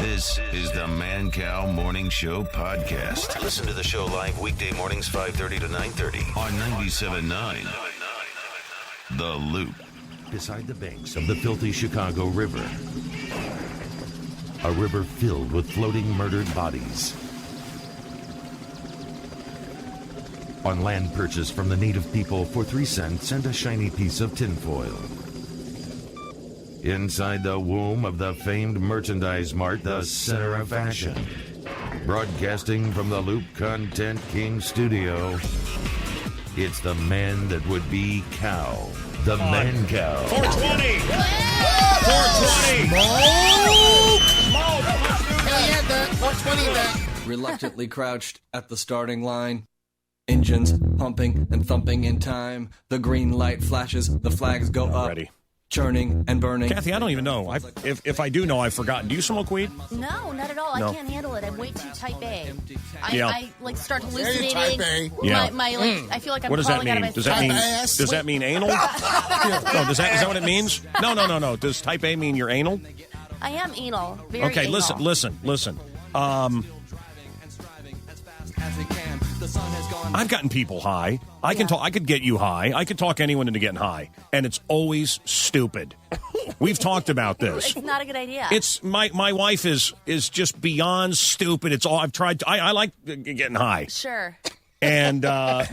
This is the Mancow Morning Show podcast. Listen to the show live weekday mornings 5:30 to 9:30 on 97.9 The Loop. Beside the banks of the filthy Chicago River, a river filled with floating murdered bodies. On land purchased from the native people for 3 cents and a shiny piece of tinfoil. Inside the womb of the famed merchandise mart, the center of fashion. Broadcasting from the Loop Content King studio, it's the man that would be cow. The Mancow. 420! 420! Hell yeah, that 420 that. Reluctantly crouched at the starting line. Engines pumping and thumping in time. The green light flashes, the flags go up. Ready. Churning and burning. Kathy, I don't even know. If I do know, I've forgotten. Do you smoke weed? No, not at all. No. I can't handle it. I'm way too type A. Yeah. I like start hallucinating. Type A. Yeah. I feel like I'm What does that crawling out of mean? my Does that skin. mean ass? does that mean anal? No, is that what it means? No. Does type A mean you're anal? I am anal. Very Okay, anal. listen. I've gotten people high. I can talk. I could get you high. I could talk anyone into getting high, and it's always stupid. We've talked about this. It's not a good idea. It's my wife is just beyond stupid. It's all I've tried. I like getting high. Sure. And let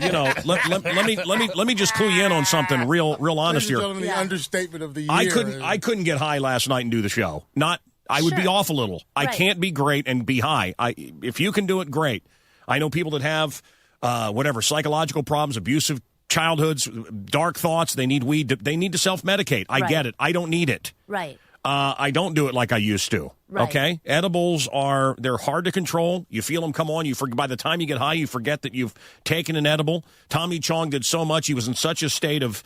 me just clue you in on something real honest here. The understatement of the year. I couldn't get high last night and do the show. I would be off a little. I Right. can't be great and be high. If you can do it, great. I know people that have psychological problems, abusive childhoods, dark thoughts. They need weed. They need to self-medicate. I get it. I don't need it. Right. I don't do it like I used to. Right. Okay, edibles they're hard to control. You feel them come on. By the time you get high, you forget that you've taken an edible. Tommy Chong did so much. He was in such a state of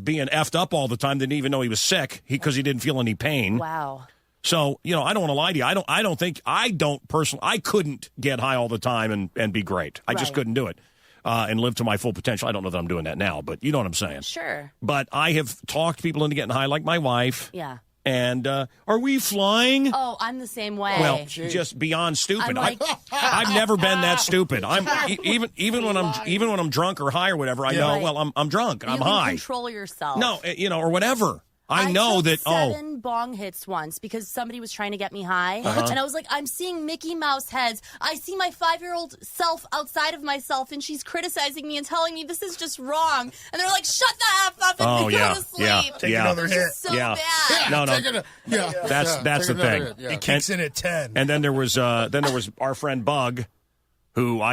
being effed up all the time. Didn't even know he was sick because he didn't feel any pain. Wow. So I don't want to lie to you. I don't personally. I couldn't get high all the time and be great. I just Right. couldn't do it and live to my full potential. I don't know that I'm doing that now, but you know what I'm saying. Sure. But I have talked people into getting high, like my wife. Yeah. And are we flying? Oh, I'm the same way. Well, just beyond stupid. I'm like- I've never been that stupid. I'm even when I'm drunk or high or whatever. I know. Right. Well, I'm drunk. I'm you high. can control yourself. No, or whatever. I know took that. 7 bong hits once because somebody was trying to get me high, and I was like, I'm seeing Mickey Mouse heads. I see my 5-year-old self outside of myself, and she's criticizing me and telling me this is just wrong. And they're like, shut the F up and go to sleep. Take another hit. It's so bad. No. That's the thing. Yeah. It kicks in at 10. And then there was our friend Bug, who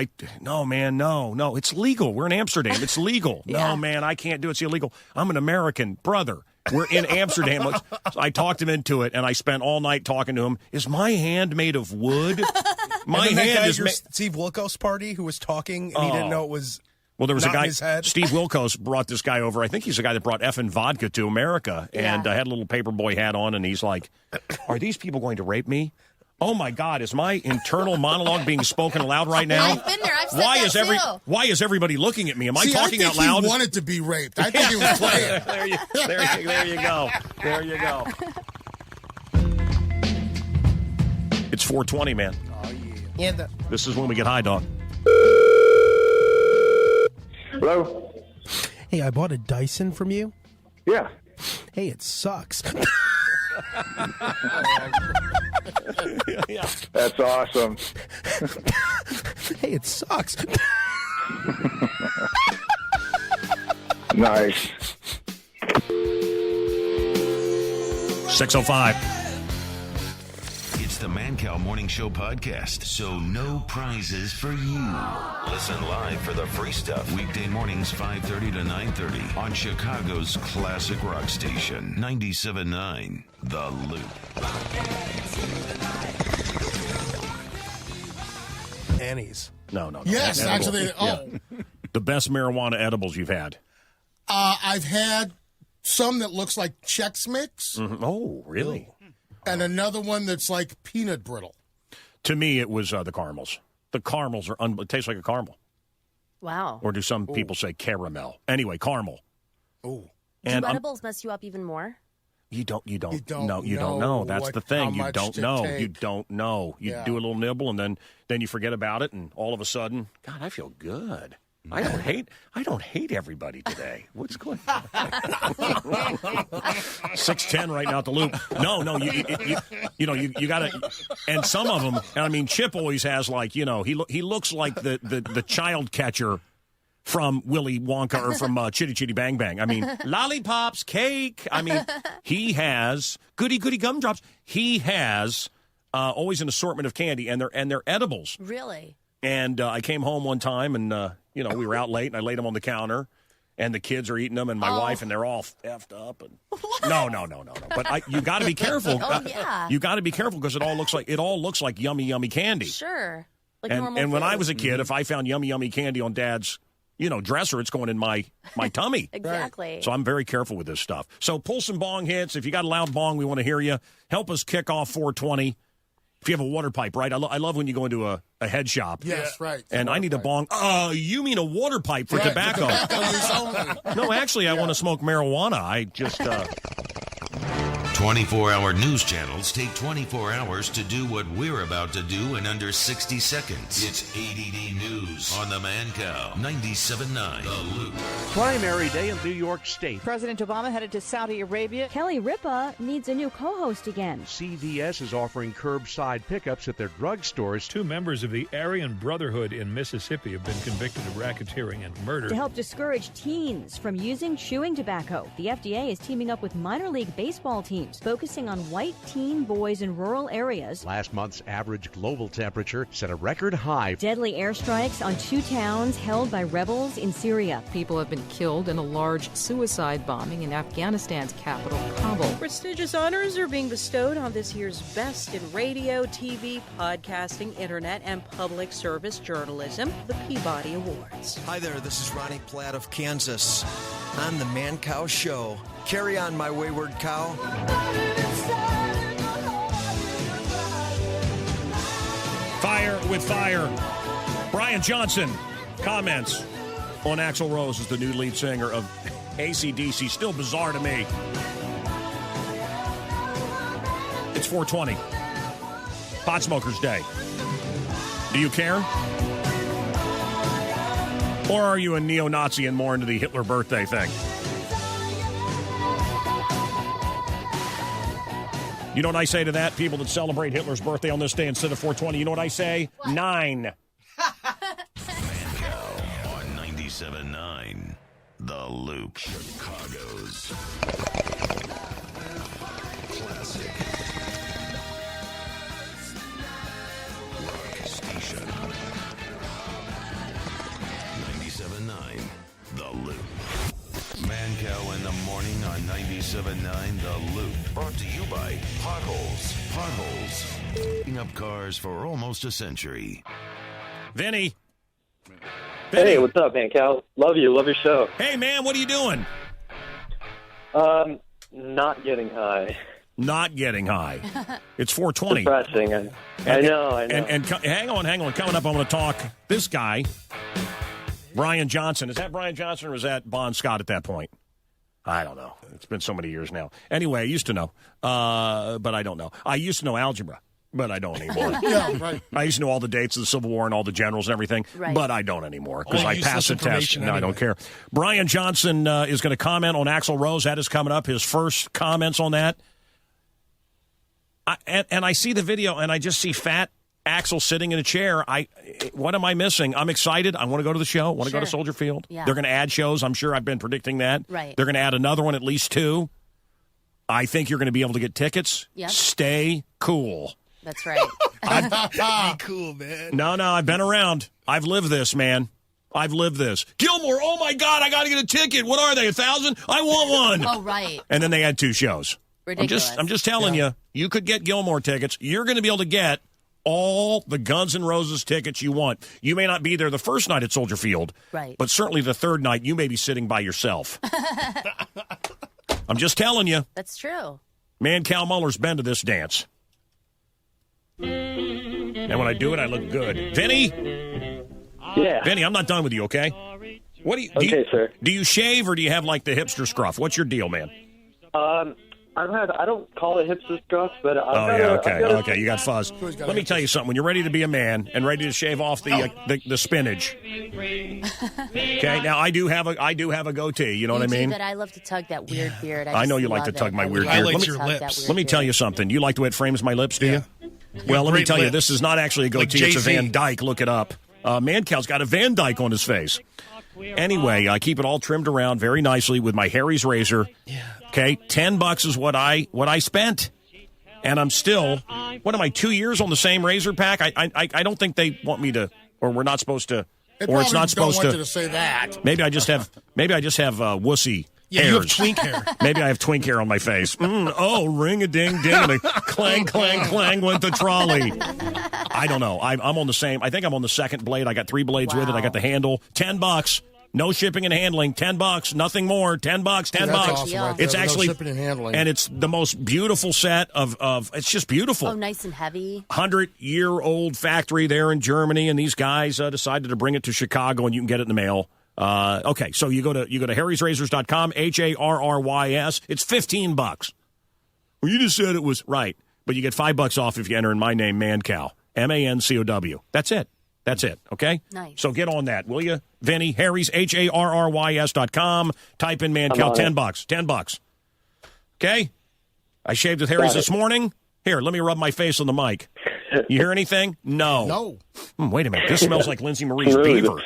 no, it's legal. We're in Amsterdam. It's legal. Yeah. No, man, I can't do it. It's illegal. I'm an American, brother. We're in Amsterdam. So I talked him into it, and I spent all night talking to him. Is my hand made of wood? My and then hand that guy is at your made. Steve Wilkos party who was talking and he didn't know it was. Well, there was not a in guy, his head. Steve Wilkos brought this guy over. I think he's the guy that brought effing vodka to America, and Yeah. had a little paperboy hat on, and he's like, "Are these people going to rape me?" Oh my God! Is my internal monologue being spoken aloud right now? I've been there. I've said that too. Why is everybody looking at me? Am I See, talking I out think loud? he wanted to be raped. I think he was playing. there you go. There you go. It's 420, man. Yeah. This is when we get high, dog. Hello? Hey, I bought a Dyson from you. Yeah. Hey, it sucks. That's awesome. Hey, it sucks. Nice. 6:05. It's the Mancow Morning Show podcast, so no prizes for you. Listen live for the free stuff weekday mornings 5:30 to 9:30 on Chicago's classic rock station 97.9 The Loop. Annie's. No. Yes, Edible. actually. Oh, The best marijuana edibles you've had. I've had some that looks like Chex Mix, Oh, really? and another one that's like peanut brittle. To me, it was the caramels. The caramels it tastes like a caramel. Wow. Or do some people say caramel? Anyway, caramel. Oh, Do And edibles mess you up even more? You don't You don't know. You don't know know. That's what- the thing. how You much don't to know. take. You don't know. You Yeah. do a little nibble, and then you forget about it, and all of a sudden, God, I feel good. I don't hate everybody today. What's going on? 6:10 right now at the Loop. No, you got to, and some of them. And I mean, Chip always has he looks like the child catcher from Willy Wonka or from Chitty Chitty Bang Bang. I mean, lollipops, cake. I mean, he has goody gumdrops. He has always an assortment of candy, and they're edibles. Really? And I came home one time, and we were out late, and I laid them on the counter, and the kids are eating them, and my wife, and they're all effed up. And no. But you got to be careful. Oh, yeah. You got to be careful because it all looks like yummy candy. Sure. Like And normal when I food. was a kid, if I found yummy candy on Dad's dresser, it's going in my tummy. Exactly. So I'm very careful with this stuff. So pull some bong hits. If you got a loud bong, we want to hear you. Help us kick off 420. If you have a water pipe, right? I love when you go into a head shop. Yes, right. And I need a bong. You mean a water pipe for Right, tobacco? Tobacco use only. No, actually, I want to smoke marijuana. I just... 24-hour news channels take 24 hours to do what we're about to do in under 60 seconds. It's ADD News on the Mancow 97.9 The Loop. Primary day in New York State. President Obama headed to Saudi Arabia. Kelly Ripa needs a new co-host again. CVS is offering curbside pickups at their drugstores. Two members of the Aryan Brotherhood in Mississippi have been convicted of racketeering and murder. To help discourage teens from using chewing tobacco, the FDA is teaming up with minor league baseball teams, focusing on white teen boys in rural areas. Last month's average global temperature set a record high. Deadly airstrikes on 2 towns held by rebels in Syria. People have been killed in a large suicide bombing in Afghanistan's capital, Kabul. Prestigious honors are being bestowed on this year's Best in Radio, TV, Podcasting, Internet, and Public Service Journalism, the Peabody Awards. Hi there, this is Ronnie Platt of Kansas. On the Mancow Show. Carry on, my wayward cow. Fire with fire. Brian Johnson comments on Axl Rose as the new lead singer of AC/DC. Still bizarre to me. It's 420. Pot Smokers Day. Do you care? Or are you a neo-Nazi and more into the Hitler birthday thing? You know what I say to that? People that celebrate Hitler's birthday on this day instead of 420. You know what I say? What? 9. Mancow on 97.9 The Loop. Chicago's classic rock station. 97.9 The Loop. Mancow in the morning on 97.9 The Loop. Brought to you by Potholes. Potholes. Picking up cars for almost a century. Vinnie. Hey, what's up, Mancow? Love you. Love your show. Hey, man, what are you doing? Not getting high. Not getting high. It's 420. Depressing. I know. And hang on. Coming up, I'm going to talk this guy, Brian Johnson. Is that Brian Johnson or is that Bon Scott at that point? I don't know. It's been so many years now. Anyway, I used to know, but I don't know. I used to know algebra, but I don't anymore. Yeah, right. I used to know all the dates of the Civil War and all the generals and everything, right. But I don't anymore because I passed the test. information No, I don't care. Brian Johnson is going to comment on Axl Rose. That is coming up. His first comments on that. And I see the video, and I just see fat Axl sitting in a chair. What am I missing? I'm excited. I want to go to the show. I want to go to Soldier Field. Yeah. They're going to add shows. I'm sure I've been predicting that. Right. They're going to add another one, at least 2. I think you're going to be able to get tickets. Yep. Stay cool. That's right. Be cool, man. No, I've been around. I've lived this, man. I've lived this. Gilmore, oh my God, I got to get a ticket. What are they, 1,000? I want one. Oh, right. And then they had 2 shows. Ridiculous. I'm just telling you could get Gilmore tickets. You're going to be able to get all the Guns N' Roses tickets you want. You may not be there the first night at Soldier Field, right? But certainly the third night, you may be sitting by yourself. I'm just telling you. That's true. Man, Cal Muller's been to this dance. And when I do it, I look good. Vinny? Yeah. Vinny, I'm not done with you, okay? What do you, sir. Do you shave or do you have like the hipster scruff? What's your deal, man? I don't call it hipster stuff, but Okay. You got fuzz. Let me tell you something. When you're ready to be a man and ready to shave off the spinach. Okay. Now I do have a goatee. You know what I mean? But I love to tug that weird beard. I know you like to tug my weird beard. Highlights your lips. Let me tell you something. You like the way it frames my lips, do you? Well, let me tell you, this is not actually a goatee. It's a Van Dyke. Look it up. Mancow's got a Van Dyke on his face. Anyway, I keep it all trimmed around very nicely with my Harry's razor. Okay, $10 is what I spent, and I'm still. What am I? 2 years on the same razor pack? I don't think they want me to, or we're not supposed to, or it's not supposed don't want you to say that. Maybe I just have wussy. Yeah, hairs. you have twink hair. Maybe I have twink hair on my face. Ring-a-ding-ding, and a clang, clang, clang went the trolley. I don't know. I'm on the same. I think I'm on the second blade. I got 3 blades with it. I got the handle. $10. No shipping and handling. $10. Nothing more. $10. $10. Awesome right there. It's actually no shipping and handling. And it's the most beautiful set of. It's just beautiful. Oh, nice and heavy. 100-year-old factory there in Germany, and these guys decided to bring it to Chicago, and you can get it in the mail. Okay, so you go to harrysrazors.com, HARRYS. It's $15. Well, you just said it was right, but you get $5 off if you enter in my name, Mancow, MANCOW. That's it. Okay. Nice. So get on that, will you, Vinnie? Harry's HARRYS.com. Type in Mancow. $10. $10. Okay. I shaved with Harry's this morning. Here, let me rub my face on the mic. You hear anything? No. Wait a minute. This smells like Lindsay Marie's beaver.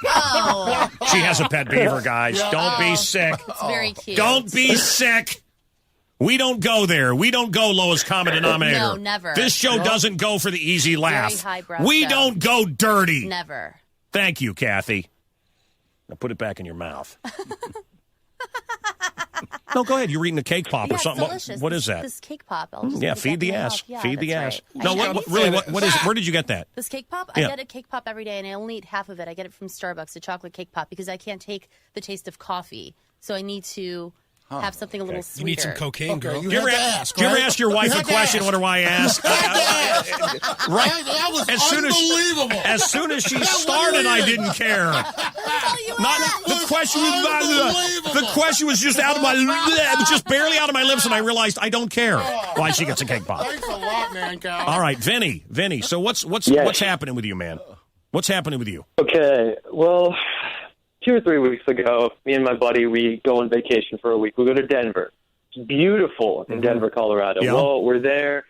Oh. She has a pet beaver, guys. Don't be sick. It's very cute. Don't be sick. We don't go there. We don't go lowest common denominator. No, never. This show doesn't go for the easy laugh. Very highbrow We show. don't go dirty. Never. Thank you, Kathy. Now put it back in your mouth. No, go ahead. You're eating a cake pop or something. Delicious. What is that? This cake pop. Feed the ass. Yeah, Feed the that's ass. right. No, what is it? Where did you get that? This cake pop? Yeah. I get a cake pop every day, and I only eat half of it. I get it from Starbucks, a chocolate cake pop, because I can't take the taste of coffee. So I need to have something a little sweeter. You need some cocaine, girl. You Do you ever ask your wife a question? Wonder why I asked? Right. That was unbelievable. As soon as she started, I didn't care. The question was just out of my. It was just barely out of my lips, and I realized I don't care why she gets a cake pop. Thanks a lot, man, Cal. All right, Vinnie. So what's happening with you, man? What's happening with you? Okay, well, 2 or 3 weeks ago, me and my buddy, we go on vacation for a week. We go to Denver. It's beautiful in Denver, Colorado. Yeah. Well, we're there.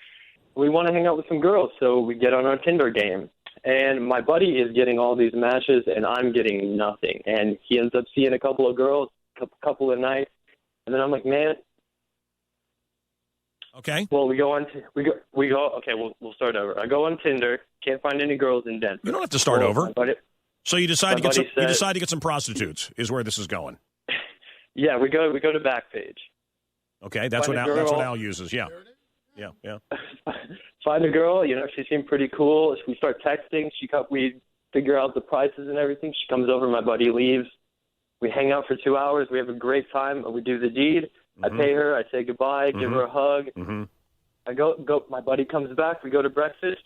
We want to hang out with some girls, so we get on our Tinder game. And my buddy is getting all these matches, and I'm getting nothing. And he ends up seeing a couple of girls, a couple of nights. And then I'm like, man. Okay. Well, we go. Okay, we'll start over. I go on Tinder. Can't find any girls in Denver. You don't have to start over. So you decide my to buddy said- get some prostitutes is where this is going. Yeah, we go to Backpage. Okay, that's what Al uses. Yeah. Find a girl. She seemed pretty cool. We start texting. We figure out the prices and everything. She comes over. My buddy leaves. We hang out for 2 hours. We have a great time. We do the deed. I pay her. I say goodbye. Give her a hug. I go. My buddy comes back. We go to breakfast.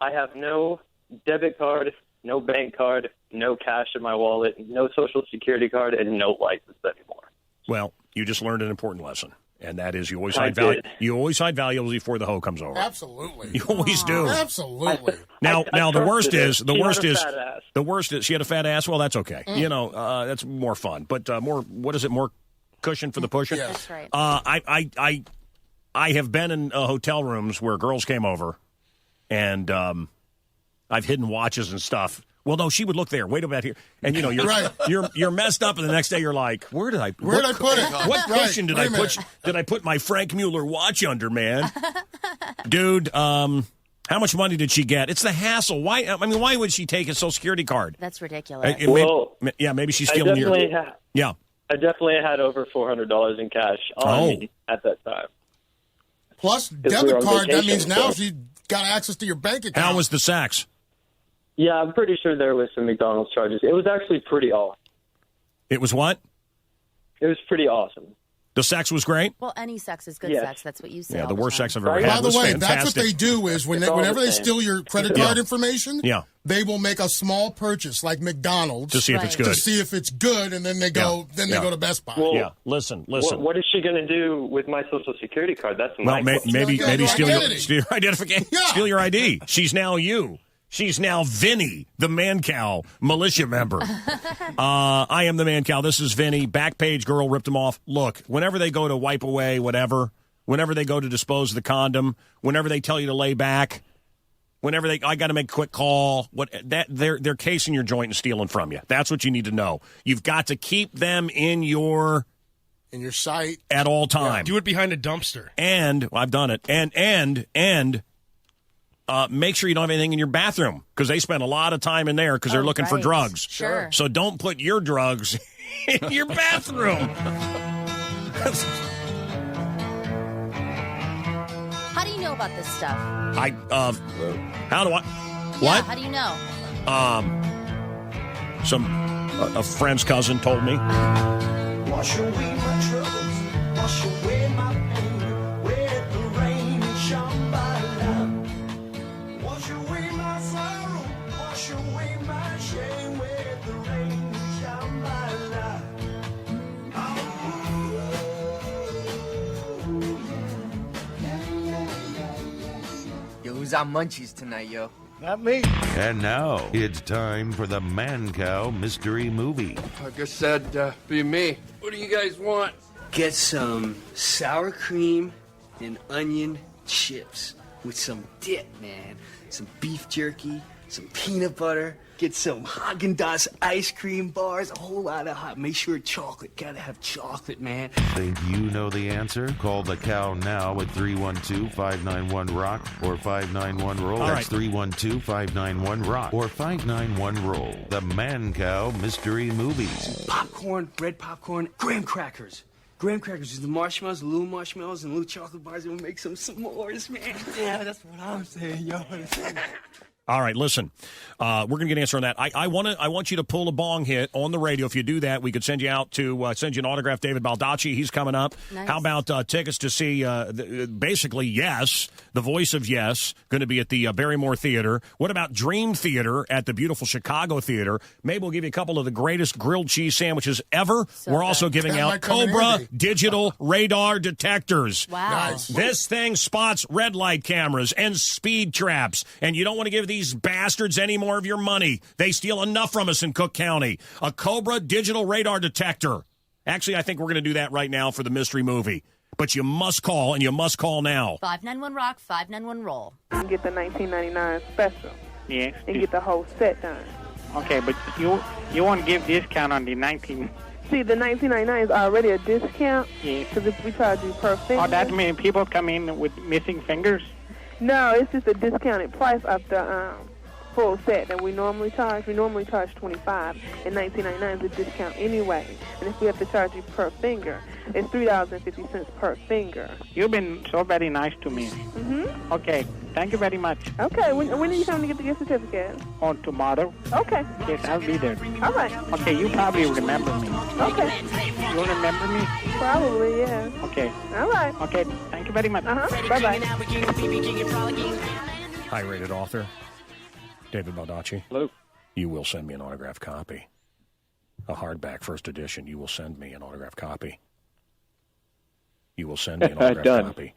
I have no debit card, no bank card, no cash in my wallet, no social security card, and no license anymore. Well, you just learned an important lesson, and that is you always hide valuables before the hoe comes over. Absolutely. You always do. Absolutely. Now the worst is She she had a fat ass. Well, that's okay. That's more fun. But more cushion for the pushing. That's right. I have been in hotel rooms where girls came over, and I've hidden watches and stuff. Well, no, she would look there. Wait about here, and you're Right. you're messed up, and the next day you're like, where did I put it? What cushion did I put? Did I put my Frank Mueller watch under, man? Dude, how much money did she get? It's the hassle. Why? I mean, why would she take a Social Security card? That's ridiculous. Maybe she's stealing your. I definitely had over $400 in cash on me at that time. Plus, debit card, that means now she got access to your bank account. How was the sex? Yeah, I'm pretty sure there was some McDonald's charges. It was actually pretty awesome. It was what? It was pretty awesome. The sex was great? Well, any sex is good Yes. sex. That's what you say. Yeah, all the worst time. sex I've ever By had the was way, fantastic. that's what they do is It's all whenever the they same. steal your credit card information, they will make a small purchase like McDonald's to see if it's good. To see if it's good, and then they go they go to Best Buy. Well, Yeah, listen. What is she going to do with my Social Security card? That's my Well, maybe steal identity. your identification. Yeah. Steal your ID. She's now you. She's now Vinnie, the Mancow militia member. I am the Mancow. This is Vinnie. Backpage girl ripped him off. Look, whenever they go to wipe away, whatever, whenever they go to dispose of the condom, whenever they tell you to lay back, whenever I got to make a quick call, they're casing your joint and stealing from you. That's what you need to know. You've got to keep them in your sight at all times. Do it behind a dumpster. And I've done it. And make sure you don't have anything in your bathroom because they spend a lot of time in there because they're looking for drugs. Sure. So don't put your drugs in your bathroom. How do you know about this stuff? How do I? Yeah, What? how do you know? A friend's cousin told me. Wash away my troubles, wash away my pain, with the rain and Shambhala. Wash away my sorrow, wash away my shame, with the rain and Shambhala. Yo, who's on munchies tonight, yo? Not me. And now it's time for the Mancow Mystery Movie. Like I said, be me. What do you guys want? Get some sour cream and onion chips with some dip, man. Some beef jerky, some peanut butter. Get some Haagen-Dazs ice cream bars, a whole lot of hot. Make sure chocolate. Gotta have chocolate, man. Think you know the answer? Call the cow now at 312-591-ROCK or 591-ROLL. All That's right. 312-591-ROCK or 591-ROLL. The Mancow Mystery Movies. Popcorn, red popcorn, graham crackers. Graham crackers is the marshmallows, the little marshmallows, and little chocolate bars. And we'll make some s'mores, man. Yeah, that's what I'm saying, yo. All right, listen. We're going to get an answer on that. I want you to pull a bong hit on the radio. If you do that, we could send you out to send you an autograph. David Baldacci, he's coming up. Nice. How about tickets to see basically Yes, the voice of Yes, going to be at the Barrymore Theater. What about Dream Theater at the beautiful Chicago Theater? Maybe we'll give you a couple of the greatest grilled cheese sandwiches ever. We're also giving That out might come in Cobra handy. digital radar detectors. Wow. Nice. This thing spots red light cameras and speed traps, and you don't want to give these bastards any more of your money. They steal enough from us in Cook County. A Cobra digital radar detector. Actually, I think we're going to do that right now for the mystery movie. But you must call, and you must call now. 591-ROCK, 591-ROLL. And get the 1999 special. Yes. And get the whole set done. Okay, but you won't give discount on the 19. See, the 1999 is already a discount. Yes. Because if we charge you per finger. Oh, that means people come in with missing fingers? No, it's just a discounted price of the full set that we normally charge. We normally charge $25, and $19.99 is a discount anyway. And if we have to charge you per finger, it's $3.50 per finger. You've been so very nice to me. Mm-hmm. Okay, thank you very much. Okay, when are you coming to get the gift certificate? On tomorrow? Okay. Yes, I'll be there. All right. Okay, you probably remember me. Okay. You remember me? Probably, yeah. Okay. All right. Okay, thank you very much. Bye-bye. High-rated author, David Baldacci. Hello. You will send me an autographed copy. A hardback first edition. You will send me an autographed copy. You will send me an autographed Done. copy.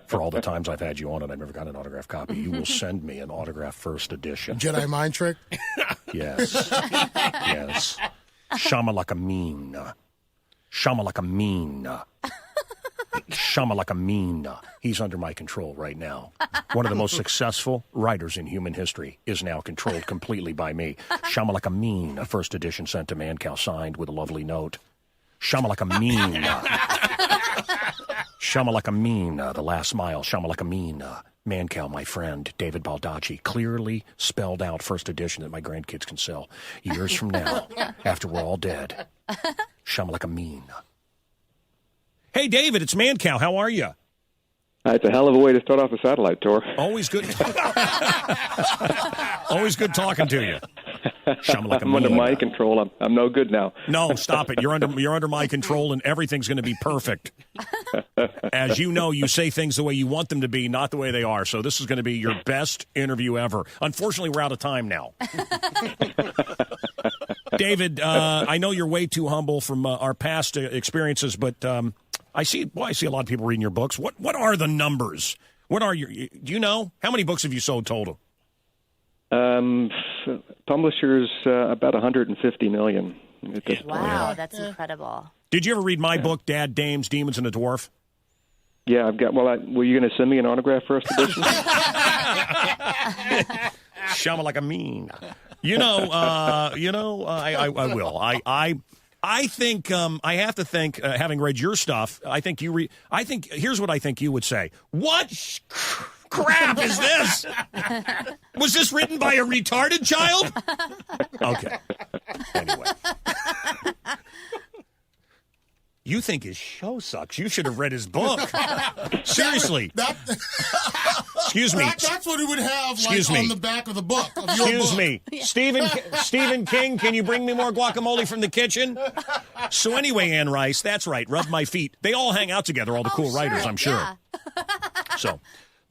For all the times I've had you on and I've never got an autographed copy, you will send me an autographed first edition. Jedi mind trick? Yes. Yes. Shamalaka-mean. Shamalaka-mean. Shamalaka-mean. He's under my control right now. One of the most successful writers in human history is now controlled completely by me. Shamalaka-mean, a first edition sent to Mancow, signed with a lovely note. Shamalaka-mean. Shamalaka-mean, the last mile. Shamalaka-mean. Mancow, my friend, David Baldacci, clearly spelled out first edition that my grandkids can sell years from now, after we're all dead. Shamalaka-mean. Hey, David, it's Mancow. How are you? It's a hell of a way to start off a satellite tour. Always good. Always good talking to you. I'm under mind control. I'm no good now. No, stop it. You're under my control, and everything's going to be perfect. As you know, you say things the way you want them to be, not the way they are. So this is going to be your best interview ever. Unfortunately, we're out of time now. David, I know you're way too humble from our past experiences, but I see a lot of people reading your books. What are the numbers? What are your? Do you know how many books have you sold total? Publishers about 150 million at this point. Wow, that's incredible. Did you ever read my book, Dad, Dames, Demons, and a Dwarf? Yeah, I've got. Well, were you going to send me an autograph first edition? Shama like a mean. I will. I think I have to think. Having read your stuff, I think you read. I think here's what I think you would say. What crap is this? Was this written by a retarded child? Okay. Anyway. You think his show sucks. You should have read his book. Seriously. Excuse me. That's what he would have Excuse me. on the back of the book. Of your Excuse book. me. Stephen King, can you bring me more guacamole from the kitchen? So anyway, Anne Rice, that's right. Rub my feet. They all hang out together, all the cool writers, I'm sure. Yeah. So,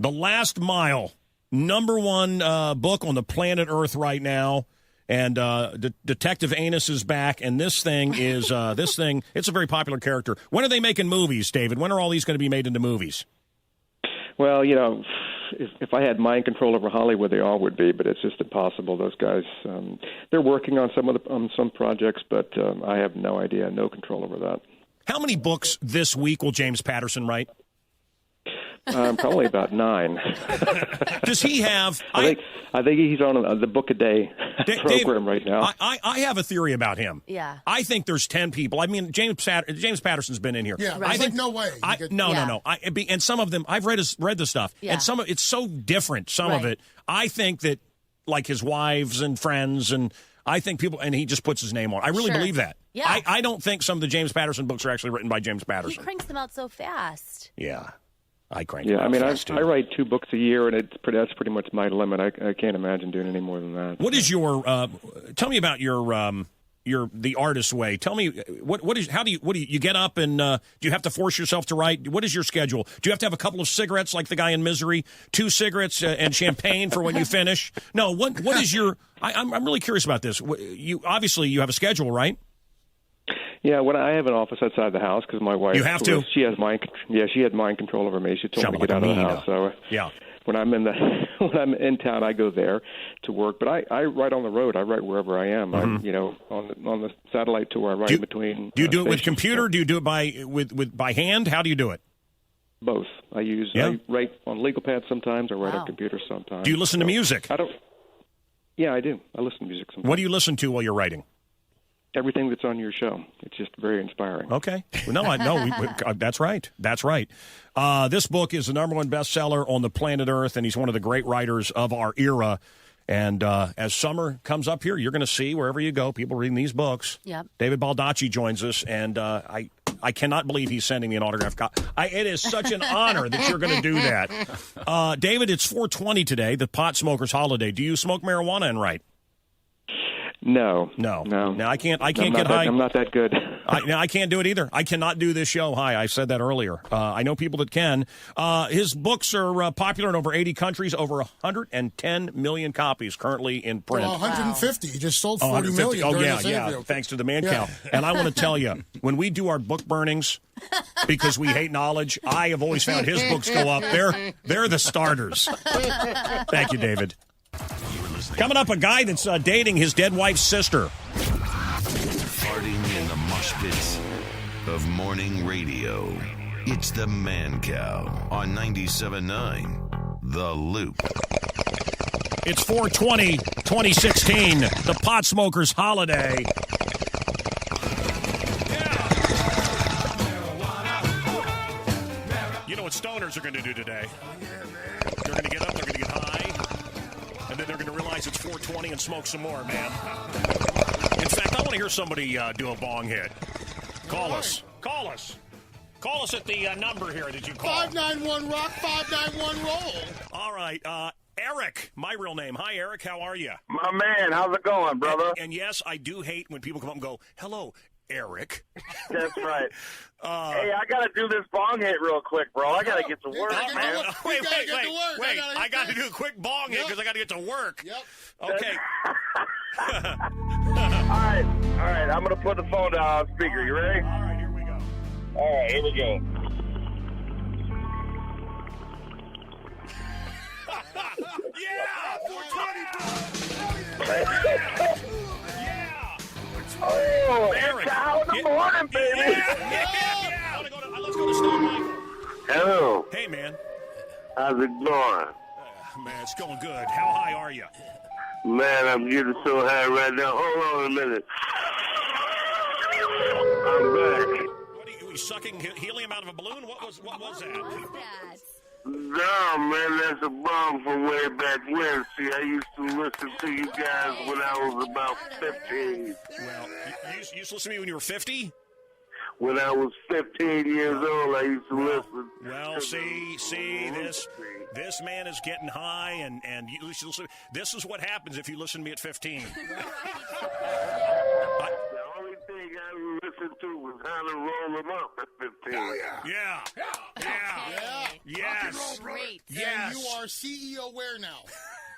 The Last Mile, #1 book on the planet Earth right now. And Detective Anus is back, and this thing is it's a very popular character. When are they making movies, David? When are all these going to be made into movies? Well, if I had mind control over Hollywood, they all would be, but it's just impossible. Those guys, they're working on some projects, but I have no idea, no control over that. How many books this week will James Patterson write? Probably about 9. Does he have? I think he's on the book a day program right now. I have a theory about him. Yeah. I think there's 10 people. I mean, James Patterson's been in here. Yeah, I think no way. No. And some of them, I've read the stuff, and some of it's so different. Some of it, I think that like his wives and friends, and I think people, and he just puts his name on. I really believe that. Yeah. I don't think some of the James Patterson books are actually written by James He Patterson. cranks them out so fast. Yeah. I crank. Yeah, I mean, I write 2 books a year, and that's pretty much my limit. I can't imagine doing any more than that. What is your? Tell me about your the artist's way. Tell me what do you get up and do you have to force yourself to write? What is your schedule? Do you have to have a couple of cigarettes like the guy in Misery? 2 cigarettes and champagne for when you finish? No. What is your? I'm really curious about this. You obviously you have a schedule, right? Yeah, when I have an office outside the house because my wife, you have to. She has mind. Yeah, she had mind control over me. She told me to get out of the house. So yeah, when I'm in town, I go there to work. But I write on the road. I write wherever I am. Mm-hmm. On the satellite tour, I write in between. Do you do it with computer? Do you do it by hand? How do you do it? Both. I write on legal pads sometimes. I write on computer sometimes. Do you listen to music? Yeah, I do. I listen to music sometimes. What do you listen to while you're writing? Everything that's on your show. It's just very inspiring. Okay. That's right. That's right. This book is the #1 bestseller on the planet Earth, and he's one of the great writers of our era. And as summer comes up here, you're going to see wherever you go, people reading these books. Yep. David Baldacci joins us, and I cannot believe he's sending me an autograph copy. It is such an honor that you're going to do that. David, it's 420 today, the pot smoker's holiday. Do you smoke marijuana and write? No. I can't get high. I'm not that good. I can't do it either. I cannot do this show high. I said that earlier. I know people that can. His books are popular in over 80 countries, over 110 million copies currently in print. Well, 150. He just sold 40 million. Oh, yeah. Thanks to the Mancow. Yeah. And I want to tell you, when we do our book burnings, because we hate knowledge, I have always found his books go up. They're the starters. Thank you, David. Coming up, a guy that's dating his dead wife's sister. Farting in the mosh pits of morning radio. It's the Mancow on 97.9 The Loop. It's 4/20, 2016, the pot smoker's holiday. You know what stoners are going to do today? They're going to get up, they're going to get high. And then they're going to realize it's 420 and smoke some more, man. In fact, I want to hear somebody do a bong hit. Call us. Call us at the number here that you call. 591-ROCK, 591-ROLL. All right. Eric, my real name. Hi, Eric. How are you? My man, how's it going, brother? And yes, I do hate when people come up and go, hello, Eric. That's right. Hey, I got to do this bong hit real quick, bro. I got to get to work, man. Wait. I got to do a quick bong hit because I got to get to work. Yep. Okay. All right. I'm going to put the phone down on speaker. You ready? All right, here we go. All right, here we go. Yeah! 420, Oh, Eric, it's out in the morning, baby. Yeah. Let's go to Stone Michael. Hello. Hey, man. How's it going? Man, it's going good. How high are you? Man, I'm getting so high right now. Hold on a minute. I'm back. What are you sucking helium out of a balloon? What was that? No, man, that's a bomb from way back when. See, I used to listen to you guys when I was about 15. Well, you used to listen to me when you were 50? When I was 15 years old, I used to listen. Well, see, this man is getting high, and you listen. This is what happens if you listen to me at 15. The only thing I listened to was how to roll them up at 15. Oh, Yeah. Yes. Great. Yes. And you are CEO where now?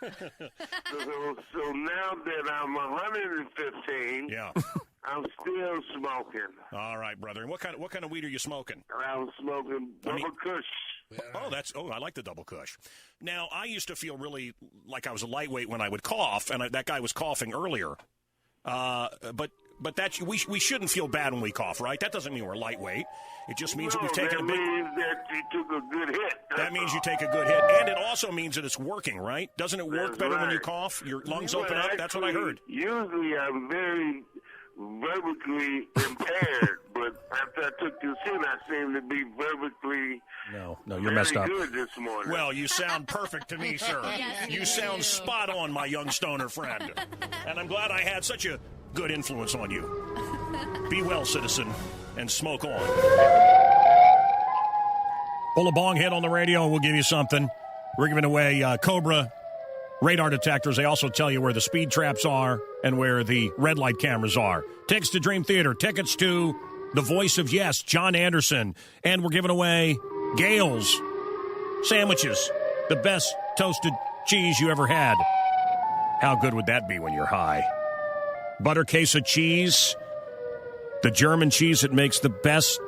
So now that I'm 115, I'm still smoking. All right, brother. And what kind of weed are you smoking? I'm smoking double kush. I like the double kush. Now, I used to feel really like I was a lightweight when I would cough, and that guy was coughing earlier. But that we shouldn't feel bad when we cough, right? That doesn't mean we're lightweight. It just means that we've taken a big. That means that you took a good hit. That means you take a good hit, and it also means that it's working, right? Doesn't it work better when you cough? Your lungs open up. That's what I heard. Usually, I'm very verbally impaired, but after I took this hit, I seem to be verbally. No, you're messed up. Good this morning. Well, you sound perfect to me, sir. You sound spot on, my young stoner friend, and I'm glad I had such a good influence on you. Be well, citizen, and smoke on. Pull a bong hit on the radio, and we'll give you something. We're giving away Cobra radar detectors. They also tell you where the speed traps are and where the red light cameras are. Tickets to Dream Theater. Tickets to The Voice of Yes, John Anderson. And we're giving away Gale's sandwiches. The best toasted cheese you ever had. How good would that be when you're high? Butter queso cheese. The German cheese that makes the best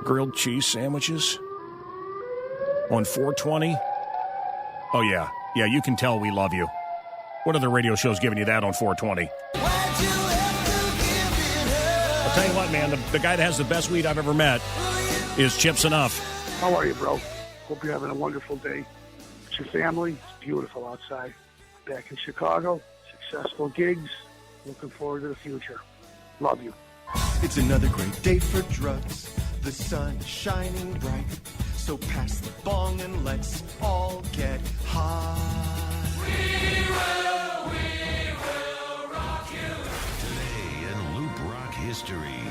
grilled cheese sandwiches. On 420. Oh, yeah. Yeah, you can tell we love you. What other radio show's giving you that on 420? I'll tell you what, man. The guy that has the best weed I've ever met is Chips Enough. How are you, bro? Hope you're having a wonderful day. It's your family. It's beautiful outside. Back in Chicago. Successful gigs. Looking forward to the future. Love you. It's another great day for drugs. The sun is shining bright. So pass the bong and let's all get high. We will rock you. Today in Loop Rock history.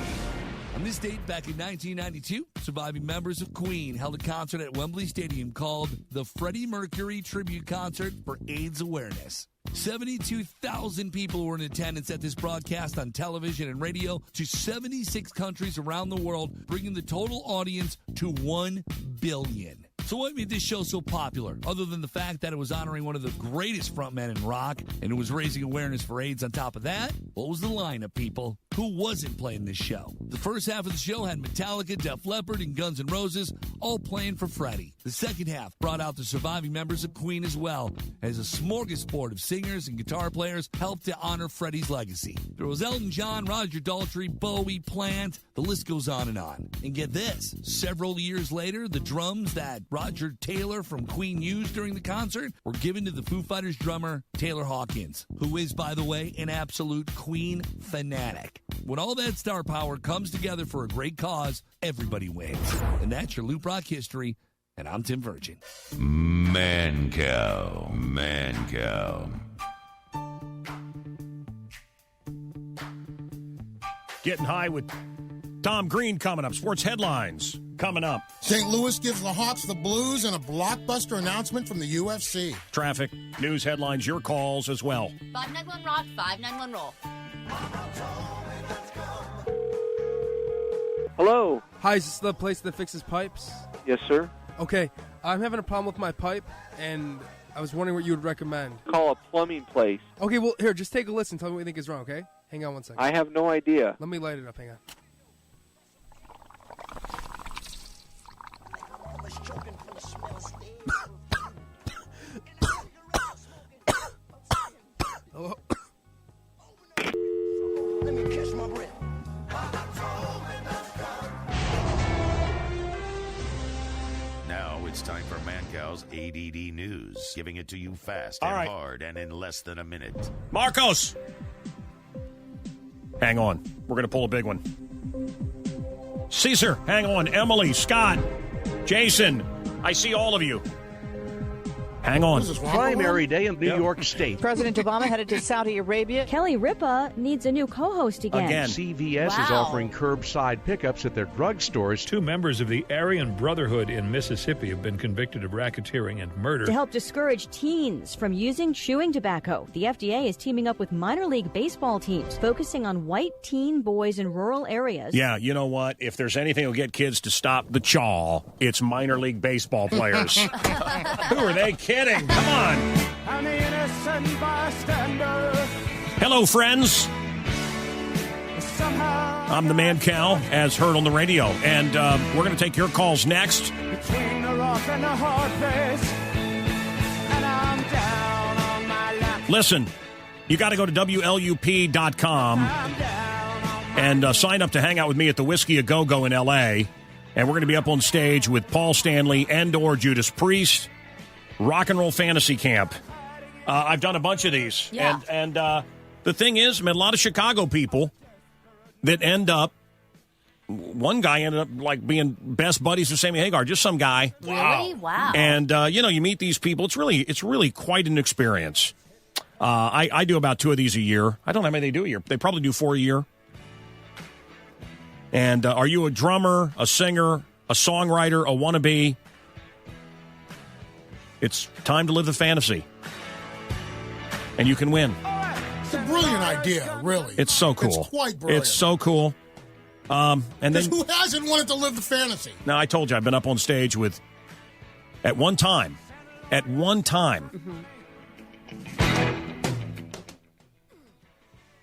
On this date back in 1992, surviving members of Queen held a concert at Wembley Stadium called the Freddie Mercury Tribute Concert for AIDS Awareness. 72,000 people were in attendance at this broadcast on television and radio to 76 countries around the world, bringing the total audience to 1 billion. So what made this show so popular, other than the fact that it was honoring one of the greatest frontmen in rock and it was raising awareness for AIDS on top of that? What was the lineup, people? Who wasn't playing this show? The first half of the show had Metallica, Def Leppard, and Guns N' Roses all playing for Freddie. The second half brought out the surviving members of Queen as well, as a smorgasbord of singers and guitar players helped to honor Freddie's legacy. There was Elton John, Roger Daltrey, Bowie, Plant, the list goes on. And get this, several years later, the drums that Roger Taylor from Queen used during the concert were given to the Foo Fighters drummer Taylor Hawkins, who is, by the way, an absolute Queen fanatic. When all that star power comes together for a great cause, everybody wins. And that's your Loop Rock history, and I'm Tim Virgin. Mancow. Getting high with Tom Green coming up. Sports headlines coming up. St. Louis gives the Hawks the blues and a blockbuster announcement from the UFC. Traffic, news headlines, your calls as well. 591 Rock, 591 Roll. Hello. Hi, is this the place that fixes pipes? Yes, sir. Okay, I'm having a problem with my pipe, and I was wondering what you would recommend. Call a plumbing place. Okay, well, here, just take a listen. Tell me what you think is wrong, okay? Hang on one second. I have no idea. Let me light it up. Hang on. Hello? Let me catch my breath. Now it's time for Mancow's ADD News, giving it to you fast All and right. hard and in less than a minute. Marcos! Hang on. We're going to pull a big one. Caesar, hang on. Emily, Scott, Jason, I see all of you. Hang on. Primary day in New York State. President Obama headed to Saudi Arabia. Kelly Ripa needs a new co-host again. CVS is offering curbside pickups at their drugstores. Two members of the Aryan Brotherhood in Mississippi have been convicted of racketeering and murder. To help discourage teens from using chewing tobacco, the FDA is teaming up with minor league baseball teams, focusing on white teen boys in rural areas. Yeah, you know what? If there's anything that'll get kids to stop the chaw, it's minor league baseball players. Who are they kidding? Come on. An innocent bystander. Hello, friends. Somehow I'm the Mancow, as heard on the radio. And we're going to take your calls next. between a rock and a hard place, and I'm down on my lap. Listen, you got to go to WLUP.com and sign up to hang out with me at the Whiskey A Go-Go in L.A. And we're going to be up on stage with Paul Stanley and or Judas Priest. Rock and Roll Fantasy Camp. I've done a bunch of these. Yeah. And the thing is, I met a lot of Chicago people that end up, one guy ended up like being best buddies with Sammy Hagar, just some guy. Really? Wow. And, you meet these people. It's really quite an experience. I do about 2 of these a year. I don't know how many they do a year. They probably do 4 a year. And are you a drummer, a singer, a songwriter, a wannabe? It's time to live the fantasy. And you can win. It's a brilliant idea, really. It's so cool. It's quite brilliant. It's so cool. And Because then who hasn't wanted to live the fantasy? now I told you I've been up on stage with at one time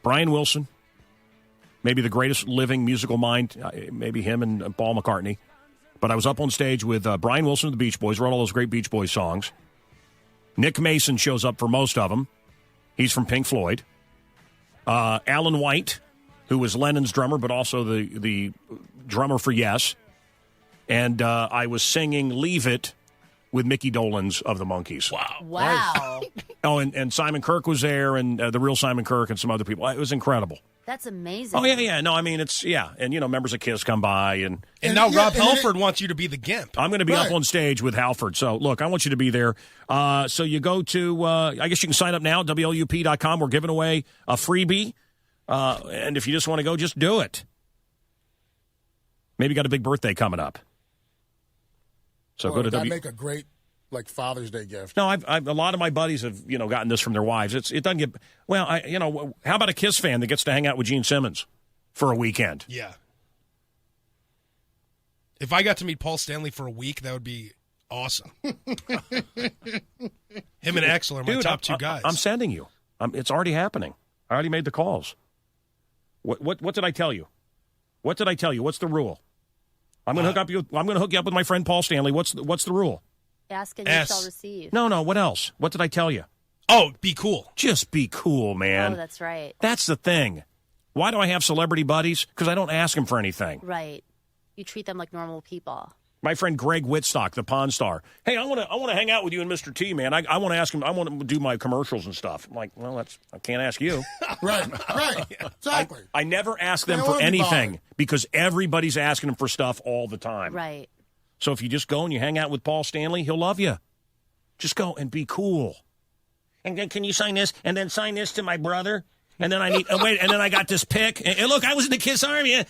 Brian Wilson, maybe the greatest living musical mind, maybe him and Paul McCartney. But I was up on stage with Brian Wilson of the Beach Boys, wrote all those great Beach Boys songs. Nick Mason shows up for most of them. He's from Pink Floyd. Alan White, who was Lennon's drummer, but also the drummer for Yes. And I was singing Leave It with Mickey Dolenz of the Monkees. Wow. Oh, and Simon Kirk was there, and the real Simon Kirk and some other people. It was incredible. That's amazing. Oh, yeah. No, I mean, it's, yeah. And, members of KISS come by. And now Rob Halford wants you to be the Gimp. I'm going to be up on stage with Halford. So, look, I want you to be there. So you go to, I guess you can sign up now, WLUP.com. We're giving away a freebie. And if you just want to go, just do it. Maybe you got a big birthday coming up. So go to That'd make a great, Father's Day gift. No, I've a lot of my buddies have, gotten this from their wives. It doesn't get, how about a KISS fan that gets to hang out with Gene Simmons for a weekend? Yeah. If I got to meet Paul Stanley for a week, that would be awesome. Him and Axl are my top two guys. I'm sending you. It's already happening. I already made the calls. What did I tell you? What did I tell you? What's the rule? I'm going to hook you up with my friend Paul Stanley. What's the rule? Ask and you shall receive. No. What else? What did I tell you? Oh, be cool. Just be cool, man. Oh, that's right. That's the thing. Why do I have celebrity buddies? Because I don't ask them for anything. Right. You treat them like normal people. My friend Greg Whitstock, the Pawn Star. Hey, I want to hang out with you and Mr. T, man. I want to ask him. I want to do my commercials and stuff. I'm like, well, I can't ask you. Right. Exactly. I never ask them They for won't be anything bothered. because everybody's asking them for stuff all the time. Right. So if you just go and you hang out with Paul Stanley, he'll love you. Just go and be cool. And then can you sign this? And then sign this to my brother? And then I need, and then I got this pic. And look, I was in the KISS Army.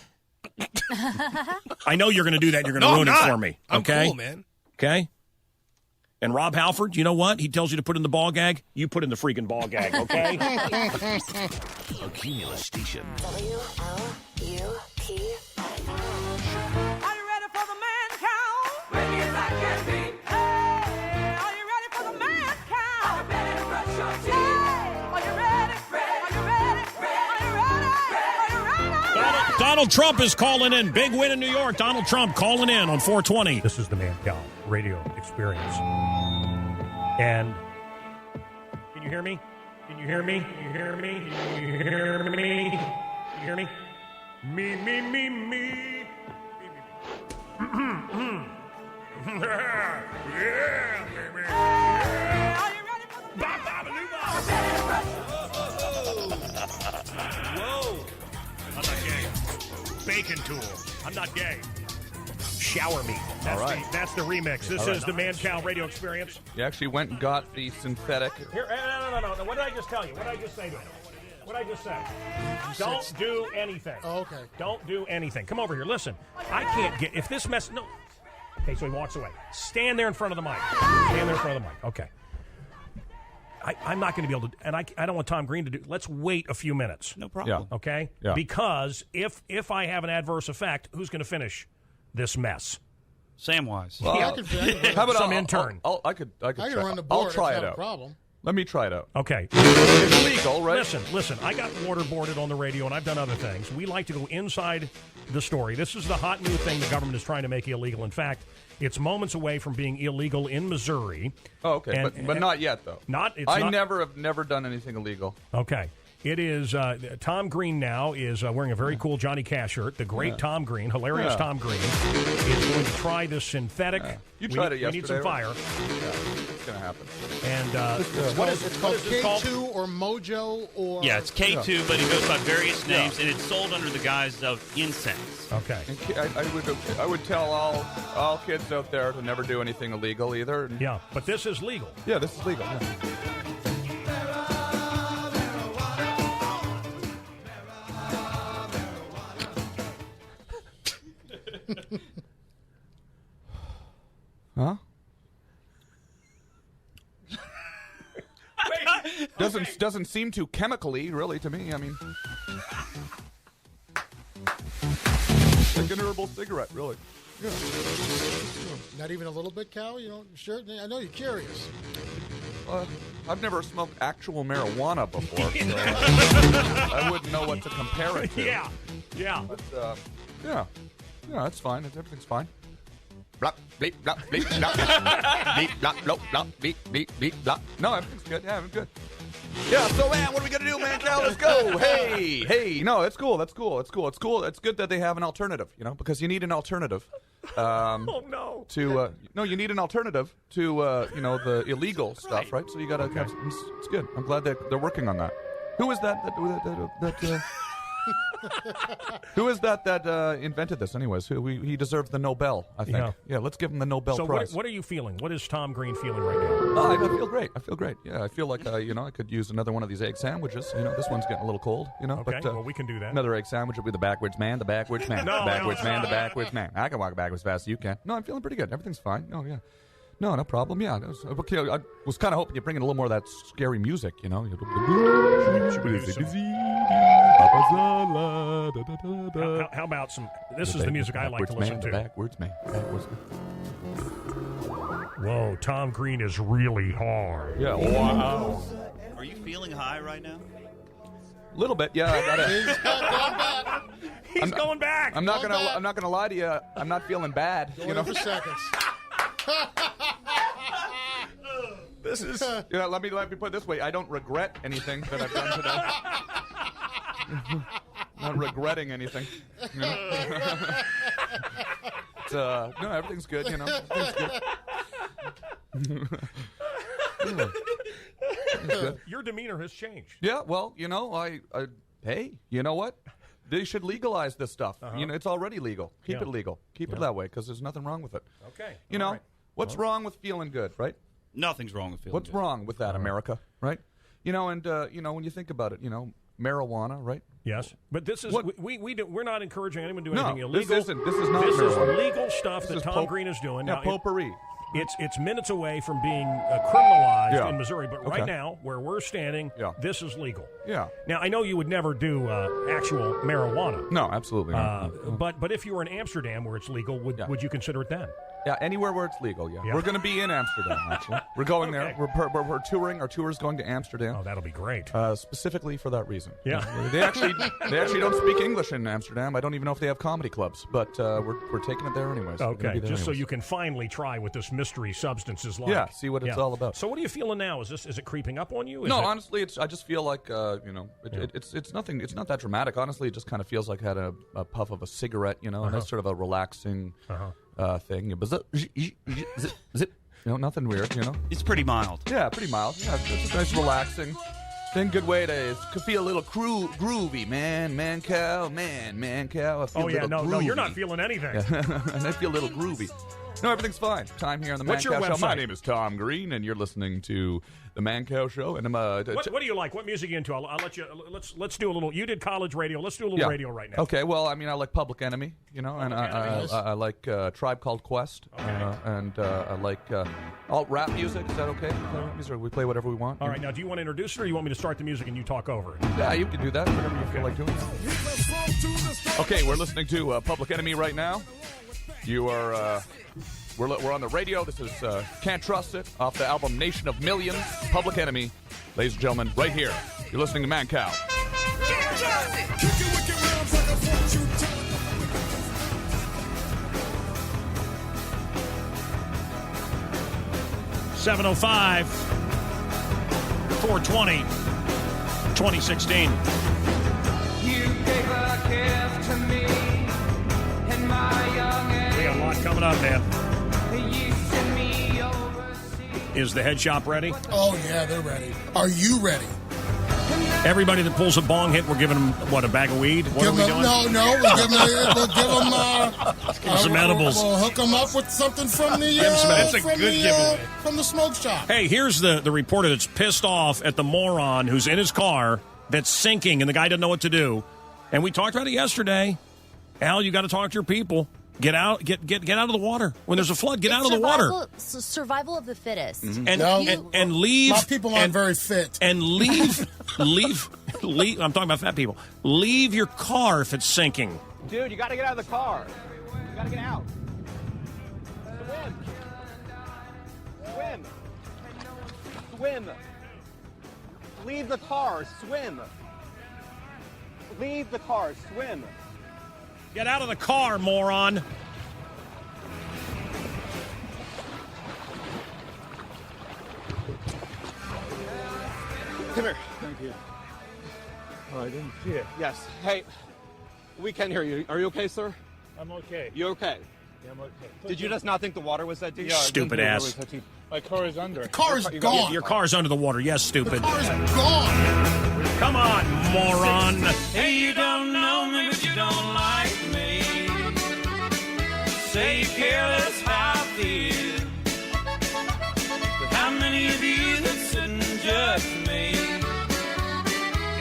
I know you're going to do that. You're going to ruin it for me. I'm Okay? cool, man. Okay? And Rob Halford, you know what? He tells you to put in the ball gag. You put in the freaking ball gag, okay? A Cumulus station. WLUP. Are you ready for the man count? Ready as I can be. Hey, are you ready for the man count? I'm ready to brush your teeth. Hey, are you ready? Are you ready? Are you ready? Are you ready? Donald Trump is calling in. Big win in New York. Donald Trump calling in on 420. This is the Mancow Radio Experience. And Can you hear me? Can you hear me? Can you hear me? Can you hear me? Can you hear me? Me. Yeah, baby. Whoa. I'm not gay. Bacon tool. I'm not gay. Shower me. That's the remix. This is the Mancow Radio Experience. You actually went and got the synthetic. Here, no. What did I just tell you? What did I just say to him? What did I just say? Don't do anything. Oh, okay. Don't do anything. Come over here. Listen, I can't get... If this mess... No. Okay, so he walks away. Stand there in front of the mic. Stand there in front of the mic. Okay. I'm not going to be able to... And I don't want Tom Green to do... Let's wait a few minutes. No problem. Yeah. Okay? Yeah. Because if I have an adverse effect, who's going to finish this mess? Samwise. Well, I can how about some intern? I could I try. can run the board. I'll try That's it not a out. problem. Let me try it out. Okay. It's legal, right? Listen. I got waterboarded on the radio, and I've done other things. We like to go inside the story. This is the hot new thing the government is trying to make illegal. In fact, it's moments away from being illegal in Missouri. Oh, okay. But not yet, though. I have never done anything illegal. Okay. It is Tom Green now is wearing a very cool Johnny Cash shirt. The great Tom Green, hilarious Tom Green, is going to try this synthetic. You tried it yesterday. We need some fire. It's going to happen. And What is it called? K2 or Mojo or... Yeah, it's K2, but it goes by various names, and it's sold under the guise of incense. Okay. I would tell all kids out there to never do anything illegal either. Yeah, but this is legal. Yeah, this is legal. Yeah. Huh? Doesn't seem too chemically, really, to me. I mean, like an herbal cigarette, really. Yeah. Not even a little bit, Cal? You know, sure. I know you're curious. I've never smoked actual marijuana before, so I wouldn't know what to compare it to. Yeah. But, yeah, that's fine. Everything's fine. Blah, bleep, blah, bleep, blah, bleep, blah, blah, blah, bleep, bleep, bleep, blah. No, everything's good. Yeah, I'm good. Yeah, so, man, what are we going to do, man? Now, let's go. Hey. No, it's cool. That's cool. It's cool. It's good that they have an alternative, because you need an alternative. Oh, no. You need an alternative to, the illegal stuff, right? So you got to have, it's good. I'm glad that they're working on that. Who is that who is that invented this, anyways? He deserves the Nobel, I think. Yeah, let's give him the Nobel Prize. So what are you feeling? What is Tom Green feeling right now? I feel great. Yeah, I feel like, I could use another one of these egg sandwiches. This one's getting a little cold, Okay, but, well, we can do that. Another egg sandwich would be the backwards man, the backwards man, No, the backwards no, man, no. the backwards man. I can walk backwards fast as you can. No, I'm feeling pretty good. Everything's fine. No, yeah. No problem. Yeah, I was kind of hoping you'd bring in a little more of that scary music, How about some... This is the music I like to listen to. Backwards man. Whoa, Tom Green is really hard. Yeah, wow. Are you feeling high right now? A little bit, yeah. He's going back. I'm not gonna lie to you. I'm not feeling bad. Going for seconds. This is. Let me put it this way. I don't regret anything that I've done today. Not regretting anything. No, everything's good. Everything's good. Your demeanor has changed. Yeah, well, hey, you know what? They should legalize this stuff. It's already legal. Keep it legal. Keep it that way, because there's nothing wrong with it. Okay. What's wrong with feeling good, right? Nothing's wrong with feeling What's good. wrong with that, America, right? And when you think about it, marijuana, right? Yes, but this is we're not encouraging anyone to do No, anything illegal. this is not This marijuana. is legal stuff This that is Tom Green is doing. Yeah, Now, potpourri. It's minutes away from being criminalized Yeah. in Missouri, but right now, where we're standing, this is legal. Yeah. Now, I know you would never do actual marijuana. No, absolutely not. But if you were in Amsterdam where it's legal, would you consider it then? Yeah, anywhere where it's legal, yeah. Yeah. We're going to be in Amsterdam, actually. We're going there. We're touring. Our tour is going to Amsterdam. Oh, that'll be great. Specifically for that reason. Yeah. They actually don't speak English in Amsterdam. I don't even know if they have comedy clubs, but we're taking it there anyways. We're gonna Okay, be there just so anyways. you can finally try what this mystery substance is like. Yeah, see what it's all about. So what are you feeling now? Is it creeping up on you? Is No, it- honestly, I just feel like it's nothing. It's not that dramatic. Honestly, it just kind of feels like I had a puff of a cigarette, and that's sort of a relaxing thing. But zip, nothing weird, It's pretty mild. Yeah, pretty mild. Yeah, it's just nice, relaxing. Then good way to feel a little groovy, man. Mancow. I feel Oh, yeah, a little no, you're groovy. not feeling anything. And I feel a little groovy. No, everyth's fine. Time here on the What's your Mancow Show. My website? name is Tom Green, and you're listening to the Mancow Show. And I'm What do you like? What music are you into? I'll let you. Let's do a little. You did college radio. Let's do a little radio right now. Okay, well, I mean, I like Public Enemy, and I like Tribe Called Quest, and I like alt rap music. Is that okay? We play whatever we want. All right. Now, do you want to introduce it, or you want me to start the music and you talk over it? Yeah, you can do that. Whatever you feel like doing. Okay, we're listening to Public Enemy right now. You are. We're on the radio. This is Can't Trust It off the album Nation of Millions. Public Enemy, ladies and gentlemen, right here. You're listening to Mancow. 705 420 2016. You gave a gift to me in my young age. We got a lot coming up, man. You sent me overseas. Is the head shop ready? Oh, yeah, they're ready. Are you ready? Everybody that pulls a bong hit, we're giving them, what, a bag of weed? What are we doing? No, we'll give them some edibles. We'll hook them up with something from the That's a good giveaway. From the smoke shop. Hey, here's the reporter that's pissed off at the moron who's in his car that's sinking and the guy doesn't know what to do. And we talked about it yesterday. Al, you got to talk to your people. Get out of the water. When there's a flood, get out of the water. Survival of the fittest. Mm-hmm. And leave. My people aren't very fit. And leave. I'm talking about fat people. Leave your car if it's sinking. Dude, you got to get out of the car. You got to get out. Swim. Leave the car. Swim. Leave the car. Swim. Get out of the car, moron. Come here. Thank you. Oh, I didn't see it. Yes. Hey, we can hear you. Are you okay, sir? I'm okay. You okay? Yeah, I'm okay. Did you just not think the water was that deep? Yeah, I didn't Stupid think it ass. was that deep. My car is under. The car is gone. Your car's under the water. Yes, stupid. The car is gone. Come on, moron. Hey, you don't know me, but you don't like me. Say you care less how I feel. But how many of you that sit and judge me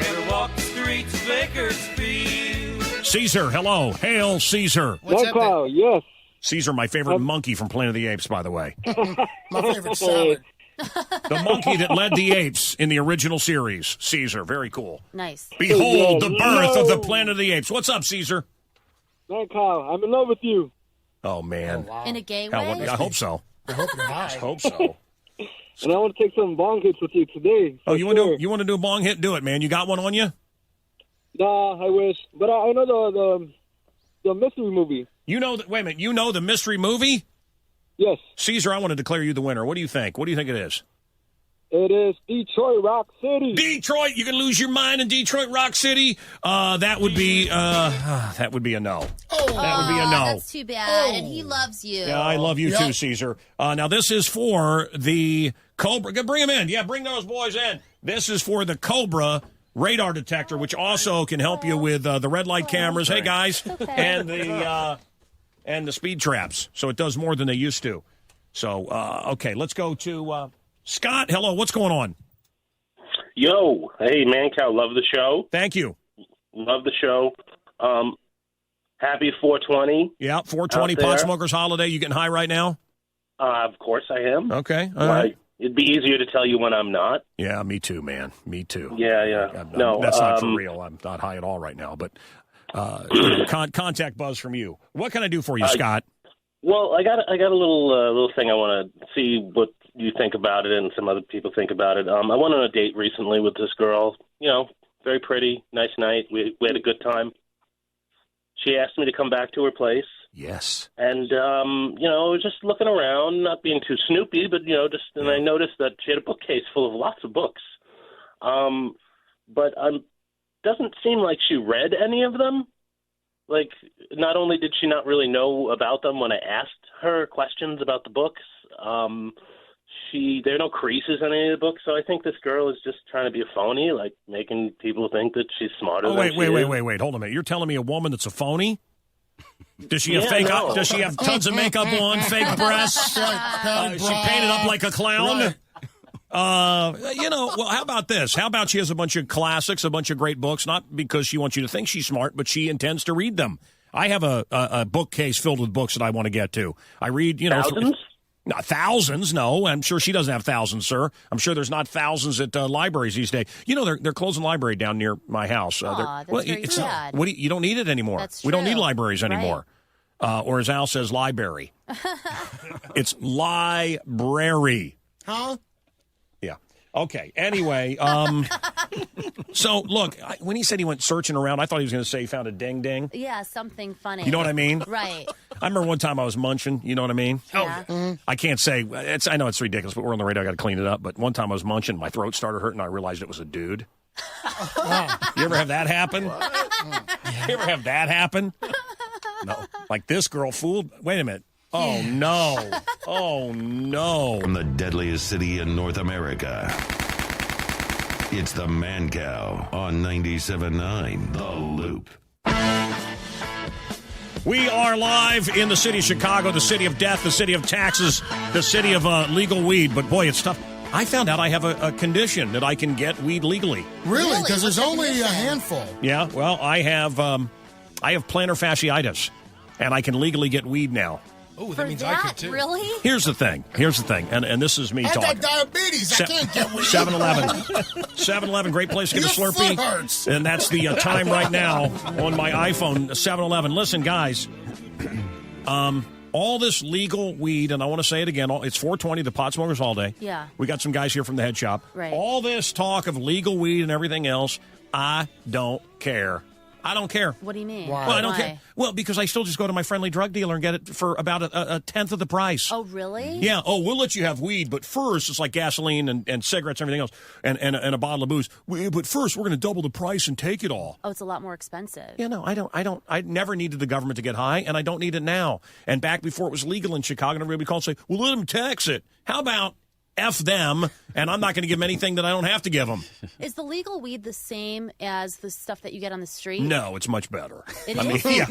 ever walk the streets of Bakersfield? Caesar, hello. Hail, Caesar. Mancow, yes. Caesar, my favorite monkey from Planet of the Apes, by the way. My favorite salad. The monkey that led the apes in the original series. Caesar, very cool. Nice. Behold the birth of the Planet of the Apes. What's up, Caesar? Mancow, I'm in love with you. Oh, man. In a gay Hell, way? I hope so. I hope you're high. I hope so. And I want to take some bong hits with you today. Oh, you want to do a bong hit? Do it, man. You got one on you? Nah, I wish. But I know the mystery movie. You know wait a minute. You know the mystery movie? Yes. Caesar, I want to declare you the winner. What do you think? What do you think it is? It is Detroit Rock City. Detroit, you can lose your mind in Detroit Rock City. That would be a no. That would be a no. That's too bad. And he loves you. Yeah, I love you too, Caesar. Now this is for the Cobra. Bring them in. Yeah, bring those boys in. This is for the Cobra radar detector, which also can help you with the red light cameras. Hey guys, and the speed traps. So it does more than they used to. So okay, let's go to Scott. Hello, what's going on? Yo, hey, Mancow, love the show. Thank you. Love the show. Happy 420. Yeah, 420 pot smokers holiday. You getting high right now? Of course I am. Okay, all right. It'd be easier to tell you when I'm not. Yeah, me too, man. Me too. Yeah. No, that's not for real. I'm not high at all right now, but contact buzz from you. What can I do for you, Scott? Well, I got a little thing I want to see what you think about it and some other people think about it. I went on a date recently with this girl. You know, very pretty, nice night. We had a good time. She asked me to come back to her place. Yes. And, just looking around, not being too snoopy, but, and I noticed that she had a bookcase full of lots of books. But doesn't seem like she read any of them. Like, not only did she not really know about them when I asked her questions about the books, there are no creases in any of the books, so I think this girl is just trying to be a phony, like making people think that she's smarter than she is. Wait, hold on a minute. You're telling me a woman that's a phony? Does she have Does she have tons of makeup on, fake breasts? She painted up like a clown? Right. Well, how about this? How about she has a bunch of classics, a bunch of great books, not because she wants you to think she's smart, but she intends to read them. I have a bookcase filled with books that I want to get to. I read, Thousands? Not thousands, no. I'm sure she doesn't have thousands, sir. I'm sure there's not thousands at libraries these days. They're closing a library down near my house. That's very sad. You don't need it anymore. That's we don't need true. libraries anymore. Right. Or as Al says, library. It's library. Huh? Yeah. Okay. Anyway, so look, when he said he went searching around, I thought he was going to say he found a ding-ding. Yeah, something funny. You know what I mean? Right. I remember one time I was munching. You know what I mean? Yeah. I can't say. I know it's ridiculous, but we're on the radio. I got to clean it up. But one time I was munching. My throat started hurting. I realized it was a dude. You ever have that happen? You ever have that happen? No. Like this girl fooled. Wait a minute. Oh, no. Oh, no. From the deadliest city in North America, it's the Mancow on 97.9 The Loop. We are live in the city of Chicago, the city of death, the city of taxes, the city of legal weed. But, boy, it's tough. I found out I have a condition that I can get weed legally. Really? Because there's only a handful. Yeah, well, I have plantar fasciitis, and I can legally get weed now. Oh, that means I could too. Really? Here's the thing, and this is me I talking. got diabetes. I can't get weed. 7-Eleven. 7-Eleven, great place to get a Your Slurpee. foot hurts. And that's the time right now on my iPhone, 7-Eleven. Listen, guys, all this legal weed, and I want to say it again, it's 420, the pot smokers all day. Yeah. We got some guys here from the head shop. Right. All this talk of legal weed and everything else, I don't care. I don't care. What do you mean? Why? Well, I don't care. Well, because I still just go to my friendly drug dealer and get it for about a tenth of the price. Oh, really? Yeah. Oh, we'll let you have weed, but first it's like gasoline and cigarettes and everything else and a bottle of booze. But first we're going to double the price and take it all. Oh, it's a lot more expensive. Yeah, no, I never needed the government to get high, and I don't need it now. And back before it was legal in Chicago, and everybody would call and say, well, let them tax it. How about F them, and I'm not going to give them anything that I don't have to give them. Is the legal weed the same as the stuff that you get on the street? No, it's much better. It is? Yeah.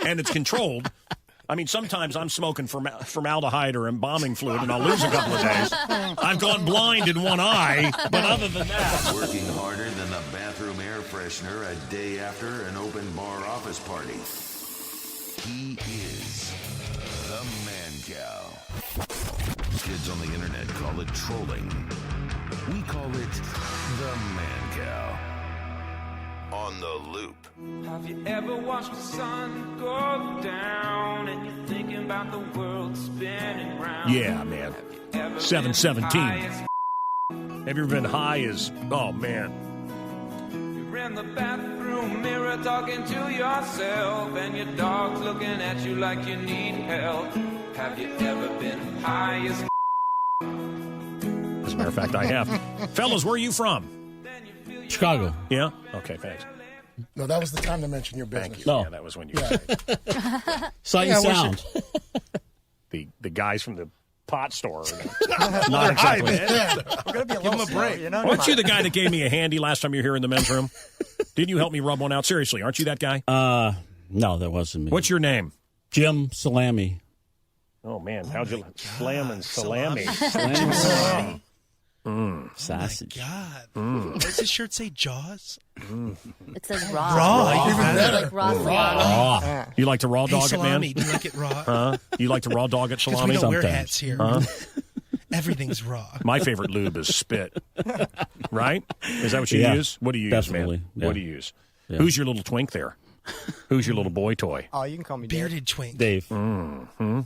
And it's controlled. I mean, sometimes I'm smoking formaldehyde or embalming fluid, and I'll lose a couple of days. I've gone blind in one eye, but other than that... Working harder than the bathroom air freshener a day after an open bar office party. He is the Mancow. Kids on the internet call it trolling. We call it the Mancow. On the Loop. Have you ever watched the sun go down and you're thinking about the world spinning round? Yeah, man. 717. Have you ever been high as... Oh, man. You're in the bathroom mirror talking to yourself and your dog's looking at you like you need help. Have you ever been high as... As a matter of fact, I have. Fellas, where are you from? Chicago. Yeah? Okay, thanks. No, that was the time to mention your business. Thank you. No. Yeah, that was when you... Sight and sound. The guys from the pot store. Not exactly. We're going to be a little slow, you know? Aren't you the guy that gave me a handy last time you were here in the men's room? Didn't you help me rub one out? Seriously, aren't you that guy? No, that wasn't me. What's your name? Jim Salami. Oh, man. How'd you... Slam and salami. Salami. Sausage. God. Mm. Does his shirt say Jaws? It says raw. Raw. Even better. Like raw salami. Raw. You like to raw dog salami, it, man? do you like it raw? Huh? You like to raw dog it, Because salami? we don't wear Sometimes. hats here. Huh? Everything's raw. My favorite lube is spit. Right? Is that what you Yeah, use? What do you definitely, use, man? yeah. What do you use? Yeah. Who's your little twink there? Who's your little boy toy? Oh, you can call me Dave. Bearded twink. Dave. Mm-hmm.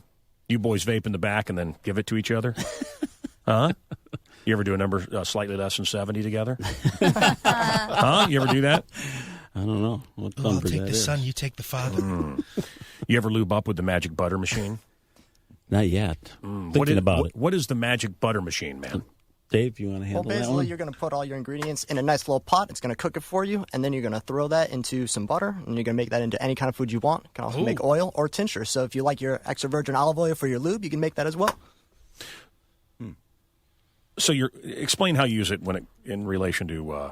You boys vape in the back and then give it to each other? Huh? You ever do a number slightly less than 70 together? Huh? You ever do that? I don't know. What I'll number take that the is. son, you take the father. You ever lube up with the magic butter machine? Not yet. Thinking about it. What is the magic butter machine, man? Dave, you want to Well, handle that basically, one? you're going to put all your ingredients in a nice little pot. It's going to cook it for you, and then you're going to throw that into some butter, and you're going to make that into any kind of food you want. You can also make oil or tincture. So if you like your extra virgin olive oil for your lube, you can make that as well. So explain how you use it in relation to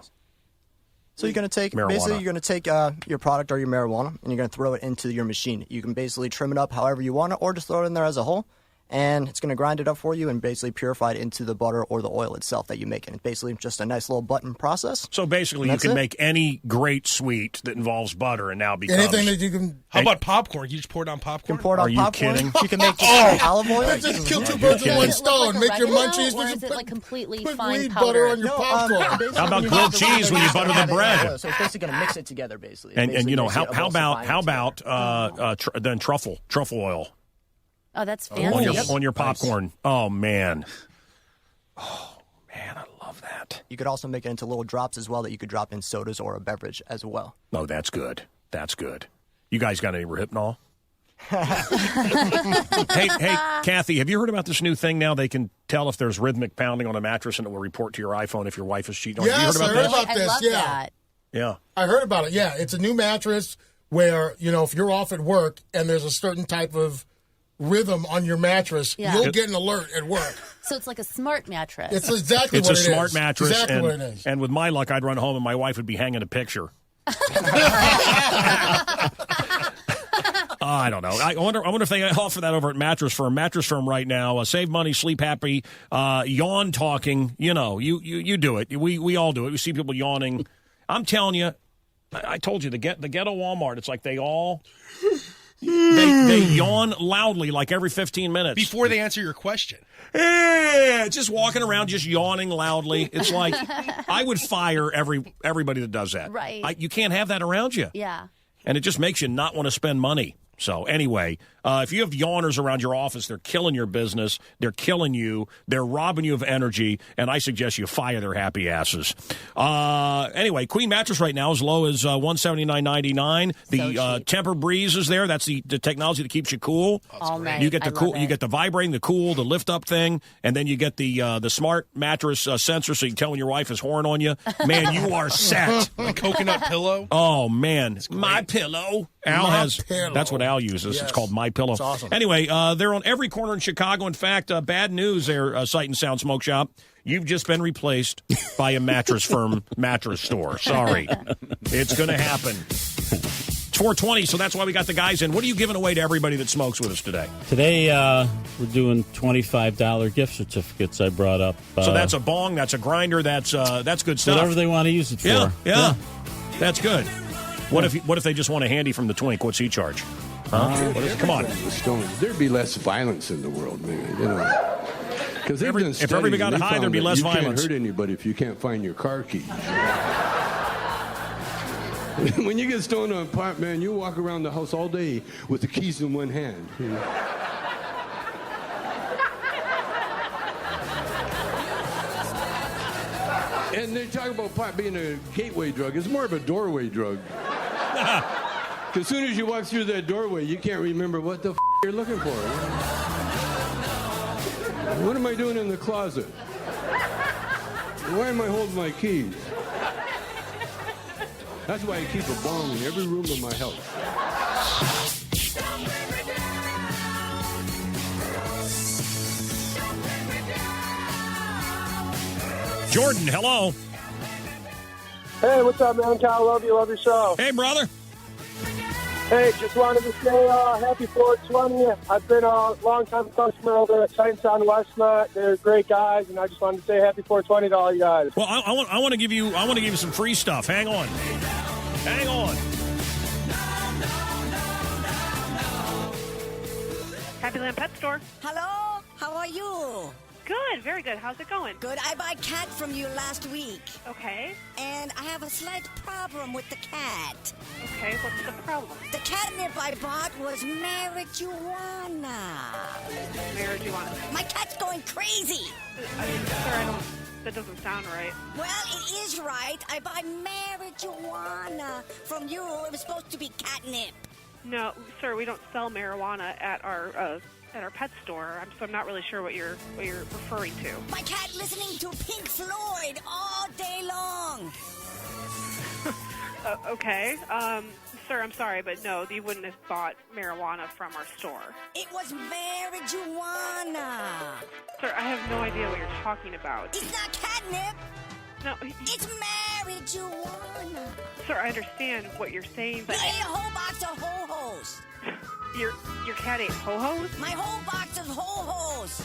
So you're going to take marijuana. basically you're going to take your product or your marijuana, and you're going to throw it into your machine. You can basically trim it up however you want it, or just throw it in there as a whole. And it's going to grind it up for you and basically purify it into the butter or the oil itself that you make. And it's basically just a nice little button process. So basically, you can make any great sweet that involves butter, and now becomes Anything that you can. How about popcorn? You just pour it on popcorn? You can pour it on Are you popcorn. kidding? You can make olive oil. Let's just kill two birds with one stone. Make your munchies. Or is it like completely put fine weed powder? butter on your popcorn. basically How about when you grilled have cheese when you have butter to the have it in bread? oil. So it's basically going to mix it together, basically. and Basically you know makes how it how emulsify about it how together. about then truffle oil Oh, that's on fancy. your popcorn? Oh man, I love that. You could also make it into little drops as well that you could drop in sodas or a beverage as well. Oh, that's good. That's good. You guys got any Rohypnol? hey, Kathy, have you heard about this new thing now? They can tell if there's rhythmic pounding on a mattress, and it will report to your iPhone if your wife is cheating on you. Yes, You I heard heard about about this? this. I love Yeah. that. Yeah. I heard about it. Yeah, it's a new mattress where, if you're off at work and there's a certain type of rhythm on your mattress, Yeah. you'll get an alert at work. So it's like a smart mattress. It's exactly It's what a it smart is. mattress, Exactly and, what it is. and with my luck, I'd run home and my wife would be hanging a picture. I don't know. I wonder if they offer that over at Mattress Firm. Mattress Firm right now. Save money, sleep happy, yawn talking. You do it. We all do it. We see people yawning. I'm telling you, I told you the ghetto Walmart. It's like they all they yawn loudly like every 15 minutes Before they answer your question. just walking around, just yawning loudly. It's like I would fire everybody that does that. Right. You can't have that around you. Yeah. And it just makes you not want to spend money. So anyway, if you have yawners around your office, they're killing your business. They're killing you. They're robbing you of energy. And I suggest you fire their happy asses. Anyway, Queen mattress right now as low as $179.99. The Temper Breeze is there. That's the technology that keeps you cool. All night. You get the I cool. love You it. get the vibrating, the cool, the lift up thing, and then you get the smart mattress sensor, so you can tell when your wife is whoring on you. Man, you are set. A coconut pillow. Oh man, my pillow. Al My has. Pillow. That's what Al uses. Yes. It's called My Pillow. It's awesome. Anyway, they're on every corner in Chicago. In fact, bad news there, Sight and Sound Smoke Shop. You've just been replaced by a Mattress Firm mattress store. Sorry. It's going to happen. It's 4:20, so that's why we got the guys in. What are you giving away to everybody that smokes with us today? Today, we're doing $25 gift certificates I brought up. So that's a bong, that's a grinder, that's good stuff. Whatever they want to use it for. Yeah. That's good. What if they just want a handy from the twink? What's he charge? Huh? Come on. There'd be less violence in the world, man. Because if everybody got high, there'd be less violence. You can't hurt anybody if you can't find your car keys. When you get stoned on pot, man, you walk around the house all day with the keys in one hand. And they talk about pot being a gateway drug. It's more of a doorway drug. Because as soon as you walk through that doorway, you can't remember what the you're looking for. What am I doing in the closet? Why am I holding my keys? That's why I keep a bong in every room of my house. Jordan, hello. Hey, what's up, man? Cal, love you. Love your show. Hey, brother. Hey, just wanted to say happy 420. I've been a long-time customer over at Titans on Westmont. They're great guys, and I just wanted to say happy 420 to all you guys. Well, I want to give you some free stuff. Hang on. Happy Land Pet Store. Hello, how are you? Good, very good. How's it going? Good. I bought cat from you last week. Okay. And I have a slight problem with the cat. Okay, what's the problem? The catnip I bought was marijuana. Marijuana. My cat's going crazy. Sir, that doesn't sound right. Well, it is right. I bought marijuana from you. It was supposed to be catnip. No, sir, we don't sell marijuana at our pet store. So I'm not really sure what you're referring to. My cat listening to Pink Floyd all day long. Okay. Sir, I'm sorry, but no, you wouldn't have bought marijuana from our store. It was marijuana. Sir, I have no idea what you're talking about. It's not catnip. No. It's marijuana. Sir, I understand what you're saying, but... He ate a whole box of ho-hos. Your cat ate ho-hos? My whole box of ho-hos.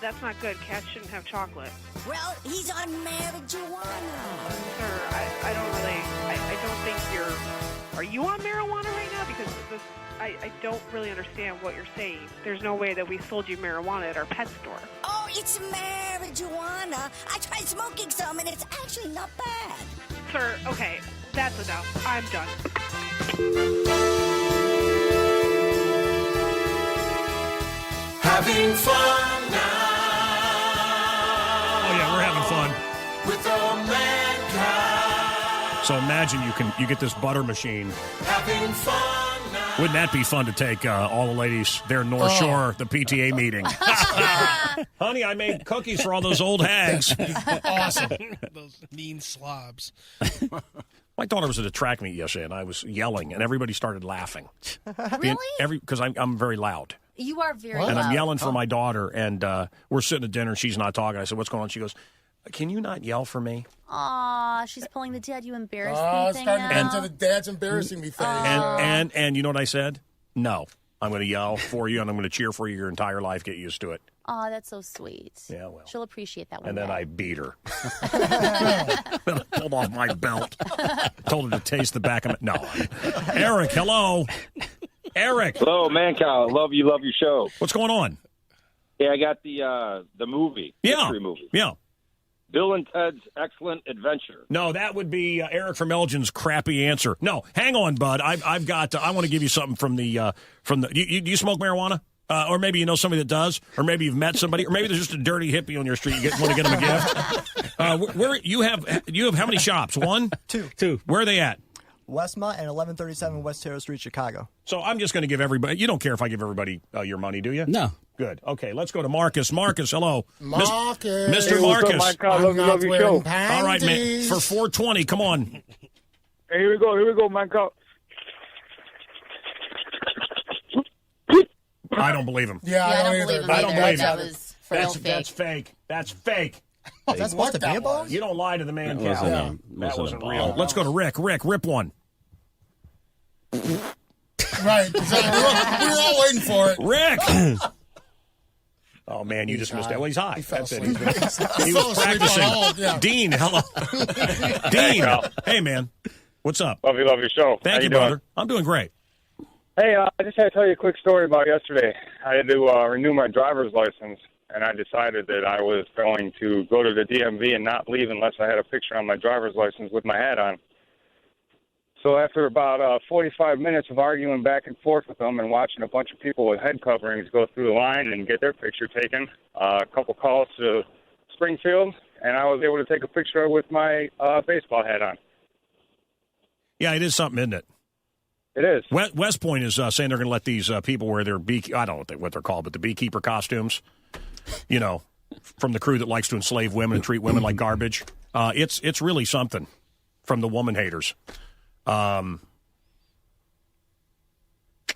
That's not good. Cats shouldn't have chocolate. Well, he's on marijuana. Sir, I don't think you're... Are you on marijuana right now? Because I don't really understand what you're saying. There's no way that we sold you marijuana at our pet store. Oh, it's marijuana. I tried smoking some, and it's actually not bad. Sir, okay, that's enough. I'm done. Having fun now. Oh yeah, we're having fun. With the Mancow. So imagine you get this butter machine. Having fun now. Wouldn't that be fun to take all the ladies there in North Shore, the PTA meeting? Honey, I made cookies for all those old hags. Awesome. Those mean slobs. My daughter was at a track meet yesterday, and I was yelling, and everybody started laughing. Really? Because I'm very loud. You are very And loud. I'm yelling for my daughter, and we're sitting at dinner, and she's not talking. I said, what's going on? She goes, can you not yell for me? Aw, she's pulling the dad you embarrass me Oh, it's thing starting to get now. into the dad's embarrassing me phase. And you know what I said? No. I'm going to yell for you, and I'm going to cheer for you your entire life. Get used to it. Aw, that's so sweet. Yeah, well. She'll appreciate that one And then day. I beat her. Then I pulled off my belt. Told her to taste the back of it. No. Eric, hello. Eric. Hello, Mancow. Love your show. What's going on? Yeah, I got the movie. Yeah. History movie. Yeah. Bill and Ted's Excellent Adventure. No, that would be Eric from Elgin's crappy answer. No, hang on, bud. I've got. I want to give you something from the. You smoke marijuana? Or maybe you know somebody that does, or maybe you've met somebody, or maybe there's just a dirty hippie on your street. You want to get them a gift. Where you have how many shops? One, two. Where are they at? Westmont and 1137 West Terrace Street, Chicago. So I'm just going to give everybody. You don't care if I give everybody your money, do you? No. Good. Okay, let's go to Marcus. Marcus, hello. Marcus. Mr. Hey, Marcus. what's up, Mike? Love your show. All right, man. For 420, come on. Hey, here we go, Mancow. I don't believe him. Yeah, I don't believe him I don't either. believe That him. was for real fake. That's fake. That's fake. That's supposed to be a bong? You don't lie to the man, That wasn't Cal. a- That wasn't wasn't a real. bong. Let's go to Rick. Rick, rip one. Right. Exactly. We were all waiting for it. Rick! Oh, man, you He's just missed high. that. Well, he's high. He fell That's it. asleep. He He was fell asleep on practicing. hold, yeah. Dean, hello. Dean. Hey, man. What's up? Love your show. Thank How you, doing? brother. I'm doing great. Hey, I just had to tell you a quick story about yesterday. I had to renew my driver's license, and I decided that I was going to go to the DMV and not leave unless I had a picture on my driver's license with my hat on. So after about 45 minutes of arguing back and forth with them and watching a bunch of people with head coverings go through the line and get their picture taken, a couple calls to Springfield, and I was able to take a picture with my baseball hat on. Yeah, it is something, isn't it? It is. West Point is saying they're going to let these people wear their I don't know what they're called, but the beekeeper costumes, you know, from the crew that likes to enslave women and treat women like garbage. It's really something from the woman haters. How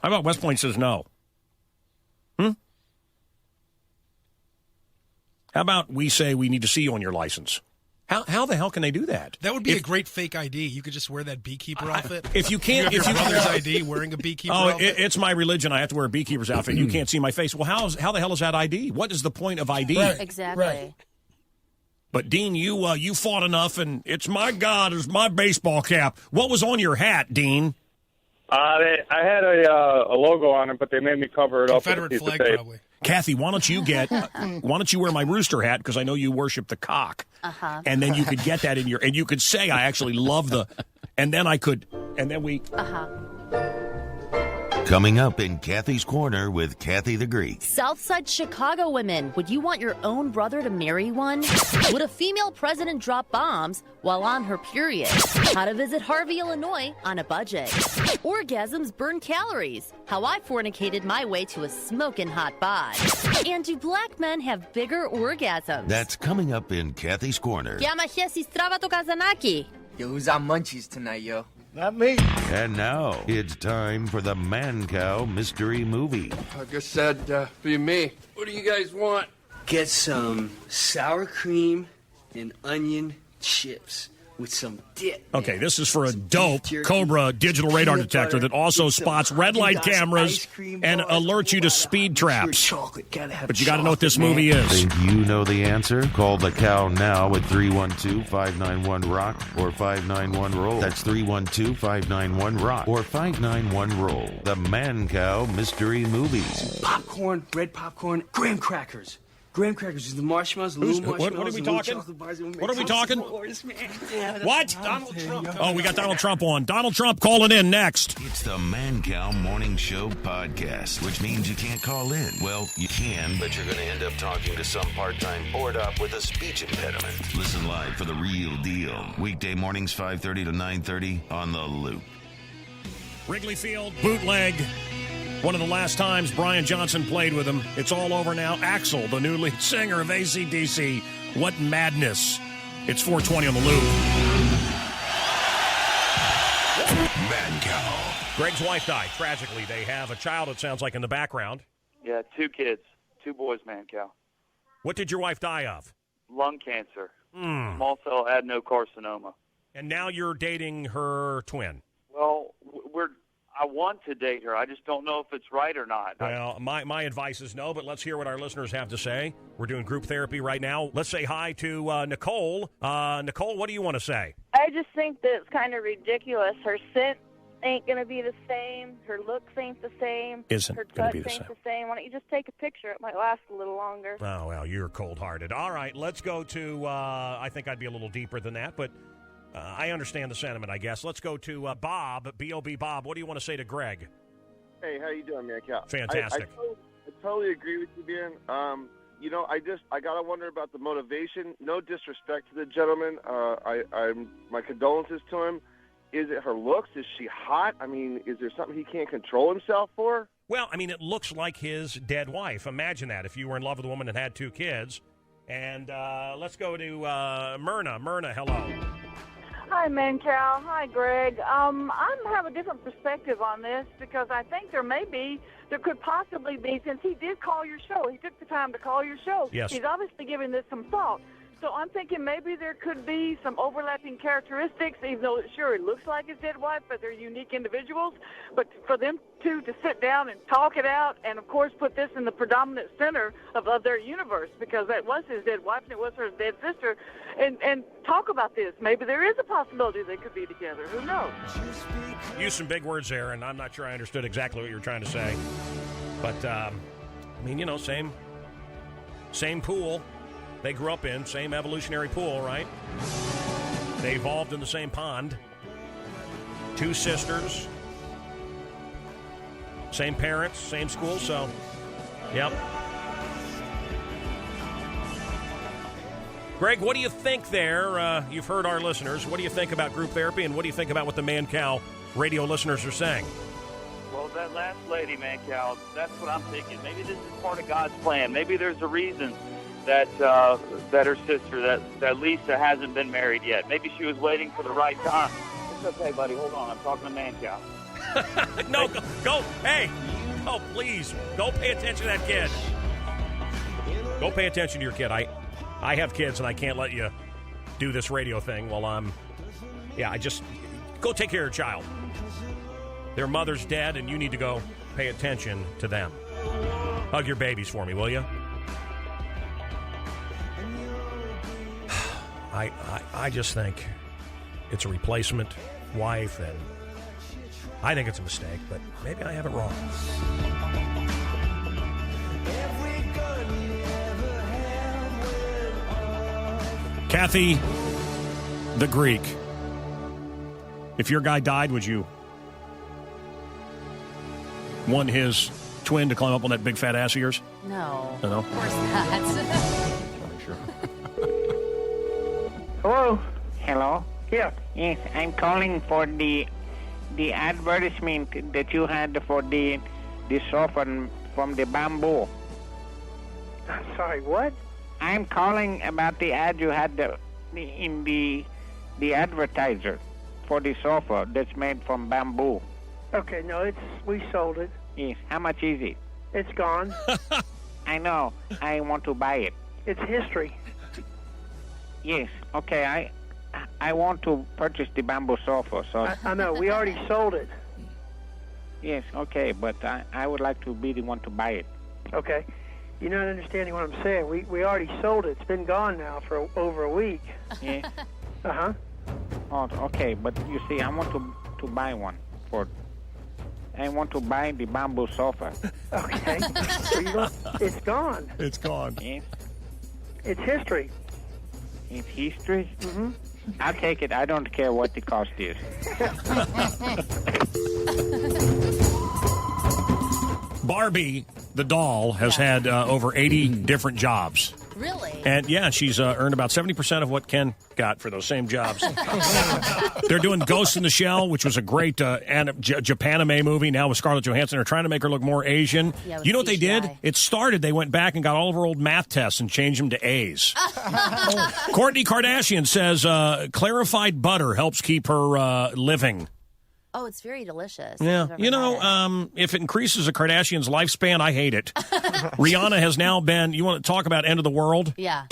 about West Point says no? How about we say we need to see you on your license? How the hell can they do that? That would be a great fake ID. You could just wear that beekeeper outfit. If you can't, if your brother's ID wearing a beekeeper outfit. It's my religion. I have to wear a beekeeper's outfit. You can't see my face. Well, how the hell is that ID? What is the point of ID? Right. Exactly. Right. But Dean, you fought enough, and it's my God, it's my baseball cap. What was on your hat, Dean? I had a logo on it, but they made me cover it up with a piece of tape. Probably. Kathy, why don't you wear my rooster hat, because I know you worship the cock. Uh-huh. And then you could get that in and you could say, I actually love and then we. Uh-huh. Coming up in Kathy's Corner with Kathy the Greek. Southside Chicago women, would you want your own brother to marry one? Would a female president drop bombs while on her period? How to visit Harvey, Illinois on a budget. Orgasms burn calories. How I fornicated my way to a smoking hot bod. And do black men have bigger orgasms? That's coming up in Kathy's Corner. Yo, who's on munchies tonight, yo? Not me. And now it's time for the Mancow Mystery Movie. Like I said, be me. What do you guys want? Get some sour cream and onion chips with some dip. Okay, this is for a dope Cobra digital radar detector that also spots red light cameras and alerts you to speed traps. But you got to know what this movie is. Think you know the answer? Call the cow now at 312-591-ROCK or 591-ROLL. That's 312-591-ROCK or 591-ROLL. The Mancow Mystery Movies. Popcorn, red popcorn, graham crackers. Graham crackers is the marshmallows, little marshmallows. What are we talking? What are we talking? What? Donald Trump. Oh, we got Donald Trump on. Donald Trump calling in next. It's the Mancow Morning Show podcast, which means you can't call in. Well, you can, but you're going to end up talking to some part-time bored up with a speech impediment. Listen live for the real deal. Weekday mornings 5:30 to 9:30 on The Loop. Wrigley Field, bootleg. One of the last times Brian Johnson played with him. It's all over now. Axl, the new lead singer of AC/DC. What madness. It's 4:20 on The Loop. Mancow. Greg's wife died. Tragically, they have a child, it sounds like, in the background. Yeah, 2 kids. 2 boys, Mancow. What did your wife die of? Lung cancer. Small cell adenocarcinoma. And now you're dating her twin. Well, I want to date her. I just don't know if it's right or not. Well, my advice is no, but let's hear what our listeners have to say. We're doing group therapy right now. Let's say hi to Nicole. Nicole, what do you want to say? I just think that it's kind of ridiculous. Her scent ain't going to be the same. Her looks ain't the same. Isn't her going touch to be the ain't same. the same. Why don't you just take a picture? It might last a little longer. Oh, well, you're cold-hearted. All right, let's go to, I think I'd be a little deeper than that, but I understand the sentiment, I guess. Let's go to Bob, B.O.B. Bob. What do you want to say to Greg? Hey, how you doing, man? Fantastic. I totally agree with you, Ben. I gotta wonder about the motivation. No disrespect to the gentleman. My condolences to him. Is it her looks? Is she hot? I mean, is there something he can't control himself for? Well, I mean, it looks like his dead wife. Imagine that if you were in love with a woman and had 2 kids. And let's go to Myrna. Myrna, hello. Hi, Mancow. Hi, Greg. I have a different perspective on this because I think there could possibly be, since he did call your show, he took the time to call your show. Yes. He's obviously giving this some thought. So I'm thinking maybe there could be some overlapping characteristics, even though, sure, it looks like his dead wife, but they're unique individuals. But for them two to sit down and talk it out and, of course, put this in the predominant center of their universe, because that was his dead wife and it was her dead sister, and talk about this. Maybe there is a possibility they could be together. Who knows? Use some big words there, and I'm not sure I understood exactly what you were trying to say. But, I mean, you know, same pool they grew up in, same evolutionary pool, right? They evolved in the same pond. 2 sisters, same parents, same school, so, yep. Greg, what do you think there? You've heard our listeners. What do you think about group therapy, and what do you think about what the Mancow radio listeners are saying? Well, that last lady, Mancow, that's what I'm thinking. Maybe this is part of God's plan. Maybe there's a reason that her sister, that Lisa, hasn't been married yet. Maybe she was waiting for the right time. It's okay, buddy. Hold on. I'm talking to Mancow. No, go. Hey. Oh, please. Go pay attention to that kid. Go pay attention to your kid. I have kids, and I can't let you do this radio thing while I'm... Yeah, I just... Go take care of your child. Their mother's dead, and you need to go pay attention to them. Hug your babies for me, will you? I just think it's a replacement wife, and I think it's a mistake, but maybe I have it wrong. Kathy, the Greek. If your guy died, would you want his twin to climb up on that big fat ass of yours? No. No? Of course not. Sure. Hello? Hello? Yeah. Yes, I'm calling for the advertisement that you had for the sofa from the bamboo. Sorry, what? I'm calling about the ad you had in the advertiser for the sofa that's made from bamboo. Okay, no, we sold it. Yes. How much is it? It's gone. I know. I want to buy it. It's history. Yes. Okay. I want to purchase the bamboo sofa. So I know. We already sold it. Yes. Okay. But I would like to be the one to buy it. Okay. You're not understanding what I'm saying. We already sold it. It's been gone now for over a week. Yeah. Uh-huh. Oh, okay. But you see, I want to buy one for... I want to buy the bamboo sofa. Okay. So it's gone. It's gone. Yes. It's history. It's history? Mm-hmm. I'll take it. I don't care what the cost is. Barbie, the doll, has had over 80 different jobs. Really? And, yeah, she's earned about 70% of what Ken got for those same jobs. They're doing Ghost in the Shell, which was a great Japanime movie, now with Scarlett Johansson. They're trying to make her look more Asian. Yeah, you know what they CGI. did? It started, they went back and got all of her old math tests and changed them to A's. Kourtney Kardashian says clarified butter helps keep her living. Oh, it's very delicious. Yeah. You know, if it increases a Kardashian's lifespan, I hate it. Rihanna has now been, you want to talk about end of the world? Yeah.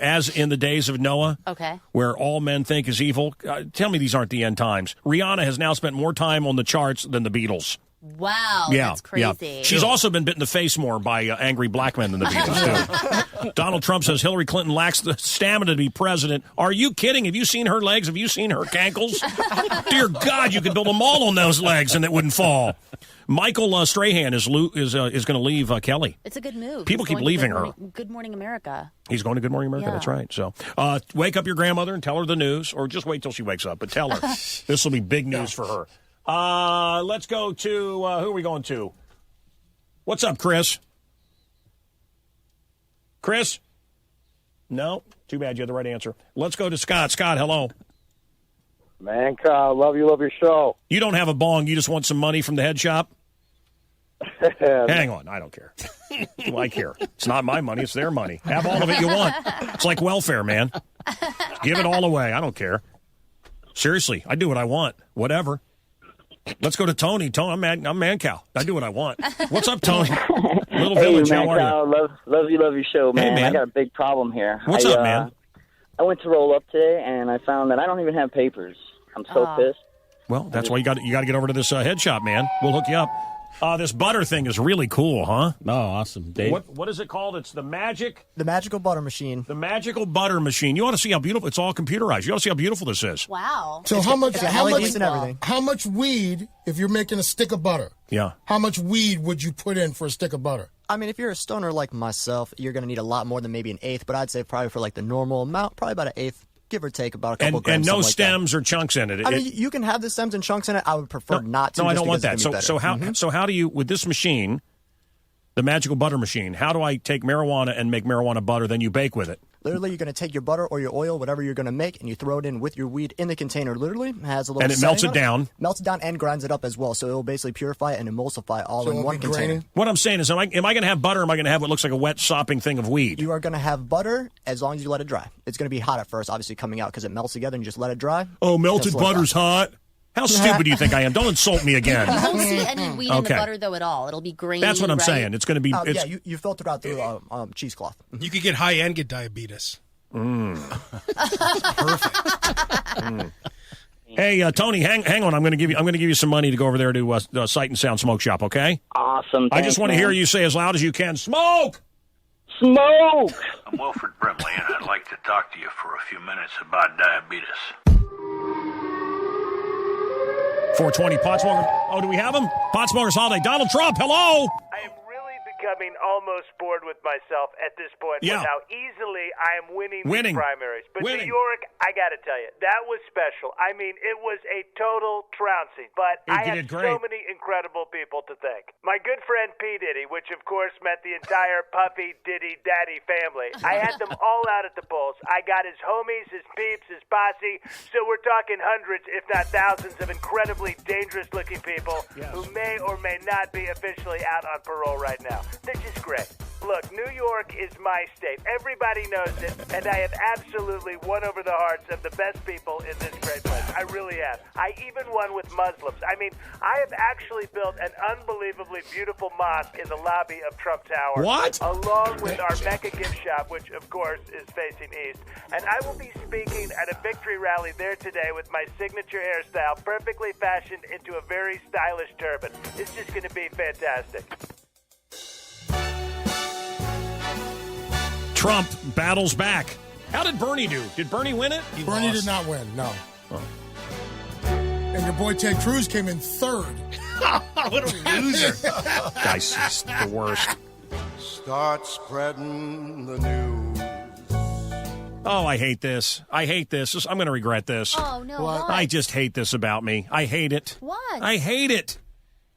As in the days of Noah. Okay. Where all men think is evil. Tell me these aren't the end times. Rihanna has now spent more time on the charts than the Beatles. Wow, Yeah, that's crazy. yeah. She's also been bit in the face more by angry black men than the Beatles, too. Donald Trump says Hillary Clinton lacks the stamina to be president. Are you kidding? Have you seen her legs? Have you seen her cankles? Dear God, you could build a mall on those legs and it wouldn't fall. Michael Strahan is going to leave Kelly. It's a good move. People keep leaving her. Good Morning America. He's going to Good Morning America. Yeah. That's right. So wake up your grandmother and tell her the news, or just wait till she wakes up, but tell her. This will be big news for her. Let's go to, who are we going to? What's up, Chris? Chris? No? Too bad you had the right answer. Let's go to Scott. Scott, hello. Mancow, love your show. You don't have a bong. You just want some money from the head shop? Hang on. I don't care. Do I care? It's not my money. It's their money. Have all of it you want. It's like welfare, man. Give it all away. I don't care. Seriously, I do what I want. Whatever. Let's go to Tony. Tony, I'm Mancow. I do what I want. What's up, Tony? Little Village, how are you? Love your show, man. Hey, man. I got a big problem here. What's up, man? I went to roll up today, and I found that I don't even have papers. I'm so pissed. Well, that's why you got to get over to this head shop, man. We'll hook you up. This butter thing is really cool, huh? Oh, awesome. Dave. What is it called? It's the magical butter machine. The magical butter machine. You ought to see how beautiful. It's all computerized. You ought to see how beautiful this is. Wow. So how much LEDs and everything. How much weed, if you're making a stick of butter? Yeah. How much weed would you put in for a stick of butter? I mean, if you're a stoner like myself, you're going to need a lot more than maybe an eighth, but I'd say probably for like the normal amount, probably about an eighth. Give or take about a couple grams. And no like stems or chunks in it. I mean, you can have the stems and chunks in it. I would prefer not to. No, I just don't want that. because it's gonna be better. So how do you, with this machine, the magical butter machine, how do I take marijuana and make marijuana butter, then you bake with it? Literally, you're going to take your butter or your oil, whatever you're going to make, and you throw it in with your weed in the container. Literally, it has a little. And it melts setting it on down. Melts it down and grinds it up as well. So it will basically purify and emulsify all in one container. What I'm saying is, am I going to have butter, or am I going to have what looks like a wet, sopping thing of weed? You are going to have butter as long as you let it dry. It's going to be hot at first, obviously coming out because it melts together, and you just let it dry. Oh, melted butter's hot. How stupid do you think I am? Don't insult me again. You won't see any weed in the butter, though, at all. It'll be grainy. That's what I'm right? saying. It's going to be... Yeah, you filter out through cheesecloth. You could get high and get diabetes. Perfect. Hey, Tony, hang on. I'm going to give you some money to go over there to Sight and Sound Smoke Shop. Okay? Awesome. I just want to hear you say as loud as you can, "Smoke! Smoke!" I'm Wilfred Brimley, and I'd like to talk to you for a few minutes about diabetes. 420 Potsmoker. Oh, do we have him? Potsmokers Holiday. Donald Trump, hello! I am really becoming almost bored with myself at this point with how easily I am winning these primaries. But New York, I got to tell you, that was special. I mean, it was a total trouncing. But I have so many incredible people to thank. My good friend P. Diddy, which of course meant the entire Puffy, Diddy, Daddy family. I had them all out at the polls. I got his homies, his peeps, his posse. So we're talking hundreds, if not thousands, of incredibly dangerous-looking people who may or may not be officially out on parole right now. They're just great. Look, New York is my state. Everybody knows it, and I have absolutely won over the hearts of the best people in this great place. I really have. I even won with Muslims. I mean, I have actually built an unbelievably beautiful mosque in the lobby of Trump Tower. What? Along with our Mecca gift shop, which, of course, is facing east. And I will be speaking at a victory rally there today with my signature hairstyle, perfectly fashioned into a very stylish turban. It's just going to be fantastic. Trump battles back. How did Bernie do? Did Bernie win it? Bernie did not win, no. And your boy Ted Cruz came in third. What a loser. Guy's just the worst. Start spreading the news. Oh, I hate this. I'm going to regret this. Oh, no. What? I just hate this about me. I hate it. What? I hate it.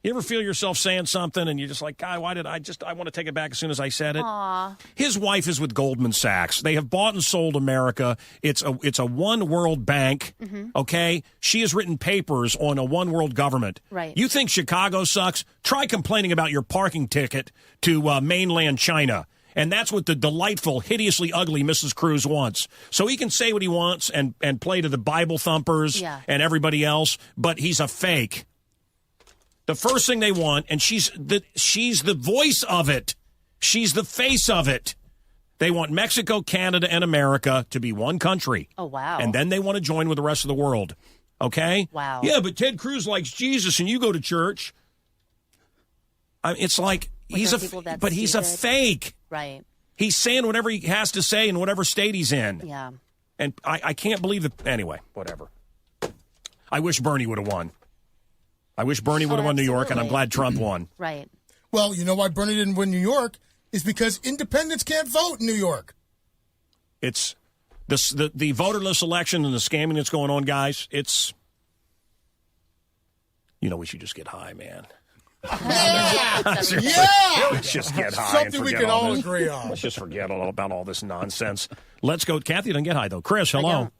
You ever feel yourself saying something and you're just like, God, why did I want to take it back as soon as I said it? Aw. His wife is with Goldman Sachs. They have bought and sold America. It's a one world bank. Okay. She has written papers on a one world government. Right. You think Chicago sucks? Try complaining about your parking ticket to mainland China. And that's what the delightful, hideously ugly Mrs. Cruz wants. So he can say what he wants and play to the Bible thumpers and everybody else, but he's a fake. The first thing they want, and she's the voice of it. She's the face of it. They want Mexico, Canada, and America to be one country. Oh, wow. And then they want to join with the rest of the world. Okay? Wow. Yeah, but Ted Cruz likes Jesus, and you go to church. It's like he's a fake. Right. He's saying whatever he has to say in whatever state he's in. Yeah. And I can't believe it. Anyway, whatever. I wish Bernie would have won. I wish Bernie would have won New York, and I'm glad Trump won. Right. Well, you know why Bernie didn't win New York? Is because independents can't vote in New York. It's the voterless election and the scamming that's going on, guys. It's, we should just get high, man. Yeah! Let's just get high. Something we can all agree on. Let's just forget all about all this nonsense. Let's go. Kathy doesn't get high, though. Chris, hello.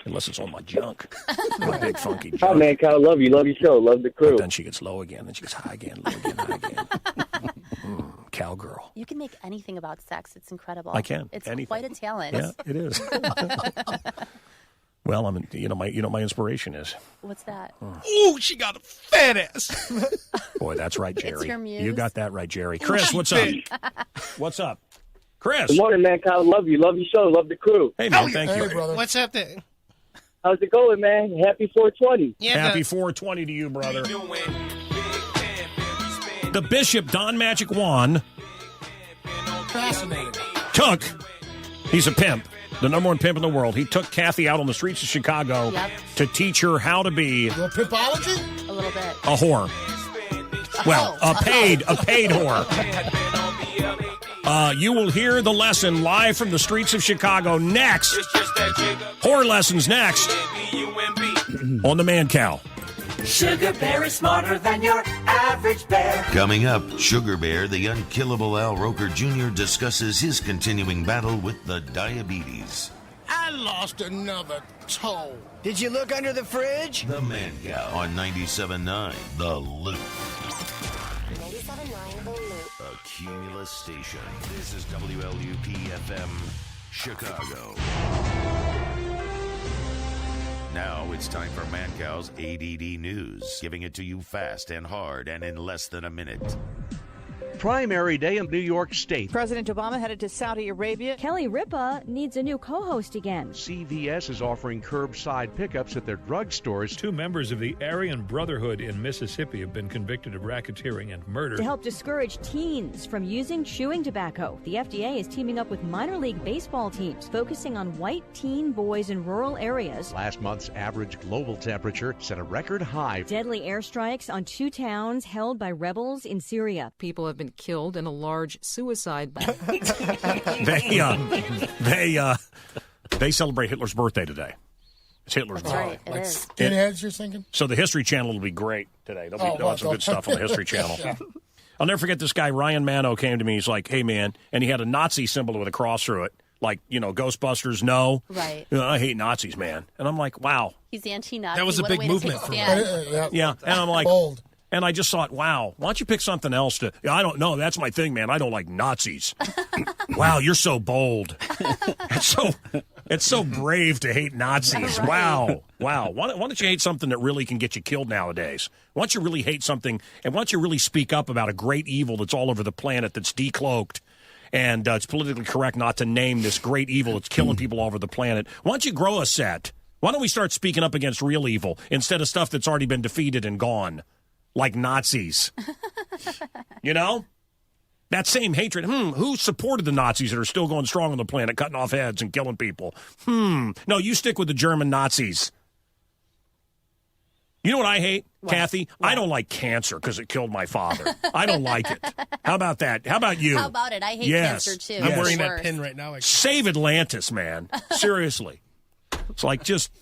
Unless it's on my junk. My big funky junk. Hi, Mancow. Love you. Love your show. Love the crew. But then she gets low again. Then she gets high again, low again, high again. Cowgirl. You can make anything about sex. It's incredible. I can. It's anything. quite a talent. Yeah, it is. Well, my inspiration is. What's that? Ooh, she got a fat ass. Boy, that's right, Jerry. It's your muse. You got that right, Jerry. Chris, what's up? What's up? Chris. Good morning, Mancow. Love you. Love your show. Love the crew. Hey, man, thank you. Brother. What's up there? How's it going, man? Happy 420. Yeah, Happy 420 to you, brother. The Bishop, Don Magic Juan, Fascinating. he's a pimp, the number one pimp in the world. He took Kathy out on the streets of Chicago to teach her how to be A little pimpology? A little bit. a whore. Well, a paid whore. You will hear the lesson live from the streets of Chicago next. Whore lessons next on the Mancow. Sugar Bear is smarter than your average bear. Coming up, Sugar Bear, the unkillable Al Roker Jr., discusses his continuing battle with the diabetes. I lost another toe. Did you look under the fridge? The Mancow on 97.9 The Loop. 97.9 The Loop. A Cumulus station. This is WLUP-FM, Chicago. Now it's time for Mancow's ADD News, giving it to you fast and hard and in less than a minute. primary day in New York State. President Obama headed to Saudi Arabia. Kelly Ripa needs a new co-host again. CVS is offering curbside pickups at their drugstores. 2 members of the Aryan Brotherhood in Mississippi have been convicted of racketeering and murder. To help discourage teens from using chewing tobacco, the FDA is teaming up with minor league baseball teams, focusing on white teen boys in rural areas. Last month's average global temperature set a record high. Deadly airstrikes on 2 towns held by rebels in Syria. People have been killed in a large suicide bomb. They celebrate Hitler's birthday today. It's Hitler's birthday. Right, skinheads, you're thinking? So the History Channel will be great today. They'll have some good stuff on the History Channel. Yeah. I'll never forget this guy, Ryan Manno, came to me. He's like, hey, man. And he had a Nazi symbol with a cross through it. Like, Ghostbusters, no. Right. I hate Nazis, man. And I'm like, wow. He's anti-Nazi. That was a big movement for me. Yeah. And I'm like, bold. And I just thought, wow, why don't you pick something else to... I don't know. That's my thing, man. I don't like Nazis. Wow, you're so bold. It's so brave to hate Nazis. Wow. Why don't you hate something that really can get you killed nowadays? Why don't you really hate something, and why don't you really speak up about a great evil that's all over the planet that's decloaked, and it's politically correct not to name this great evil that's killing people all over the planet? Why don't you grow a set? Why don't we start speaking up against real evil instead of stuff that's already been defeated and gone? Like Nazis. That same hatred. Who supported the Nazis that are still going strong on the planet, cutting off heads and killing people? No, you stick with the German Nazis. You know what I hate, Kathy? I don't like cancer because it killed my father. I don't like it. How about that? How about you? How about it? I hate cancer, too. I'm wearing that pin right now. Save Atlantis, man. Seriously. It's like just...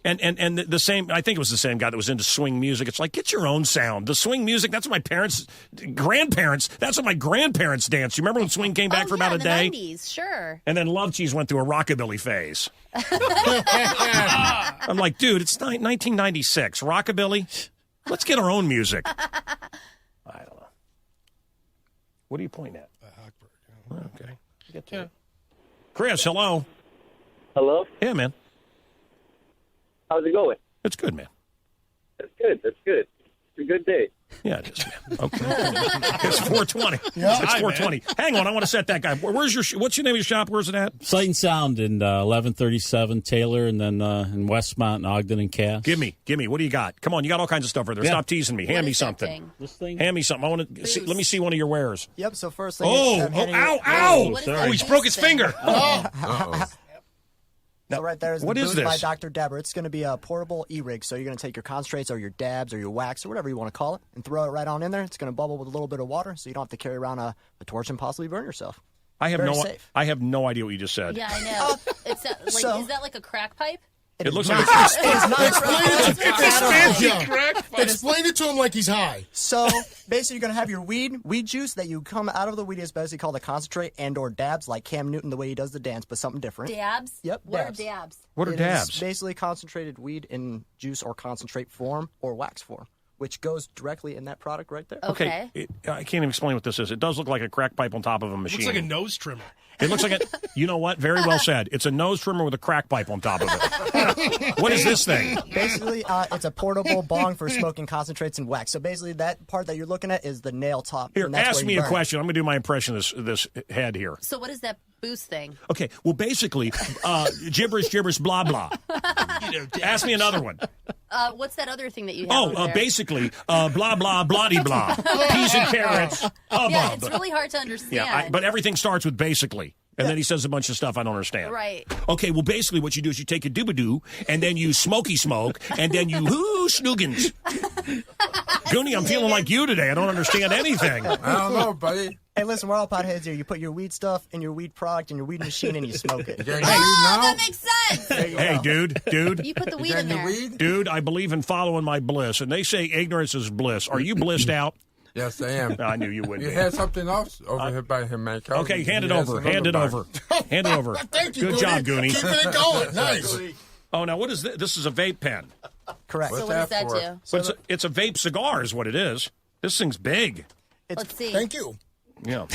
And the same, I think it was the same guy that was into swing music. It's like, get your own sound. The swing music, that's what that's what my grandparents danced. You remember when swing came back for about a day? 90s, sure. And then Love Cheese went through a rockabilly phase. I'm like, dude, it's 1996. Rockabilly? Let's get our own music. I don't know. What are you pointing at? Okay. Get to it. Chris, hello. Hello? Yeah, man. How's it going? It's good, man. That's good. It's a good day. Yeah, it is, man. Okay. It's 420. Yeah. It's 420. Hang on, I want to set that guy. What's your name of your shop? Where's it at? Sight and Sound in 1137 Taylor, and then in Westmont and Ogden and Cass. Give me. What do you got? Come on, you got all kinds of stuff right there. Yeah. Stop teasing me. Hand me something. This thing? Hand me something. I want to see. Let me see one of your wares. Yep, so first thing... Ow! Oh, he's broke his finger. So right there is what the is booth this? by Dr. Debra. It's going to be a portable e-rig. So you're going to take your concentrates or your dabs or your wax or whatever you want to call it and throw it right on in there. It's going to bubble with a little bit of water so you don't have to carry around a torch and possibly burn yourself. I have safe. I have no idea what you just said. Yeah, I know. Is that like a crack pipe? It looks like Explain it to him like he's high. So basically, you're going to have your weed juice that you come out of the weed is basically called a concentrate and or dabs, like Cam Newton, the way he does the dance, but something different. Dabs? Yep. What are dabs? What are dabs? It's basically concentrated weed in juice or concentrate form or wax form, which goes directly in that product right there. Okay. I can't even explain what this is. It does look like a crack pipe on top of a machine. Looks like a nose trimmer. It looks like you know what? Very well said. It's a nose trimmer with a crack pipe on top of it. What is this thing? Basically, it's a portable bong for smoking concentrates and wax. So basically, that part that you're looking at is the nail top. Here, and that's ask where me you a burn. question. I'm going to do my impression of this head here. So what is that boost thing? Okay, well, basically, gibberish, blah, blah. Ask me another one. What's that other thing that you have over there? Basically, blah, blah, blah-de-blah. Peas and carrots. Yeah, it's really hard to understand. Yeah, but everything starts with basically. And then he says a bunch of stuff I don't understand. Right. Okay, well, basically what you do is you take your doobadoo, and then you smoky smoke, and then you schnoogans. Goonie, I'm feeling like you today. I don't understand anything. I don't know, buddy. Hey, listen, we're all potheads here. You put your weed stuff in your weed product in your weed machine and you smoke it. That makes sense. Hey, dude. You put the weed in there. Dude, I believe in following my bliss, and they say ignorance is bliss. Are you blissed out? Yes, I am. I knew you would. You had something else over here by him, Mancow. Okay, hand it over. Hand it over. Thank you, Good job, Goonie. Keeping it going. Nice. Oh, now what is this? This is a vape pen. Correct. So what does that do? So it's a vape cigar is what it is. This thing's big. Let's see. Thank you. Yeah.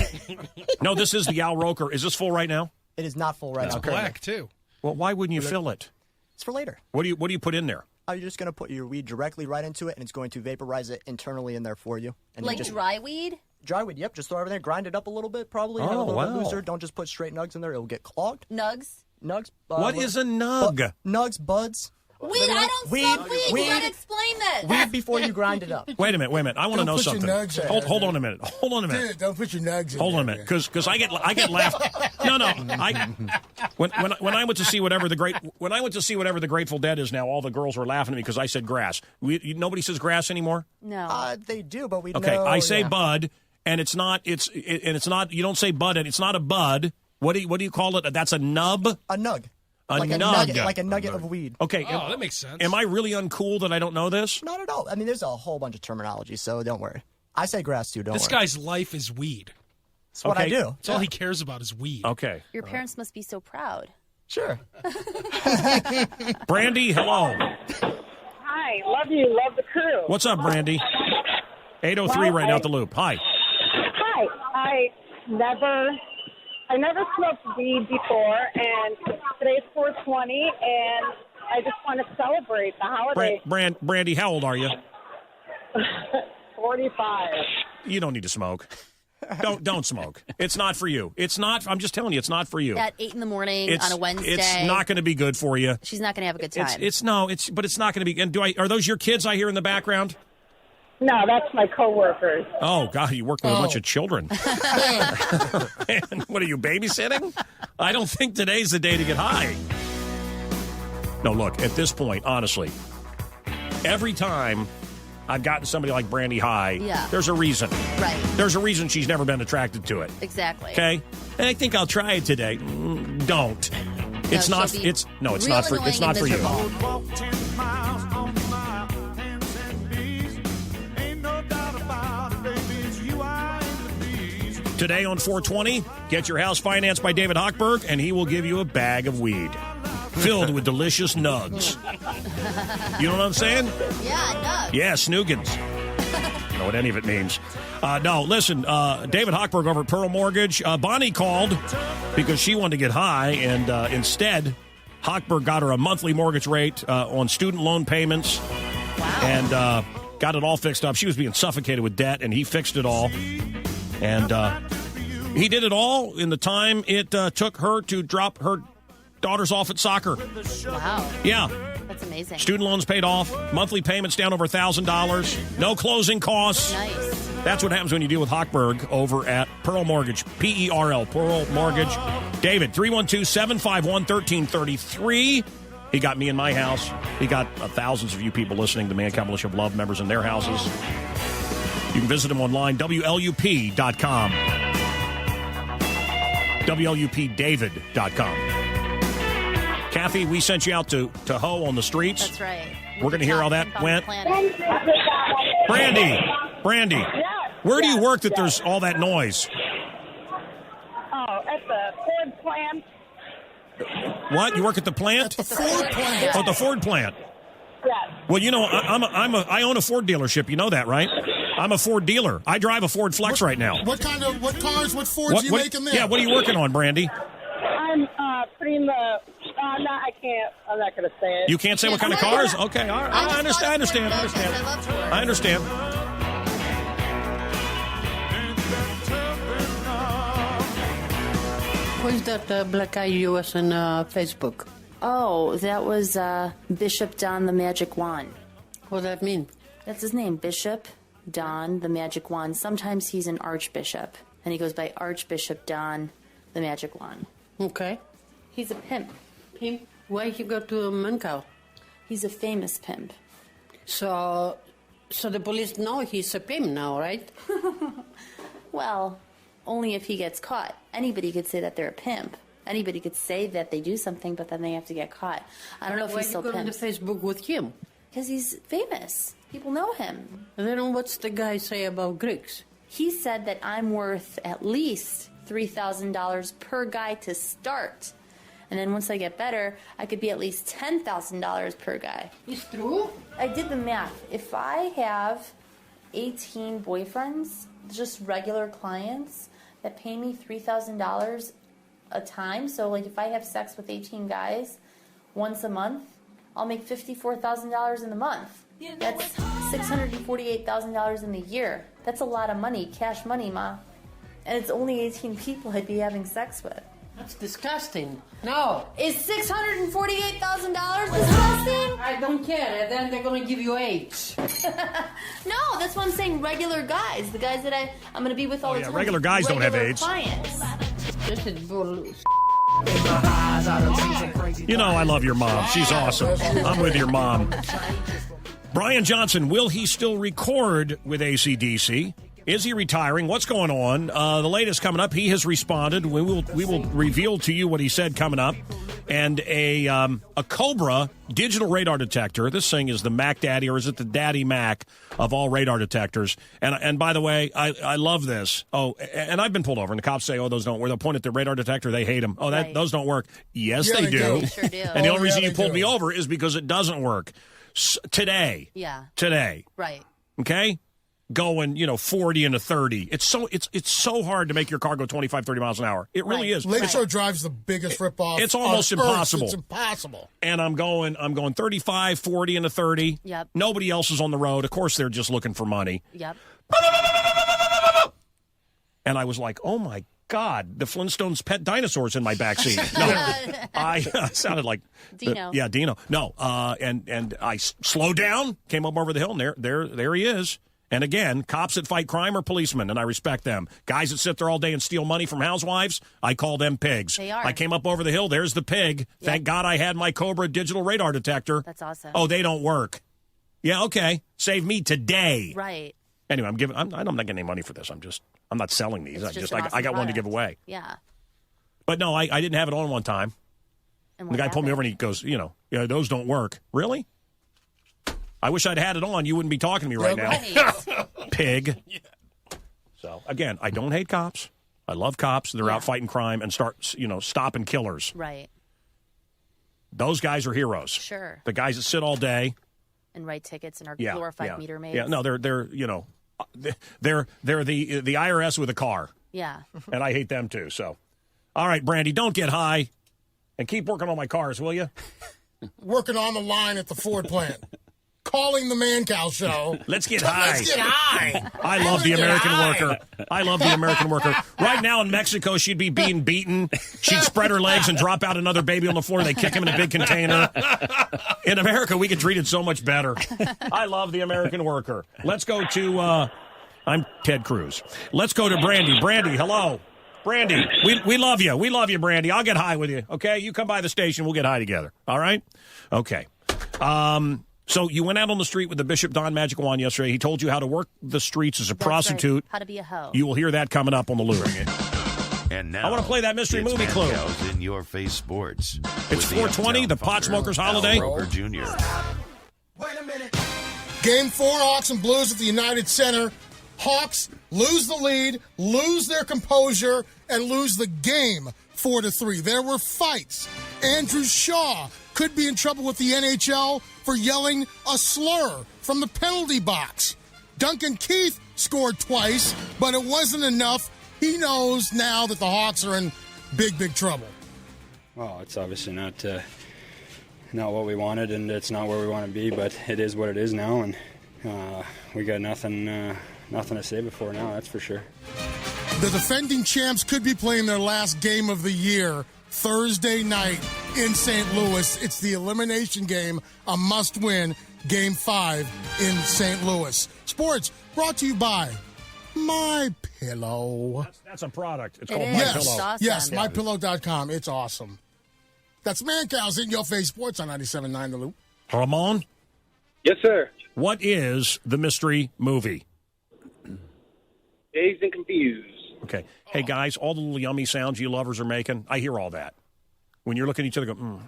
No, this is the Al Roker. Is this full right now? It is not full right now. It's black, too. Well, why wouldn't you fill it? It's for later. What do you put in there? You're just going to put your weed directly right into it, and it's going to vaporize it internally in there for you. And Like you just, dry weed? Dry weed, yep. Just throw everything, grind it up a little bit, probably. Have a little bit looser. Don't just put straight nugs in there. It'll get clogged. Nugs? Nugs. What is a nug? Nugs, buds. Weed, I don't smoke weed. You gotta explain this. Weed before you grind it up. Wait a minute. I want to know something. Hold on a minute. Dude, don't put your nugs in Hold on a minute, because I get laughed. No. When I went to see whatever the Grateful Dead is now, all the girls were laughing at me because I said grass. Nobody says grass anymore. No. They do, but we Okay, know. I say bud, and it's not. It's not. You don't say bud, and it's not a bud. What do you call it? That's a nub. A nug. Like a nugget, like a nugget of weed. Okay. That makes sense. Am I really uncool that I don't know this? Not at all. I mean, there's a whole bunch of terminology, so don't worry. I say grass too. This guy's life is weed. That's what I do. That's all he cares about is weed. Okay. Your parents must be so proud. Sure. Brandy, hello. Hi, love you, love the crew. What's up, Brandy? 803 right out the loop. Hi. Hi. I never smoked weed before, and today's 420, and I just want to celebrate the holiday. Brandy, how old are you? 45. You don't need to smoke. Don't smoke. It's not for you. It's not. I'm just telling you, it's not for you. At 8 in the morning on a Wednesday. It's not going to be good for you. She's not going to have a good time. But it's not going to be. And are those your kids I hear in the background? No, that's my coworkers. Oh, God, you work with a bunch of children. And what are you, babysitting? I don't think today's the day to get high. No, look, at this point, honestly, every time I've gotten somebody like Brandy high, there's a reason. Right. There's a reason she's never been attracted to it. Exactly. Okay? And I think I'll try it today. Don't. It's not for you. Today on 420, get your house financed by David Hochberg, and he will give you a bag of weed filled with delicious nugs. You know what I'm saying? Yeah, nugs. Yeah, snoogans. I don't know what any of it means. No, listen, David Hochberg over at Pearl Mortgage. Bonnie called because she wanted to get high, and instead, Hochberg got her a monthly mortgage rate on student loan payments. Wow. And got it all fixed up. She was being suffocated with debt, and he fixed it all. And he did it all in the time it took her to drop her daughters off at soccer. Wow. Yeah. That's amazing. Student loans paid off. Monthly payments down over $1,000. No closing costs. Nice. That's what happens when you deal with Hochberg over at Pearl Mortgage. P-E-R-L. Pearl Mortgage. David, 312-751-1333. He got me in my house. He got thousands of you people listening to Mancow Militia of Love members in their houses. You can visit him online, WLUP.com. WLUPDavid.com. Kathy, we sent you out to hoe on the streets. That's right. We're going to hear how that went. Brandy, where do you work that there's all that noise? Oh, at the Ford plant. What? You work at the plant? At the Ford plant. Oh, the Ford plant. Yes. Well, you know, I own a Ford dealership. You know that, right? I'm a Ford dealer. I drive a Ford Flex right now. What cars, what Fords are you making there? Yeah, what are you working on, Brandy? I'm putting the. I'm not going to say it. You can't say what kind of cars? Okay, all right. I understand. Who is that black guy you was on Facebook? Oh, that was Bishop Don the Magic Wand. What does that mean? That's his name, Bishop Don the Magic Wand. Sometimes he's an archbishop, and he goes by Archbishop Don the Magic Wand. Okay. He's a pimp. Pimp? Why he go to Mancow? He's a famous pimp. So the police know he's a pimp now, right? Well, only if he gets caught. Anybody could say that they're a pimp. Anybody could say that they do something, but then they have to get caught. I don't know if he's still pimps. Why you go on the Facebook with him? Because he's famous. People know him. And then what's the guy say about Greeks? He said that I'm worth at least $3,000 per guy to start. And then once I get better, I could be at least $10,000 per guy. It's true? I did the math. If I have 18 boyfriends, just regular clients, that pay me $3,000 a time, so like if I have sex with 18 guys once a month, I'll make $54,000 in the month. That's $648,000 in the year, That's a lot of money, cash money, Ma. And it's only 18 people I'd be having sex with. That's disgusting. No. Is $648,000 disgusting? I don't care. And then they're going to give you AIDS. No, that's what I'm saying. Regular guys. The guys that I'm going to be with all the time. Regular guys don't have AIDS. Clients. This is bull. You know, I love your mom. She's awesome. I'm with your mom. Brian Johnson, will he still record with AC/DC? Is he retiring? What's going on? The latest coming up. He has responded. We will reveal to you what he said coming up. And a Cobra digital radar detector. This thing is the Mac Daddy, or is it the Daddy Mac of all radar detectors? And by the way, I love this. Oh, and I've been pulled over, and the cops say, "Oh, those don't work." They'll point at the radar detector. They hate them. Oh, those don't work. Yes, they do. Sure do. And the only reason you pulled me over is because it doesn't work. Today. Yeah. Today. Right. Okay. Going, 40 into 30. It's so hard to make your car go 25, 30 miles an hour. It really is. Lakeshore Drive's the biggest ripoff. It's almost on Earth. impossible. It's impossible. And I'm going 35, 40 into 30. Yep. Nobody else is on the road. Of course, they're just looking for money. Yep. And I was like, oh my God, the Flintstones' pet dinosaurs in my backseat. No, I sounded like Dino. Dino. No, and I slowed down, came up over the hill, and there he is. And again, cops that fight crime are policemen, and I respect them. Guys that sit there all day and steal money from housewives, I call them pigs. They are. I came up over the hill. There's the pig. Yep. Thank God I had my Cobra digital radar detector. That's awesome. Oh, they don't work. Yeah, okay. Save me today. Right. Anyway, I'm not getting any money for this. I'm not selling these. I got one to give away. Yeah. But no, I didn't have it on one time. And the guy pulled me over and he goes, those don't work. Really? I wish I'd had it on. You wouldn't be talking to me right now. Pig. Yeah. So, again, I don't hate cops. I love cops. They're out fighting crime and stopping killers. Right. Those guys are heroes. Sure. The guys that sit all day and write tickets and are glorified meter maids. Yeah, no, they're the IRS with a car. Yeah. And I hate them too. So, all right, Brandy, don't get high and keep working on my cars, will you? Working on the line at the Ford plant. Calling the Mancow Show. Let's get high. Let's get high. I love the American worker. I love the American worker. Right now in Mexico, she'd be being beaten. She'd spread her legs and drop out another baby on the floor. They kick him in a big container. In America, we get treated so much better. I love the American worker. Let's go to, I'm Ted Cruz. Let's go to Brandy. Brandy, hello. Brandy, we love you. We love you, Brandy. I'll get high with you, okay? You come by the station. We'll get high together, all right? Okay. So you went out on the street with the Bishop Don Magic Wand yesterday. He told you how to work the streets as a prostitute. Right. How to be a hoe. You will hear that coming up on the Loop. And now I want to play that mystery movie clue. Mancow's in your face sports. It's 420, the Pot Smokers holiday. Roker Jr. Game 4, Hawks and Blues at the United Center. Hawks lose the lead, lose their composure, and lose the game 4-3. There were fights. Andrew Shaw could be in trouble with the NHL for yelling a slur from the penalty box. Duncan Keith scored twice, but it wasn't enough. He knows now that the Hawks are in big, big trouble. Well, it's obviously not what we wanted, and it's not where we want to be, but it is what it is now, and we got nothing to say before now, that's for sure. The defending champs could be playing their last game of the year Thursday night in St. Louis. It's the elimination game, a must-win, Game 5 in St. Louis. Sports brought to you by My Pillow. That's a product. It's called My Pillow. Awesome. Yes, MyPillow.com. It's awesome. That's Mancow's In Your Face Sports on 97.9 The Loop. Ramon? Yes, sir. What is the mystery movie? Dazed and Confused. Okay. Hey, guys, all the little yummy sounds you lovers are making, I hear all that. When you're looking at each other, go,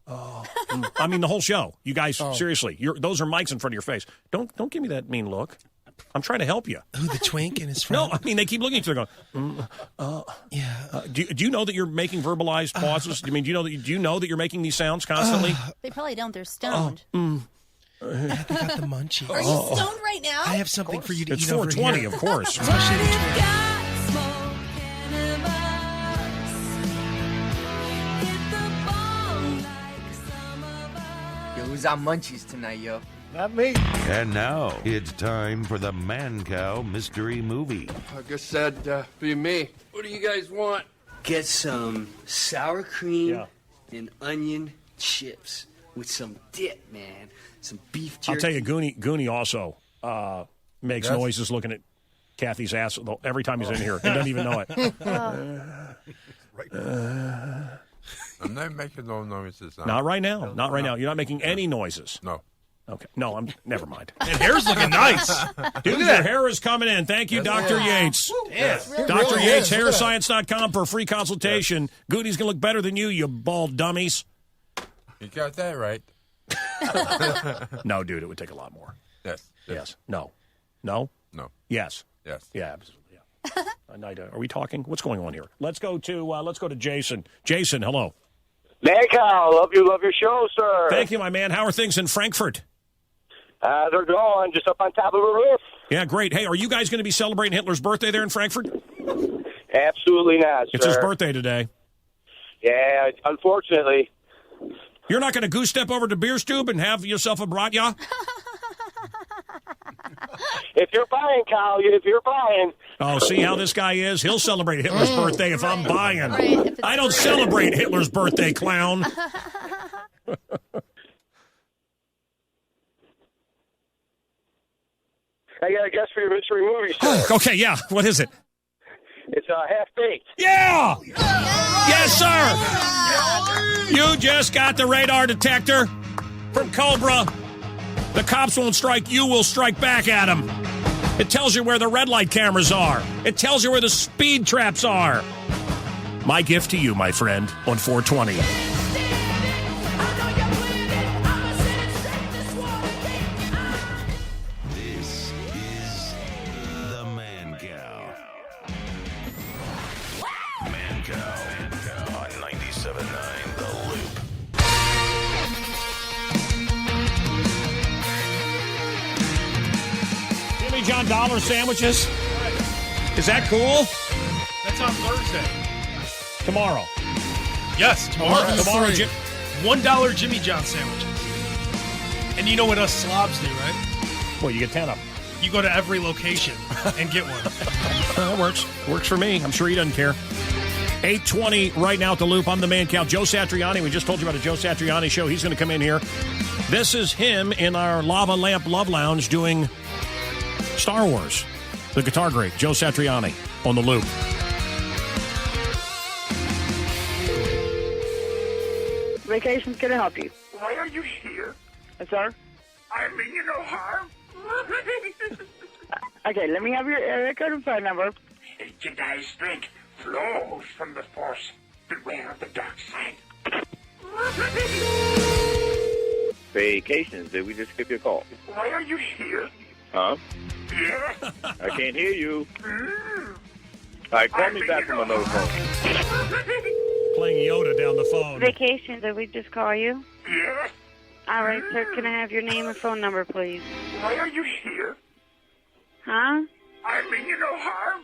I mean, the whole show. You guys, seriously, those are mics in front of your face. Don't give me that mean look. I'm trying to help you. Ooh, the twink in his front. No, I mean, they keep looking at each other going, yeah. Do you know that you're making verbalized pauses? I mean, do you know that you're making these sounds constantly? They probably don't. They're stoned. They got the munchies. Are you stoned right now? I have something for you to it's eat over here. It's 420, of course. Especially the twink. Yo, who's on munchies tonight, yo? Not me. And now it's time for the Mancow Mystery Movie. I guess that'd be me. What do you guys want? Get some sour cream and onion chips with some dip, man. Some beef jerky. I'll tell you, Goonie also makes noises looking at Kathy's ass every time he's in here and doesn't even know it. I'm not making no noises now. Not right now. Not right now. You're not making any noises. No. Okay. No, never mind. And hair's looking nice. Dude, your hair is coming in. Thank you, Dr. Yates. Yes. Dr. Yates, hairscience.com for a free consultation. Goonie's going to look better than you bald dummies. You got that right. No, dude, it would take a lot more. Yes. No. No? No. Yes. Yes. Yeah, absolutely. Yeah. Are we talking? What's going on here? Let's go to Jason. Jason, hello. Mancow, love your show, sir. Thank you, my man. How are things in Frankfurt? They're going just up on top of a roof. Yeah, great. Hey, are you guys going to be celebrating Hitler's birthday there in Frankfurt? Absolutely not, sir. It's his birthday today. Yeah, unfortunately. You're not going to goose step over to Bierstube and have yourself a bratja? If you're buying, Kyle, if you're buying. Oh, see how this guy is? He'll celebrate Hitler's birthday if I'm buying. I don't celebrate Hitler's birthday, clown. I got a guess for your mystery movie, sir. Okay, yeah. What is it? It's Half-Baked. Yeah! Yes, sir! You just got the radar detector from Cobra. The cops won't strike. You will strike back at them. It tells you where the red light cameras are. It tells you where the speed traps are. My gift to you, my friend, on 420. This is the Mancow. Mancow on 97.9 The Loop. Jimmy John dollar sandwiches. Is that cool? That's on Thursday. Tomorrow. Yes, tomorrow. Tomorrow, $1 Jimmy John sandwiches. And you know what us slobs do, right? Well, you get 10 of them. You go to every location and get one. That works. Works for me. I'm sure he doesn't care. 8:20 right now at The Loop. I'm the Mancow. Joe Satriani. We just told you about a Joe Satriani show. He's going to come in here. This is him in our Lava Lamp Love Lounge doing Star Wars. The guitar great, Joe Satriani, on The Loop. Vacations, can I help you? Why are you here? Sir? I mean you no harm. Okay, let me have your area code and phone number. A Jedi strength flows from the Force. Beware of the dark side. Vacations, did we just skip your call? Why are you here? Huh? Yeah. I can't hear you. All right, call me back from another phone. Playing Yoda down the phone. Vacations, did we just call you? Yeah. All right, sir, can I have your name and phone number, please? Why are you here? Huh? I mean you no harm.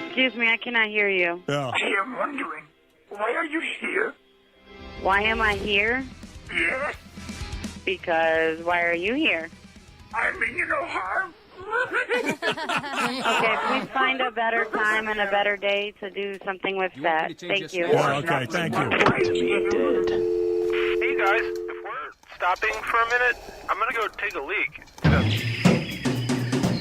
Excuse me, I cannot hear you. Yeah. I am wondering, why are you here? Why am I here? Yeah. Because why are you here? I mean you no harm. Okay, please find a better time and a better day to do something with that. Thank you. Okay, thank you. Hey guys, if we're stopping for a minute, I'm gonna go take a leak.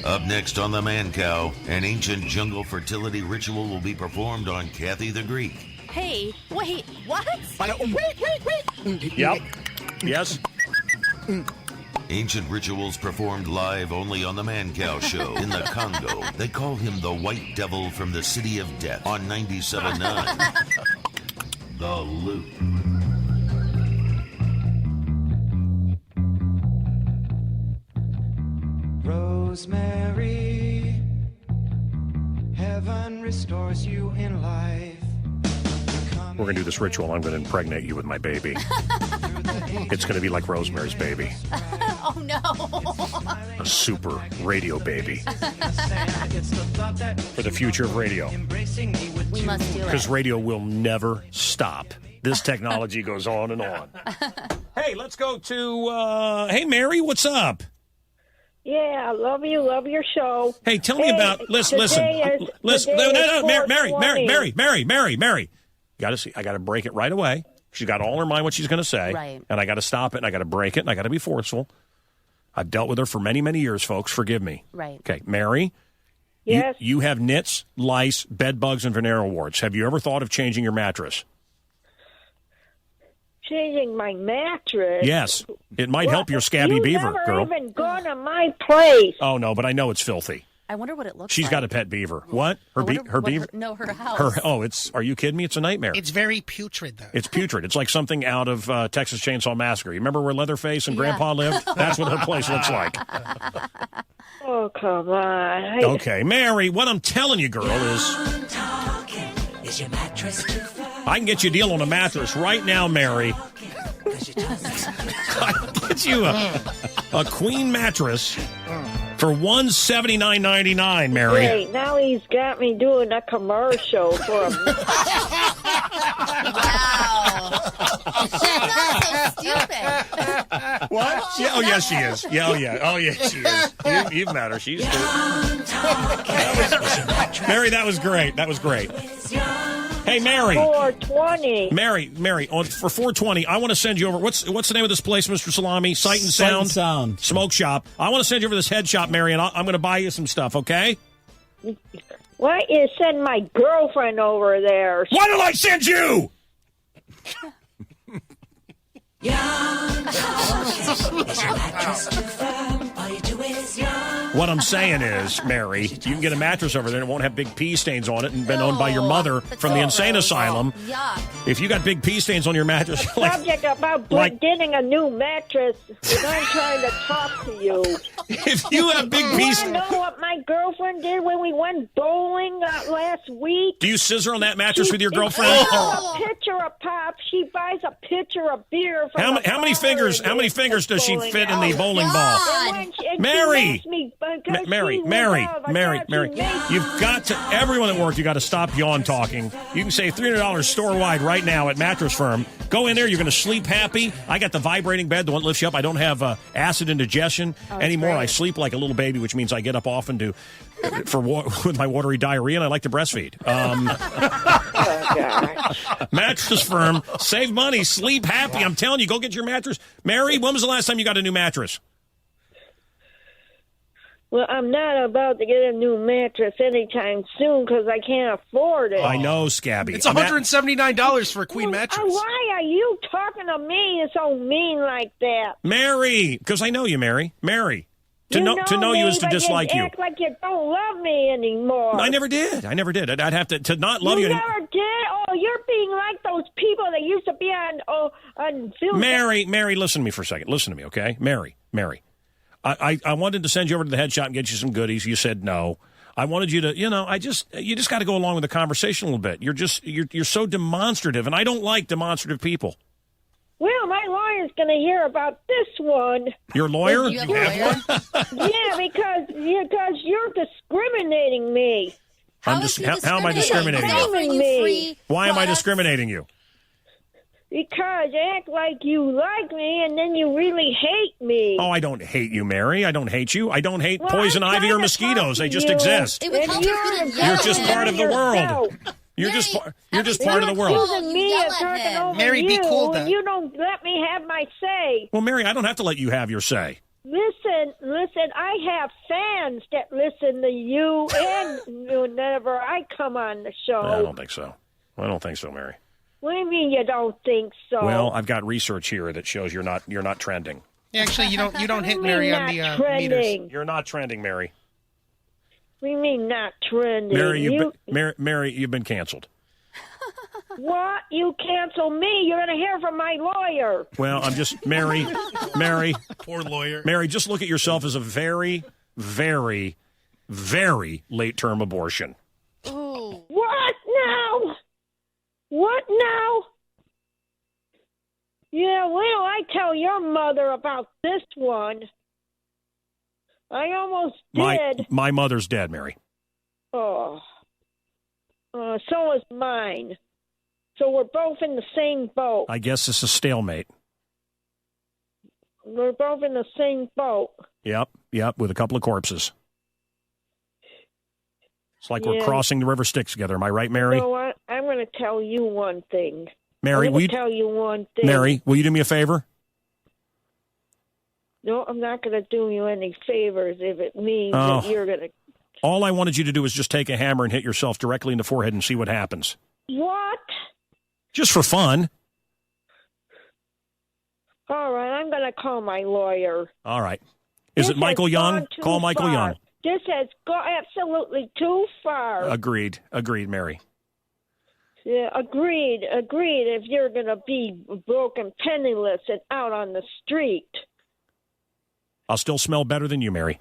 Up next on the Mancow, an ancient jungle fertility ritual will be performed on Kathy the Greek. Hey, wait, what? Wait. Yep. Yes. Ancient rituals performed live only on the Mancow Show in the Congo. They call him the White Devil from the City of Death on 97.9 The Loop. Rosemary, heaven restores you in life. We're going to do this ritual. I'm going to impregnate you with my baby. It's going to be like Rosemary's Baby. Oh, no. A super radio baby. For the future of radio. We must do it. Because radio will never stop. This technology goes on and on. Hey, let's go to, hey, Mary, what's up? Yeah, I love you. Love your show. Hey, tell me about, listen. No, Mary. I got to break it right away. She's got all in her mind what she's going to say. Right. And I got to stop it, and I got to break it, and I got to be forceful. I've dealt with her for many, many years, folks. Forgive me. Right. Okay, Mary. Yes. You have nits, lice, bed bugs, and venereal warts. Have you ever thought of changing your mattress? Changing my mattress? Yes. It might help your scabby beaver, girl. You've never even gone to my place. Oh, no, but I know it's filthy. I wonder what it looks like. She's got a pet beaver. What? Her beaver? Her house. Are you kidding me? It's a nightmare. It's very putrid, though. It's putrid. It's like something out of Texas Chainsaw Massacre. You remember where Leatherface and Grandpa lived? That's what her place looks like. Oh, come on. Okay, Mary, what I'm telling you, girl, is Is your mattress too firm? I can get you a deal on a mattress right now, Mary. I can get you a queen mattress for $179.99, Mary. Hey, now he's got me doing a commercial for a... Wow. She's not so stupid. What? Yeah, oh, yes, she is. Yeah, oh, yeah. Oh, yeah, she is. You've met her. She's good. Mary, that was great. That was great. Hey, Mary. 420. Mary, for 420, I want to send you over. What's the name of this place, Mr. Salami? Sight and Sound? Sight and Sound. Smoke Shop. I want to send you over this head shop, Mary, and I'm going to buy you some stuff, okay? Why don't you send my girlfriend over there? Why don't I send you? What I'm saying is, Mary, you can get a mattress over there and it won't have big pee stains on it and been owned by your mother from the insane asylum. If you got big pee stains on your mattress, Subject about getting a new mattress, and I'm trying to talk to you. If you have big pee stains... You know what my girlfriend did when we went bowling last week? Do you scissor on that mattress with your girlfriend? A pitcher of pop. She buys a pitcher of beer. How many fingers does she fit in the bowling ball? Mary, you've got to, everyone at work, you got to stop yawn talking. You can save $300 store-wide right now at Mattress Firm. Go in there, you're going to sleep happy. I got the vibrating bed, the one that lifts you up. I don't have acid indigestion anymore. I sleep like a little baby, which means I get up often with my watery diarrhea, and I like to breastfeed. Mattress Firm, save money, sleep happy. I'm telling you, go get your mattress. Mary, when was the last time you got a new mattress? Well, I'm not about to get a new mattress anytime soon because I can't afford it. I know, Scabby. It's $179 for a queen mattress. Why are you talking to me so mean like that? Mary, because I know you, Mary. Mary. To know you is to dislike you. Act like you don't love me anymore. I never did. I'd have to not love you. You never did? Oh, you're being like those people that used to be on film. Mary, listen to me for a second. Listen to me, okay? Mary. I wanted to send you over to the head shop and get you some goodies. You said no. I wanted you to, you just got to go along with the conversation a little bit. You're so demonstrative, and I don't like demonstrative people. Well, my lawyer's going to hear about this one. Your lawyer? You have one? Yeah, because you're discriminating me. How am I discriminating you? Why am I discriminating you? Because you act like you like me, and then you really hate me. Oh, I don't hate you, Mary. I don't hate you. I don't hate poison ivy or mosquitoes. They just exist. It would help if you You're just part of the world. You're just part of the world. Mary, be cool, though. You don't let me have my say. Well, Mary, I don't have to let you have your say. Listen, I have fans that listen to you and whenever I come on the show. I don't think so, Mary. What do you mean you don't think so? Well, I've got research here that shows you're not trending. Yeah, actually, you don't hit Mary on the meters. You're not trending, Mary. What do you mean not trending? Mary, you've been canceled. What? You cancel me? You're going to hear from my lawyer. Well, I'm just Mary. Poor lawyer. Mary, just look at yourself as a very, very, very late-term abortion. Ooh. What now? What now? Yeah, well, I tell your mother about this one. I almost did. My mother's dead, Mary. Oh. So is mine. So we're both in the same boat. I guess it's a stalemate. We're both in the same boat. Yep, with a couple of corpses. It's like we're crossing the river Styx together. Am I right, Mary? You know what? I'm going to tell you one thing. Mary, tell you one thing. Mary, will you do me a favor? No, I'm not going to do you any favors if it means that you're going to... All I wanted you to do was just take a hammer and hit yourself directly in the forehead and see what happens. What? Just for fun. All right, I'm going to call my lawyer. All right. Is it Michael Young? Call Michael Young. This has gone absolutely too far. Agreed, Mary. Yeah, agreed. If you're going to be broke and penniless and out on the street. I'll still smell better than you, Mary.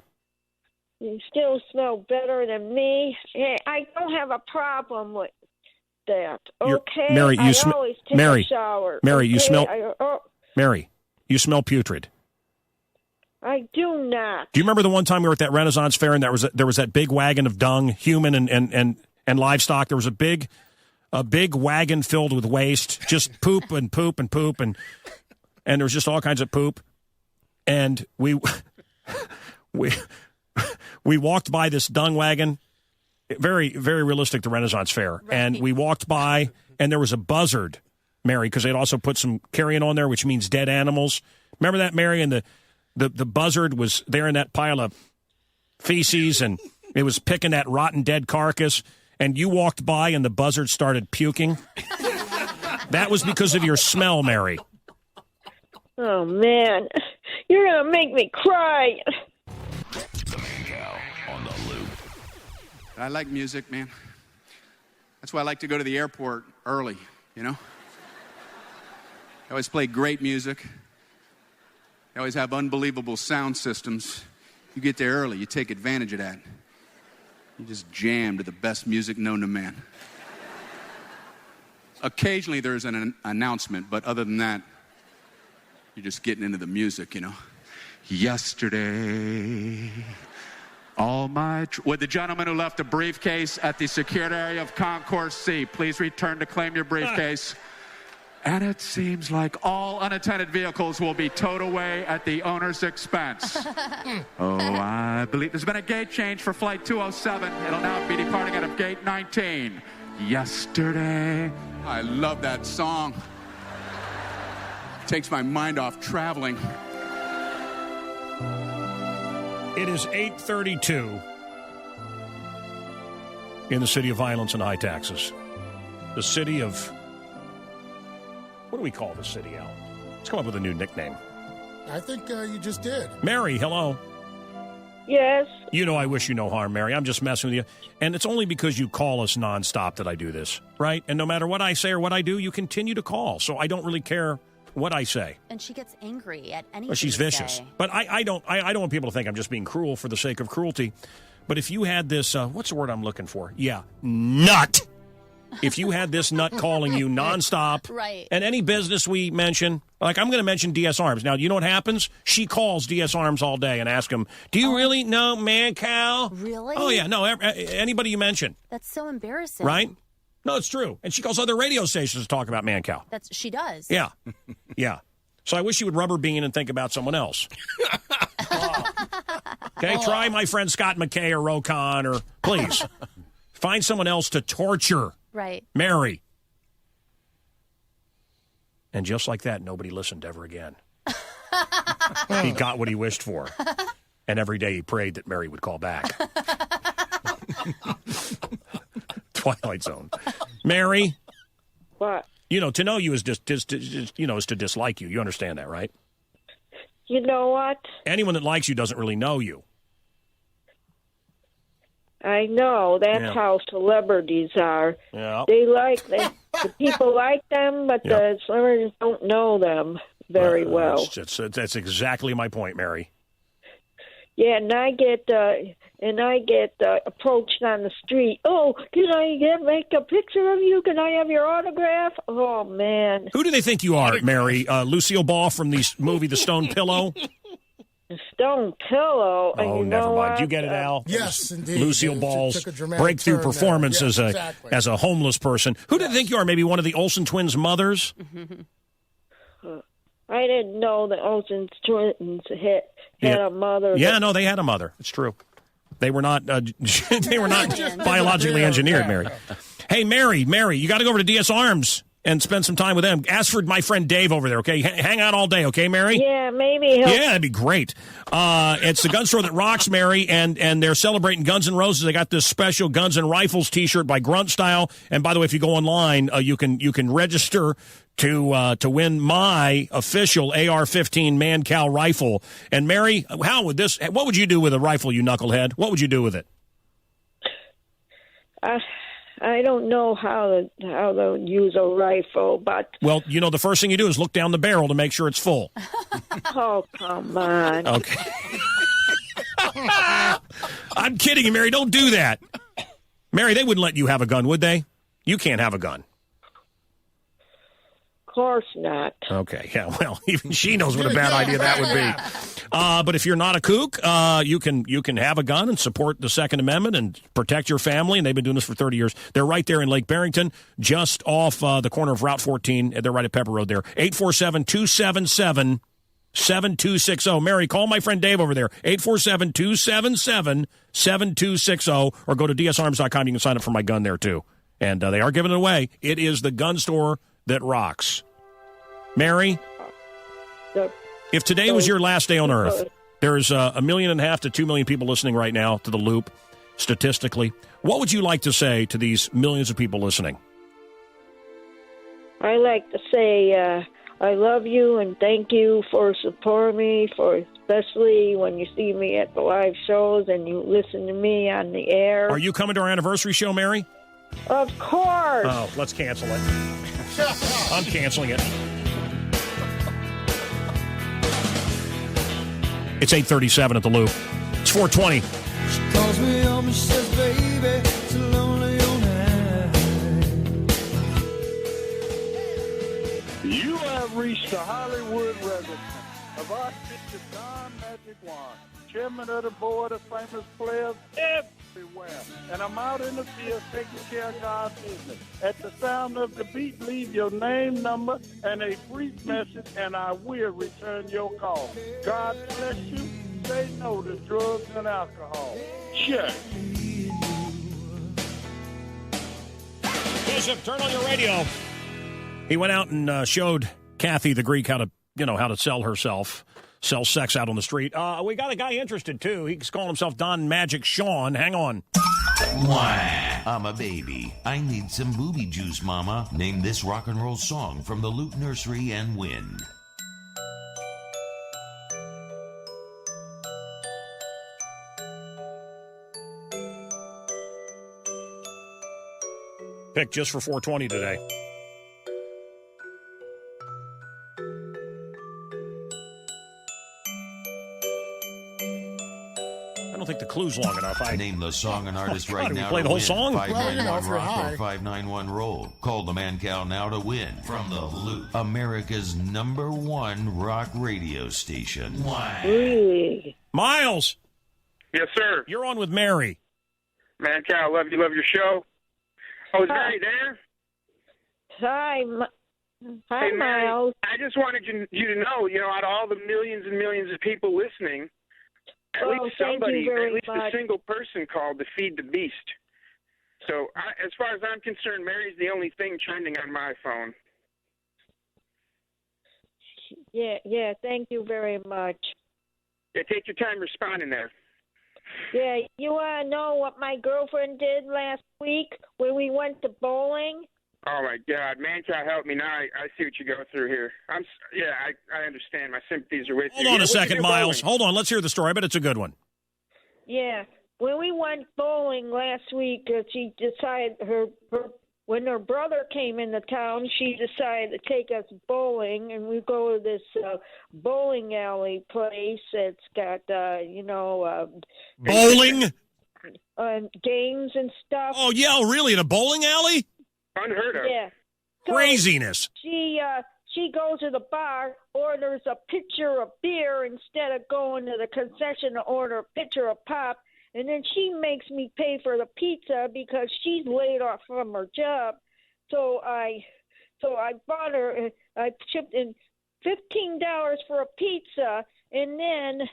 You still smell better than me. Hey, I don't have a problem with that. Okay, Mary, I always take a shower. Mary, okay? you smell. Mary, you smell putrid. I do not. Do you remember the one time we were at that Renaissance fair and there was that big wagon of dung, human and livestock? There was a big wagon filled with waste, just poop and poop and poop, and there was just all kinds of poop. And we walked by this dung wagon, very, very realistic, the Renaissance fair. Right. And we walked by, and there was a buzzard, Mary, because they'd also put some carrion on there, which means dead animals. Remember that, Mary? And the buzzard was there in that pile of feces, and it was picking that rotten dead carcass. And you walked by, and the buzzard started puking. That was because of your smell, Mary. Oh, man. You're going to make me cry. On the loop. I like music, man. That's why I like to go to the airport early, you know? They always play great music. They always have unbelievable sound systems. You get there early, you take advantage of that. You just jam to the best music known to man. Occasionally there's an announcement, but other than that, you're just getting into the music, you know. Yesterday, would the gentleman who left a briefcase at the secured area of Concourse C please return to claim your briefcase? And it seems like all unattended vehicles will be towed away at the owner's expense. I believe there's been a gate change for Flight 207. It'll now be departing out of Gate 19. Yesterday. I love that song. Takes my mind off traveling. It is 8:32 in the city of violence and high taxes. The city of... What do we call the city, Al? Let's come up with a new nickname. I think you just did. Mary, hello. Yes? You know I wish you no harm, Mary. I'm just messing with you. And it's only because you call us nonstop that I do this, right? And no matter what I say or what I do, you continue to call. So I don't really care what I say. And she gets angry at anything. Well, she's vicious. Say. But I don't want people to think I'm just being cruel for the sake of cruelty. But if you had this, what's the word I'm looking for? Yeah, nut. If you had this nut calling you nonstop, right? And any business we mention, like I'm going to mention DS Arms. Now, you know what happens? She calls DS Arms all day and asks him, do you really know Mancow? Really? Oh, yeah. No, anybody you mention. That's so embarrassing. Right? No, it's true. And she calls other radio stations to talk about Mancow. She does. Yeah. Yeah. So I wish you would rubber bean and think about someone else. Okay, try my friend Scott McKay or Rokon, or please find someone else to torture. Right. Mary. And just like that, nobody listened ever again. He got what he wished for. And every day he prayed that Mary would call back. Twilight Zone. Mary. What? You know, to know you is is to dislike you. You understand that, right? You know what? Anyone that likes you doesn't really know you. I know. That's how celebrities are. Yeah. The people like them, but the celebrities don't know them very well. That's exactly my point, Mary. Yeah, and I get approached on the street. Oh, can I make a picture of you? Can I have your autograph? Oh man. Who do they think you are, Mary? Lucille Ball from the movie The Stone Pillow? Stone stone pillow. And Oh, you never know mind. what? You get it, Al? Yes, indeed. Lucille It Ball's took a dramatic breakthrough turn there. performance Yes, exactly. as a homeless person. Who did you think you are? Maybe one of the Olsen twins' mothers? I didn't know the Olsen twins had a mother. Yeah, no, they had a mother. It's true. They were not. They were not biologically engineered, Mary. Hey, Mary, you got to go over to DS Arms and spend some time with them. Ask for my friend Dave over there, okay? Hang out all day, okay, Mary? Yeah, maybe he'll... Yeah, that'd be great. It's the gun store that rocks, Mary, and they're celebrating Guns N' Roses. They got this special Guns N' Rifles T-shirt by Grunt Style. And by the way, if you go online, you can register to win my official AR-15 Mancow rifle. And Mary, what would you do with a rifle, you knucklehead? What would you do with it? I don't know how to use a rifle, but... Well, the first thing you do is look down the barrel to make sure it's full. Oh, come on. Okay. I'm kidding you, Mary. Don't do that. Mary, they wouldn't let you have a gun, would they? You can't have a gun. Of course not. Okay, yeah, well, even she knows what a bad idea that would be. But if you're not a kook, you can have a gun and support the Second Amendment and protect your family, and they've been doing this for 30 years. They're right there in Lake Barrington, just off the corner of Route 14. They're right at Pepper Road there. 847-277-7260. Mary, call my friend Dave over there. 847-277-7260, or go to dsarms.com. You can sign up for my gun there, too. And they are giving it away. It is the gun store that rocks. Mary, if today was your last day on Earth, there's 1.5 million to 2 million people listening right now to The Loop, statistically. What would you like to say to these millions of people listening? I like to say I love you and thank you for supporting me, especially when you see me at the live shows and you listen to me on the air. Are you coming to our anniversary show, Mary? Of course. Oh, let's cancel it. I'm canceling it. It's 8:37 at The Loop. It's 4:20. She calls me home and she says, baby, it's a lonely old night. You have reached the Hollywood resident of our Picture Don Magic Wand, chairman of the board of famous players everywhere. And I'm out in the field taking care of God's business. At the sound of the beat, leave your name, number, and a brief message, and I will return your call. God bless you. Say no to drugs and alcohol. Cheers. Bishop, turn on your radio. He went out and showed Kathy the Greek how to sell sex out on the street. We got a guy interested, too. He's calling himself Don Magic Sean. Hang on. I'm a baby. I need some booby juice, mama. Name this rock and roll song from the Loop Nursery and win. Pick just for 420 today. I don't think the clue's long enough. Name the song and artist right now. Play the whole song? 591 rock or 591 roll. Call the Mancow now to win from the Loop, America's #1 rock radio station. Miles. Yes, sir. You're on with Mary. Mancow, love your show. Oh, is Mary there? Hi, Hey, Mary, Miles. I just wanted you to know, out of all the millions and millions of people listening, at least somebody, at least a single person called to feed the beast. So, as far as I'm concerned, Mary's the only thing trending on my phone. Yeah, thank you very much. Yeah, take your time responding there. Yeah, you want to know what my girlfriend did last week when we went to bowling? Oh, my God. Mancow, help me now. I see what you go through here. I understand. My sympathies are with you. Hold on a second, Miles. Hold on. Let's hear the story. I bet it's a good one. Yeah. When we went bowling last week, she decided when her brother came into town, she decided to take us bowling, and we go to this bowling alley place that's got, bowling? Games and stuff. Oh, yeah, really? In a bowling alley? Unheard of. Yeah. Craziness. She she goes to the bar, orders a pitcher of beer instead of going to the concession to order a pitcher of pop, and then she makes me pay for the pizza because she's laid off from her job. So I bought her. I chipped in $15 for a pizza, and then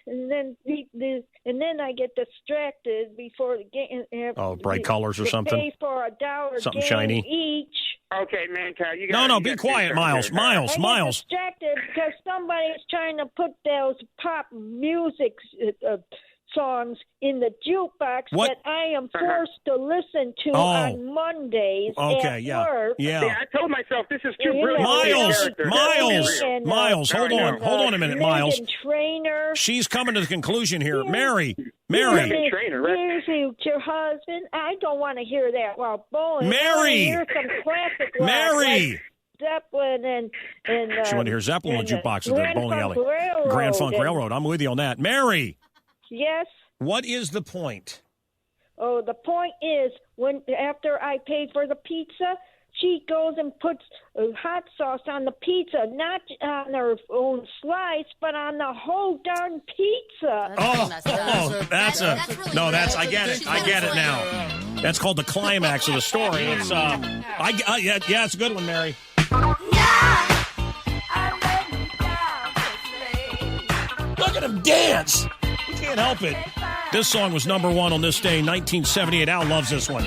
I get distracted before the game. Oh, bright colors or to something. Pay for $1 Something game shiny. each. Okay, Mancow, you got No, be quiet, Miles. I get distracted because somebody's trying to put those pop music songs in the jukebox that I am forced to listen to on Mondays at work. Yeah, I told myself this is too brilliant. Miles, hold on a minute, Miles. Trainer. She's coming to the conclusion here. Mary. Here's your husband. I don't want to hear that while bowling. Mary. Here's some classic rock, Mary. like Zeppelin and she wanted to hear Zeppelin on the jukebox at the bowling alley. Railroad Grand Funk Railroad. I'm with you on that. Mary. Yes. What is the point? Oh, the point is after I paid for the pizza, she goes and puts hot sauce on the pizza, not on her own slice, but on the whole darn pizza. I get it. I get it now. That's called the climax of the story. It's it's a good one, Mary. Look at him dance. You can't help it. This song was number one on this day, 1978. Al loves this one.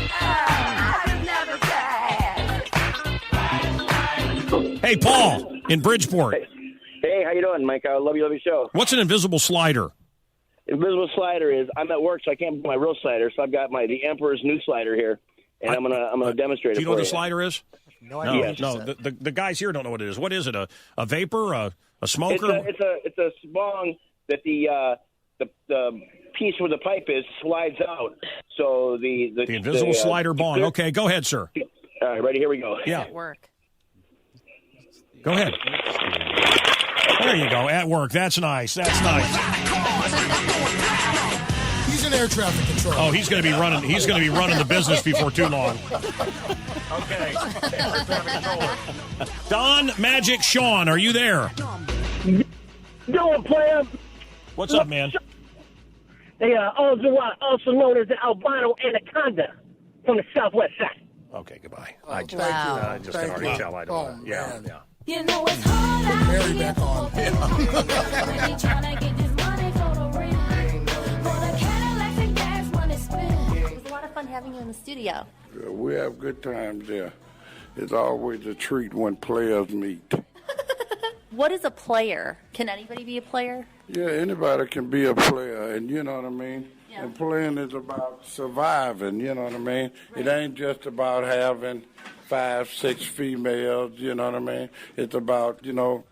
Hey, Paul, in Bridgeport. Hey, how you doing, Mike? I love your show. What's an invisible slider? Invisible slider is I'm at work, so I can't put my real slider. So I've got the Emperor's new slider here, and I'm gonna demonstrate it. Do you know what a slider is? No idea. No. The guys here don't know what it is. What is it? A vapor? A smoker? It's a bong that the piece where the pipe is slides out. So the invisible slider bong. Okay, go ahead, sir. All right, ready? Here we go. Yeah. At work. Go ahead. There you go. At work. That's nice. That's nice. He's in air traffic control. Oh, he's going to be running. He's going to be running the business before too long. Okay. Don Magic Sean, are you there? Doing, player. What's up, man? They are also known as the albino anaconda from the southwest side. Okay, goodbye. Oh, I just thank can you. already tell I don't Oh, want to. Yeah, man. yeah. You know it's hard out Mary here. back on. When you tryna get this money for the rent, for the Cadillacs and gas money spent. It was a lot of fun having you in the studio. We have good times there. It's always a treat when players meet. What is a player? Can anybody be a player? Yeah, anybody can be a player, and you know what I mean? Yeah. And playing is about surviving, you know what I mean? Right. It ain't just about having 5, 6 females, you know what I mean? It's about,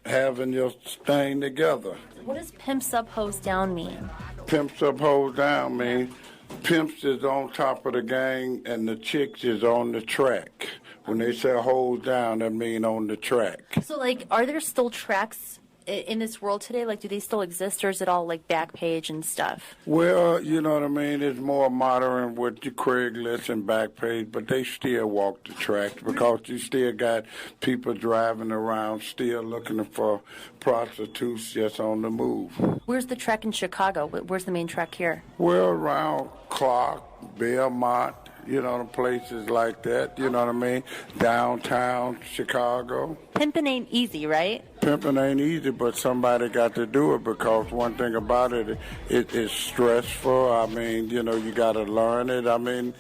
having your thing together. What does pimps up, hoes down mean? Pimps up, hoes down mean pimps is on top of the gang and the chicks is on the track. When they say hoes down, that mean on the track. So, are there still tracks in this world today? Do they still exist, or is it all, Backpage and stuff? Well, you know what I mean? It's more modern with the Craigslist and Backpage, but they still walk the tracks because you still got people driving around still looking for prostitutes just on the move. Where's the track in Chicago? Where's the main track here? Well, around Clark, Belmont, places like that, you know what I mean? Downtown Chicago. Pimping ain't easy, right? Pimping ain't easy, but somebody got to do it because one thing about it is stressful. I mean, you got to learn it. I mean,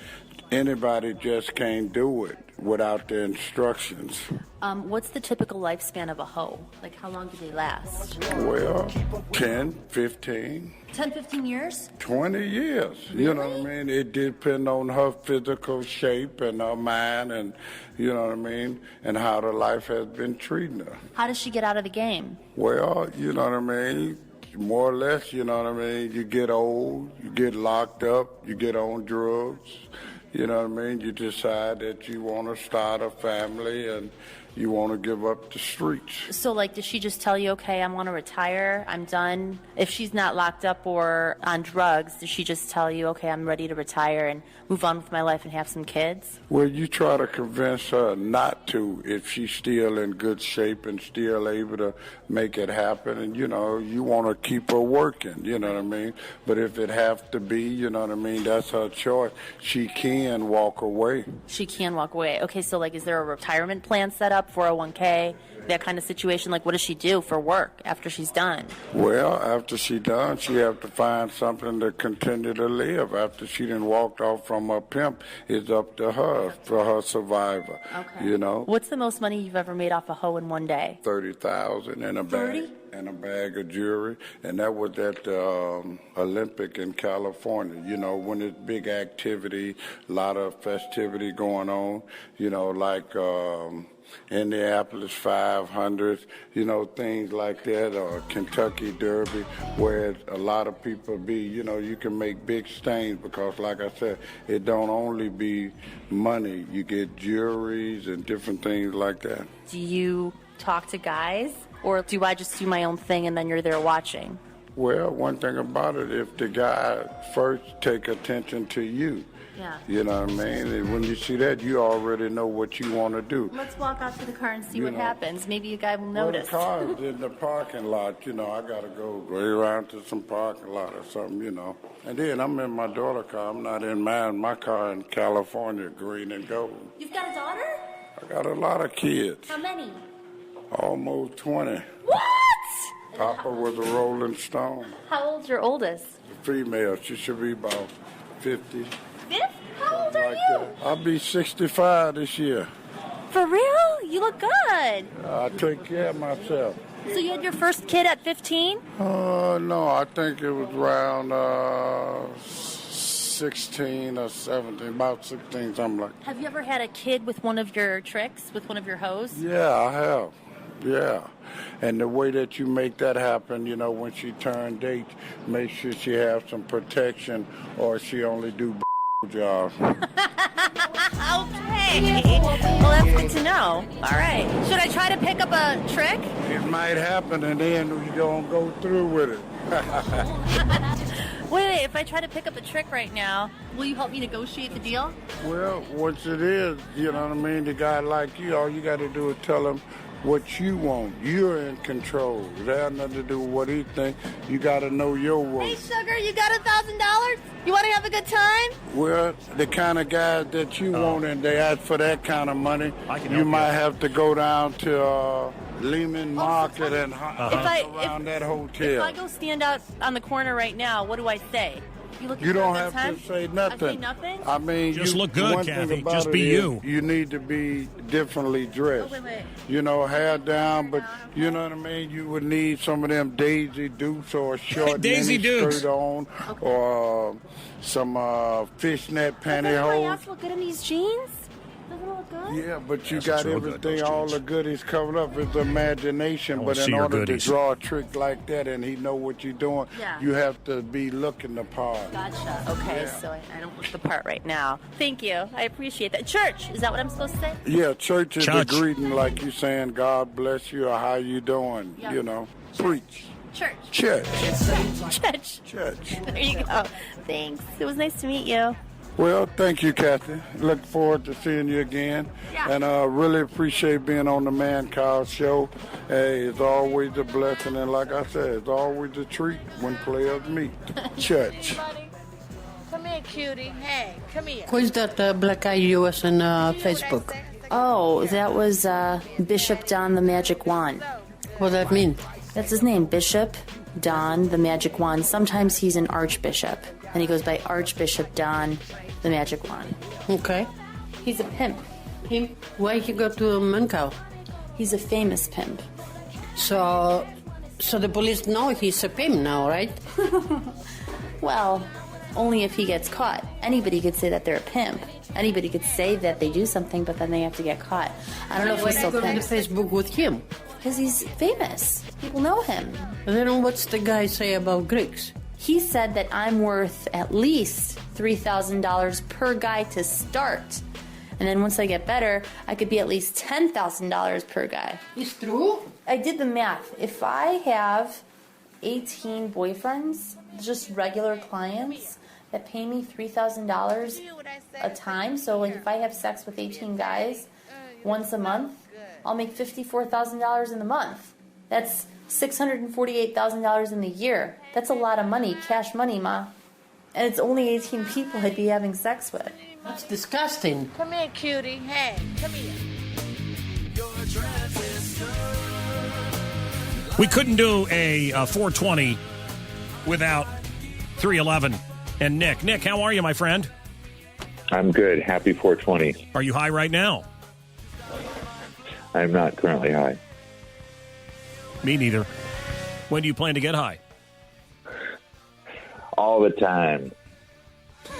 anybody just can't do it without the instructions. What's the typical lifespan of a hoe? How long do they last? Well, 10, 15. 10, 15 years? 20 years. Really? You know what I mean? It depends on her physical shape and her mind and, you know what I mean, and how the life has been treating her. How does she get out of the game? Well, you know what I mean? More or less, you know what I mean? You get old, you get locked up, you get on drugs. You know what I mean? You decide that you want to start a family and, you want to give up the streets. So, like, does she just tell you, okay, I want to retire, I'm done? If she's not locked up or on drugs, does she just tell you, okay, I'm ready to retire and move on with my life and have some kids? Well, you try to convince her not to if she's still in good shape and still able to make it happen. And, you know, you want to keep her working, you know what I mean? But if it have to be, you know what I mean, that's her choice. She can walk away. She can walk away. Okay, so, like, is there a retirement plan set up, 401k, that kind of situation? Like, what does she do for work after she's done? Well, after she done, she have to find something to continue to live. After she done walked off from her pimp, it's up to her for her survivor. Okay. You know? What's the most money you've ever made off a hoe in one day? $30,000 in a bag. 30? And a bag of jewelry, and that was at the Olympic in California. You know, when it's big activity, a lot of festivity going on, you know, like Indianapolis 500, you know, things like that, or Kentucky Derby, where a lot of people be, you know, you can make big stains because, like I said, it don't only be money. You get jewelries and different things like that. Do you talk to guys? Or do I just do my own thing and then you're there watching? Well, one thing about it, if the guy first take attention to you, yeah. You know what I mean? And when you see that, you already know what you want to do. Let's walk out to the car and see what happens. Maybe a guy will notice. Well, the car is in the parking lot. You know, I got to go way around to some parking lot or something, you know. And then I'm in my daughter's car. I'm not in mine. My car in California, green and gold. You've got a daughter? I got a lot of kids. How many? Almost 20. What? Papa was a Rolling Stone. How old's your oldest? Female. She should be about 50. 50? How old are you? That. I'll be 65 this year. For real? You look good. I take care of myself. So you had your first kid at 15? No, I think it was around 16 or 17, about 16, something like that. Have you ever had a kid with one of your tricks, with one of your hoes? Yeah, I have. Yeah. And the way that you make that happen, you know, when she turned 8, make sure she has some protection or she only do jobs. Okay. Well, that's good to know. All right. Should I try to pick up a trick? It might happen and then you don't go through with it. Wait, if I try to pick up a trick right now, will you help me negotiate the deal? Well, once it is, you know what I mean, the guy like you, all you got to do is tell him what you want. You're in control. It has nothing to do with what he thinks. You got to know your worth. Hey, sugar, you got $1,000? You want to have a good time? Well, the kind of guys that you want and they ask for that kind of money, you might have to go down to Lehman Market and around that hotel. If I go stand out on the corner right now, what do I say? You don't have to say nothing. I say nothing? I mean, just look good, Kathy. Just be you. You need to be differently dressed. Oh, wait. You know, hair down, but you know what I mean? You would need some of them Daisy Dukes or a short Daisy Dukes skirt on, or some fishnet pantyhose. My ass look good in these jeans? Doesn't it look good? Yeah, but you got everything, all the goodies covered up. It's imagination, but in order to draw a trick like that and he know what you're doing, you have to be looking the part. Gotcha. Okay, so I don't look the part right now. Thank you. I appreciate that. Church, is that what I'm supposed to say? Yeah, church is the greeting, like you saying, God bless you, or how you doing, you know. Preach. Church. Church. Church. There you go. Thanks. It was nice to meet you. Well, thank you, Kathy. Look forward to seeing you again. Yeah. And really appreciate being on the Mancow Show. Hey, it's always a blessing. And like I said, it's always a treat when players meet. Church. Come here, cutie. Hey, come here. Who is that black guy you was on Facebook? Oh, that was Bishop Don the Magic Wand. What does that mean? That's his name, Bishop Don the Magic Wand. Sometimes he's an archbishop, and he goes by Archbishop Don the Magic Wand. Okay. He's a pimp. Him? Why he go to Mancow? He's a famous pimp. So the police know he's a pimp now, right? Well, only if he gets caught. Anybody could say that they're a pimp. Anybody could say that they do something, but then they have to get caught. I don't know if he's still on Facebook with him. Because he's famous. People know him. Then what's the guy say about Greeks? He said that I'm worth at least $3,000 per guy to start. And then once I get better, I could be at least $10,000 per guy. It's true? I did the math. If I have 18 boyfriends, just regular clients, that pay me $3,000 a time, so like if I have sex with 18 guys once a month, I'll make $54,000 in the month. That's $648,000 in the year. That's a lot of money, cash money, Ma. And it's only 18 people I'd be having sex with. That's disgusting. Come here, cutie. Hey, come here. We couldn't do a 420 without 311 and Nick. Nick, how are you, my friend? I'm good. Happy 420. Are you high right now? I'm not currently high. Me neither. When do you plan to get high? All the time.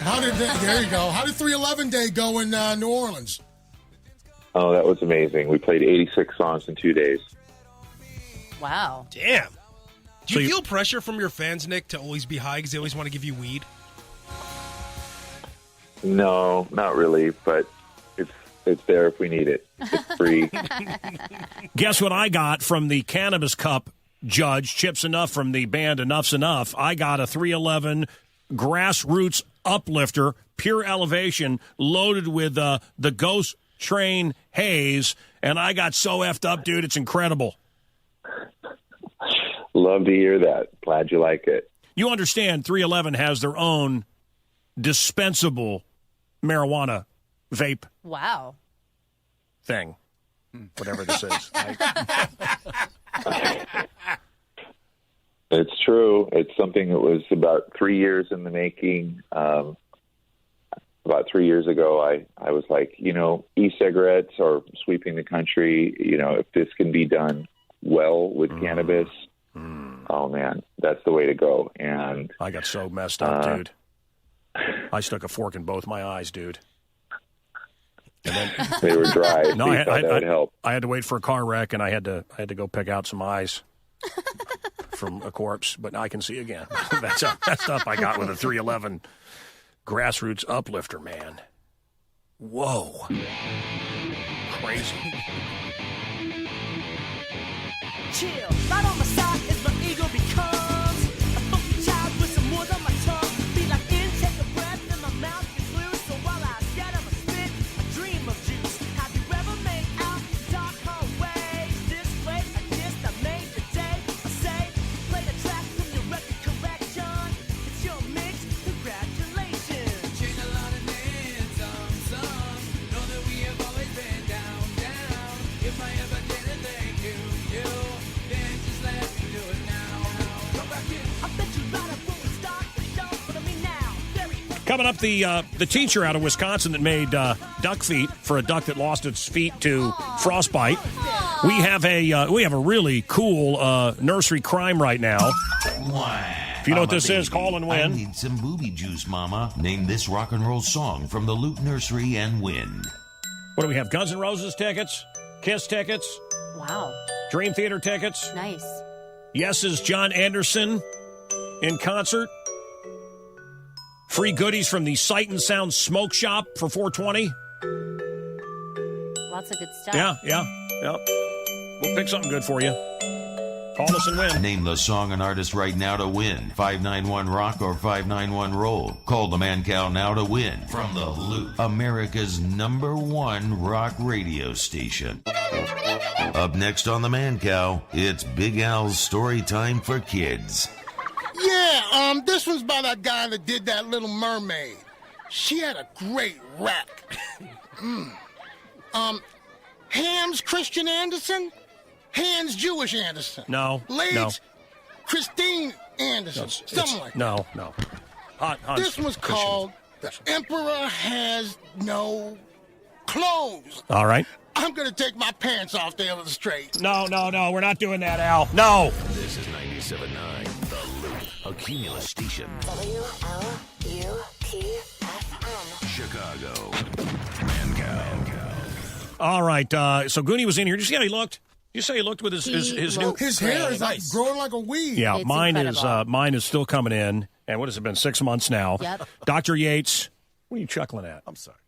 There you go. How did 311 Day go in New Orleans? Oh, that was amazing. We played 86 songs in 2 days. Wow. Damn. Do you feel pressure from your fans, Nick, to always be high because they always want to give you weed? No, not really, but it's there if we need it. It's free. Guess what I got from the Cannabis Cup judge, Chips Enough from the band Enough's Enough? I got a 311 Grassroots Uplifter, pure elevation, loaded with the Ghost Train Haze, and I got so effed up, dude, it's incredible. Love to hear that. Glad you like it. You understand 311 has their own dispensable marijuana vape thing, whatever this is. It's true. It's something that was about 3 years in the making. About 3 years ago, I was like, e-cigarettes are sweeping the country. If this can be done well with cannabis, oh, man, that's the way to go. And I got so messed up, dude. I stuck a fork in both my eyes, dude. And then, they were dry. No, that would help. I had to wait for a car wreck, and I had to go pick out some eyes from a corpse, but now I can see again. That's how messed up I got with a 311 Grassroots Uplifter, man. Whoa. Crazy. Chill, right on my side is my ego becomes a funky child with some words on my tongue. Be like in, take a breath, and my mouth gets loose. So while I scatter my spit, I dream of juice. Have you ever made out dark hallways? This way, I guess I made the day. I say, play the track from your record collection. It's your mix, congratulations. Change a lot of names, some. Know that we have always been down. If I ever didn't thank you. Coming up, the teacher out of Wisconsin that made duck feet for a duck that lost its feet to frostbite. We have a really cool nursery crime right now. If you know what this is, call and win. I need some booby juice, Mama. Name this rock and roll song from the Loot Nursery and win. What do we have? Guns N' Roses tickets? Kiss tickets? Wow. Dream Theater tickets? Nice. Yes's John Anderson in concert? Free goodies from the Sight and Sound Smoke Shop for 420? Lots of good stuff. Yeah. We'll pick something good for you. Call us and win. Name the song and artist right now to win. 591-ROCK or 591-ROLL. Call the Mancow now to win. From the Loop, America's #1 rock radio station. Up next on the Mancow, it's Big Al's story time for kids. Yeah, this one's by that guy that did that Little Mermaid. She had a great rap. Hans Christian Andersen? Hans Jewish Anderson. No. Lades Christine Anderson. Something like that. No. This was called The Emperor Has No Clothes. All right. I'm going to take my pants off to illustrate. No. We're not doing that, Al. No. This is 97.9, The Loop, a Cumulus station. WLUPFM. Chicago. Mancow. All right. So Goonie was in here. Did you see how he looked? Did you say he looked with his new... His hair is like growing like a weed. Yeah, It's mine incredible. is still coming in. And what has it been, 6 months now? Yep. Dr. Yates, what are you chuckling at? I'm sorry.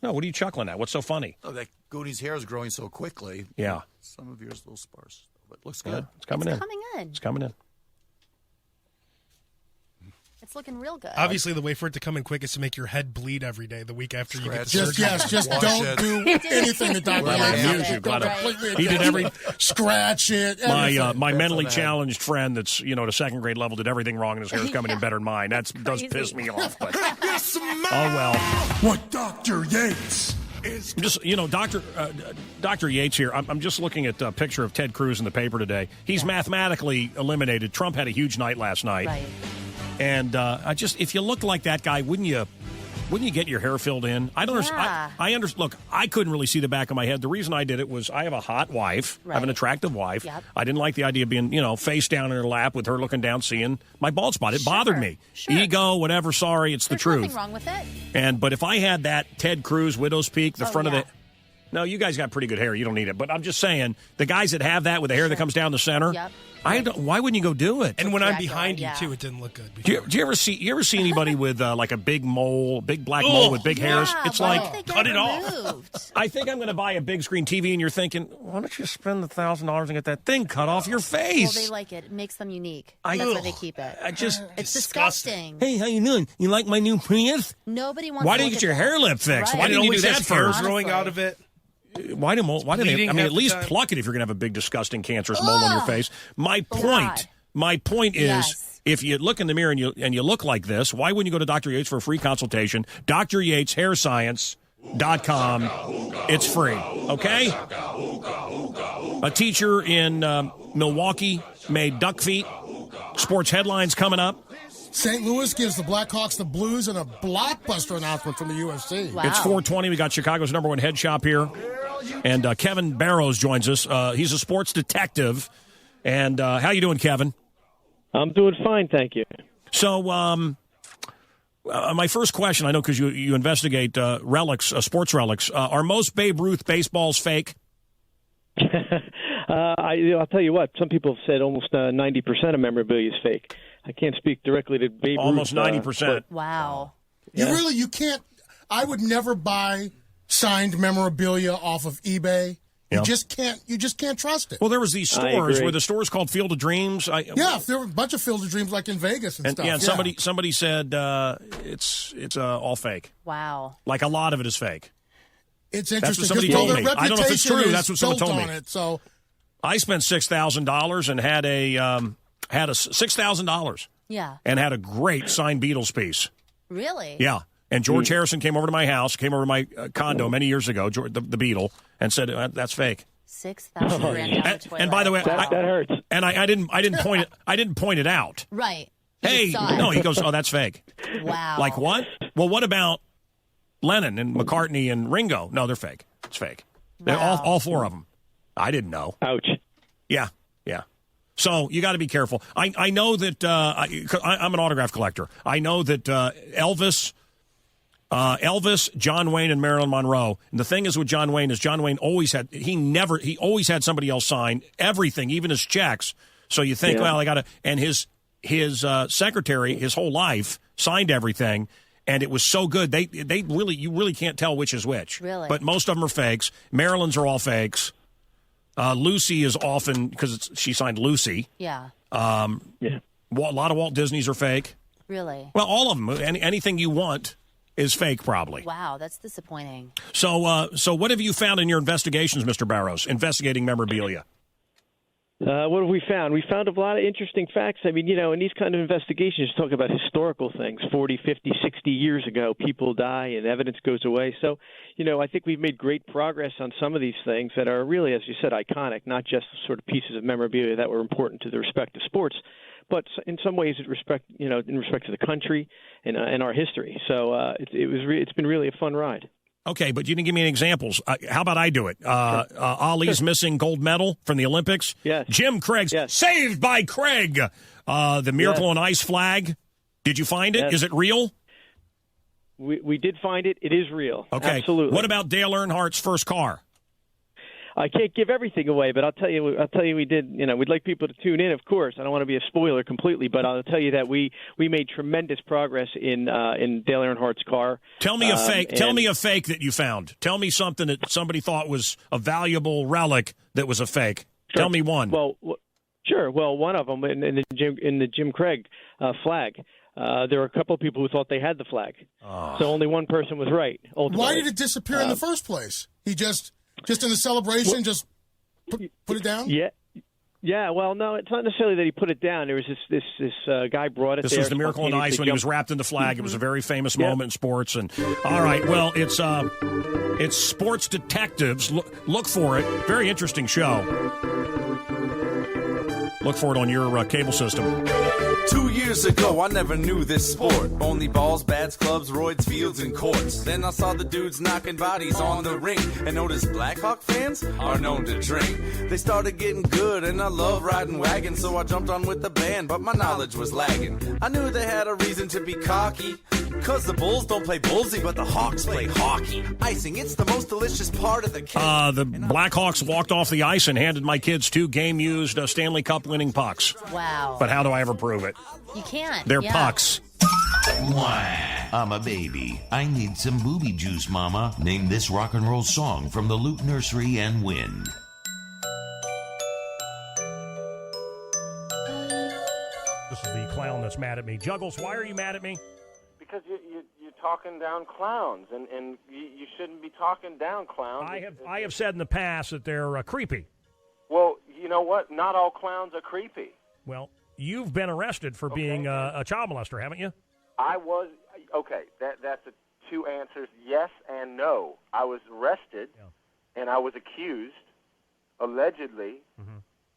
No, what are you chuckling at? What's so funny? Oh, that Goonie's hair is growing so quickly. Yeah. Some of yours a little sparse, but it looks Yeah, good. it's coming in. It's coming in. It's looking real good. Obviously, the way for it to come in quick is to make your head bleed every day the week after you get the Just surgery. just don't do anything that Dr. He did every scratch it. My everything. my mentally challenged friend that's at a second grade level did everything wrong and his hair's coming in better than mine. That does piss me off. But oh well. What Dr. Yates is just Dr. Yates here. I'm just looking at a picture of Ted Cruz in the paper today. He's mathematically eliminated. Trump had a huge night last night. Right. And if you looked like that guy, wouldn't you get your hair filled in? I don't understand. I understand. Look, I couldn't really see the back of my head. The reason I did it was I have a hot wife. I have an attractive wife. Yep. I didn't like the idea of being, face down in her lap with her looking down, seeing my bald spot. It bothered me. Sure. Ego, whatever. Sorry, it's the truth. Nothing wrong with it. But if I had that Ted Cruz widow's peak, the front yeah. of the. No, you guys got pretty good hair. You don't need it. But I'm just saying, the guys that have that with the hair that comes down the center, Yep. why wouldn't you go do it? And when I'm behind you, too, it didn't look good. Do you ever see anybody with like a big black mole with big hairs? It's like cut it off. I think I'm going to buy a big screen TV, and you're thinking, why don't you spend $1,000 and get that thing cut off your face? Well, they like it. It makes them unique. That's why they keep it. It's disgusting. Hey, how you doing? You like my new Prius? Nobody wants. Why to didn't you look get your at hair that. lip fixed? Right. Why didn't you do that first? Growing out of it. Why do they? Bleeding I mean, half at least the time. pluck it if you're going to have a big, disgusting, cancerous mole on your face. My point is, Yes. if you look in the mirror and you look like this, why wouldn't you go to Dr. Yates for a free consultation? Dr. Yates hairscience.com. It's free. Okay. A teacher in Milwaukee made duck feet. Sports headlines coming up. St. Louis gives the Blackhawks the Blues and a blockbuster announcement from the UFC. Wow. It's 4:20. We got Chicago's #1 head shop here. And Kevin Barrows joins us. He's a sports detective. And how you doing, Kevin? I'm doing fine, thank you. So my first question, I know because you investigate relics, sports relics. Are most Babe Ruth baseballs fake? I'll tell you what, some people have said almost 90% of memorabilia is fake. I can't speak directly to Babe Almost Ruth. 90%. Wow. You can't. I would never buy signed memorabilia off of eBay. You just can't trust it. Well, there was these stores where the store's called Field of Dreams. There were a bunch of Field of Dreams like in Vegas and stuff. Yeah, and somebody said it's all fake. Wow. Like a lot of it is fake. It's That's interesting. what somebody told me. I don't know if it's true. That's what someone told me. It, so I spent $6,000 and had a $6,000. Yeah. And had a great signed Beatles piece. Really? Yeah. And George Harrison came over to my house, came over to my condo many years ago, the Beatle, and said that's fake. $6,000 And by the way, that hurts. And I didn't point it out. Right. Hey, no, he goes, oh, that's fake. Wow. Like what? Well, what about Lennon and McCartney and Ringo? No, they're fake. It's fake. They're all four of them. I didn't know. Ouch. Yeah. So you got to be careful. I know that I'm an autograph collector. I know that Elvis, John Wayne, and Marilyn Monroe. And the thing is with John Wayne always had somebody else sign everything, even his checks. So you think, well, I got to. And his secretary, his whole life, signed everything. And it was so good. You really can't tell which is which. Really? But most of them are fakes. Marilyn's are all fakes. Lucy is often, because she signed Lucy. Yeah. A lot of Walt Disney's are fake. Really? Well, all of them. Anything you want is fake, probably. Wow, that's disappointing. So what have you found in your investigations, Mr. Barrows, investigating memorabilia? What have we found? We found a lot of interesting facts. I mean, in these kind of investigations, you talk about historical things. 40, 50, 60 years ago, people die and evidence goes away. So, I think we've made great progress on some of these things that are really, as you said, iconic, not just sort of pieces of memorabilia that were important to the respective sports, but in some ways, in respect to the country and our history. So it's been really a fun ride. Okay, but you didn't give me any examples. How about I do it? Ali's missing gold medal from the Olympics. Yes. Jim Craig's Saved by Craig. The Miracle on Ice flag. Did you find it? Yes. Is it real? We did find it. It is real. Okay. Absolutely. What about Dale Earnhardt's first car? I can't give everything away, but I'll tell you we did. We'd like people to tune in, of course. I don't want to be a spoiler completely, but I'll tell you that we made tremendous progress in Dale Earnhardt's car. Tell me a fake. Tell me a fake that you found. Tell me something that somebody thought was a valuable relic that was a fake. Sure. Tell me one. Well, sure. Well, one of them in the Jim Craig flag. There were a couple of people who thought they had the flag, so only one person was right. Ultimately. Why did it disappear in the first place? He just in the celebration, just put it down? Yeah. Well, no, it's not necessarily that he put it down. There was this guy brought it. This was the Miracle on Ice when he was wrapped in the flag. It was a very famous moment in sports. And all right, well, it's Sports Detectives. Look for it. Very interesting show. Look for it on your cable system. 2 years ago, I never knew this sport. Only balls, bats, clubs, roids, fields, and courts. Then I saw the dudes knocking bodies on the ring and noticed Blackhawk fans are known to drink. They started getting good, and I love riding wagons, so I jumped on with the band, but my knowledge was lagging. I knew they had a reason to be cocky, cause the Bulls don't play bullsy, but the Hawks play hockey. Icing, it's the most delicious part of the cake. The Blackhawks walked off the ice and handed my kids 2 game-used Stanley Cup winning pucks. Wow. But how do I ever prove it? You can't. They're pucks. I'm a baby. I need some booby juice, mama. Name this rock and roll song from the Loop Nursery and win. This is the clown that's mad at me. Juggles, why are you mad at me? Because you're talking down clowns, and you shouldn't be talking down clowns. I have said in the past that they're creepy. Well, you know what? Not all clowns are creepy. Well, you've been arrested for being a child molester, haven't you? I was. Okay, that's 2 answers, yes and no. I was arrested, and I was accused, allegedly,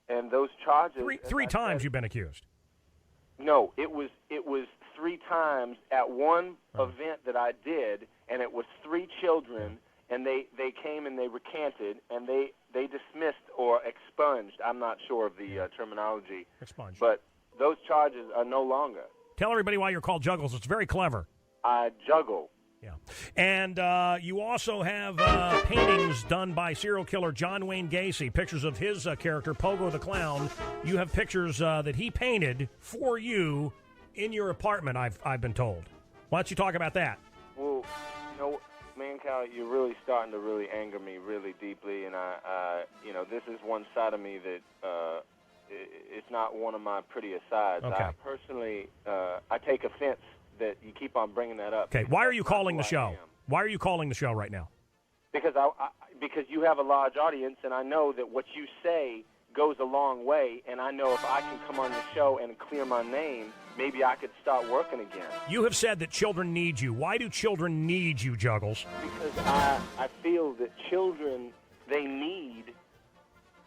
and those charges... Three times you've been accused. No, it was 3 times at one event that I did, and it was 3 children, and they came and they recanted, and they dismissed or expunged. I'm not sure of the terminology. Expunged. But those charges are no longer. Tell everybody why you're called Juggles. It's very clever. I juggle. Yeah. And you also have paintings done by serial killer John Wayne Gacy, pictures of his character, Pogo the Clown. You have pictures that he painted for you in your apartment, I've been told. Why don't you talk about that? Well, Mancow, you're really starting to really anger me really deeply, and this is one side of me that it's not one of my prettiest sides. Okay. I personally, I take offense that you keep on bringing that up. Okay, why are you calling the show? Why are you calling the show right now? Because because you have a large audience, and I know that what you say goes a long way, and I know if I can come on the show and clear my name, maybe I could start working again. You have said that children need you. Why do children need you, Juggles? Because I feel that children, they need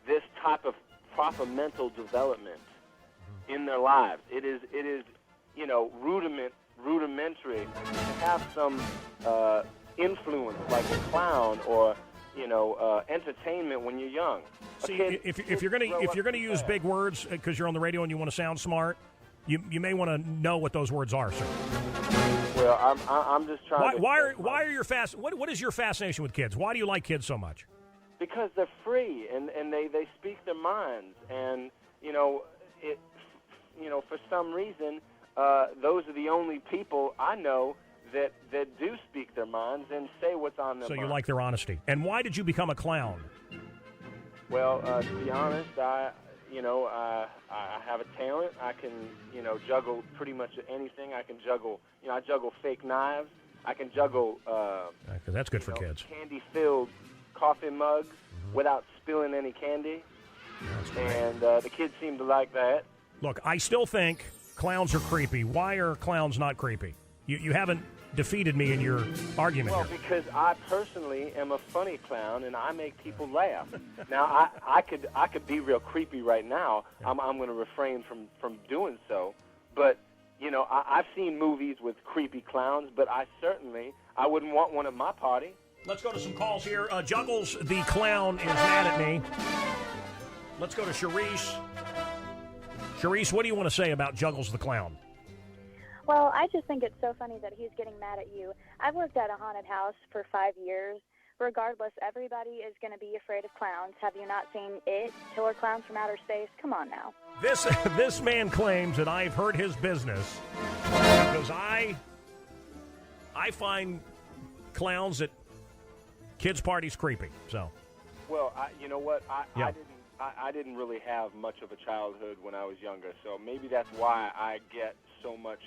this type of proper mental development in their lives. It is rudimentary to have some influence like a clown or entertainment when you're young. See, if you're gonna use big words because you're on the radio and you want to sound smart, you may want to know what those words are, sir. Well, I'm just trying. Why are your what is your fascination with kids? Why do you like kids so much? Because they're free and they speak their minds, and for some reason those are the only people I know that do speak their minds and say what's on their mind. So you like their honesty. And why did you become a clown? Well, to be honest, I have a talent. I can, juggle pretty much anything. I can juggle, I juggle fake knives. I can juggle, because that's good for kids. Candy-filled coffee mugs without spilling any candy. And the kids seem to like that. Look, I still think clowns are creepy. Why are clowns not creepy? You haven't defeated me in your argument here. Well, because I personally am a funny clown, and I make people laugh. Now, I could be real creepy right now. Yeah. I'm going to refrain from doing so. But, I've seen movies with creepy clowns, but I wouldn't want one at my party. Let's go to some calls here. Juggles, the clown, is mad at me. Let's go to Charisse. Charisse, what do you want to say about Juggles the clown? Well, I just think it's so funny that he's getting mad at you. I've worked at a haunted house for 5 years regardless, everybody is going to be afraid of clowns. Have you not seen It, Killer Clowns from Outer Space? Come on now. This man claims that I've heard his business because I find clowns at kids' parties creepy. So, well, you know what? I didn't really have much of a childhood when I was younger, so maybe that's why I get so much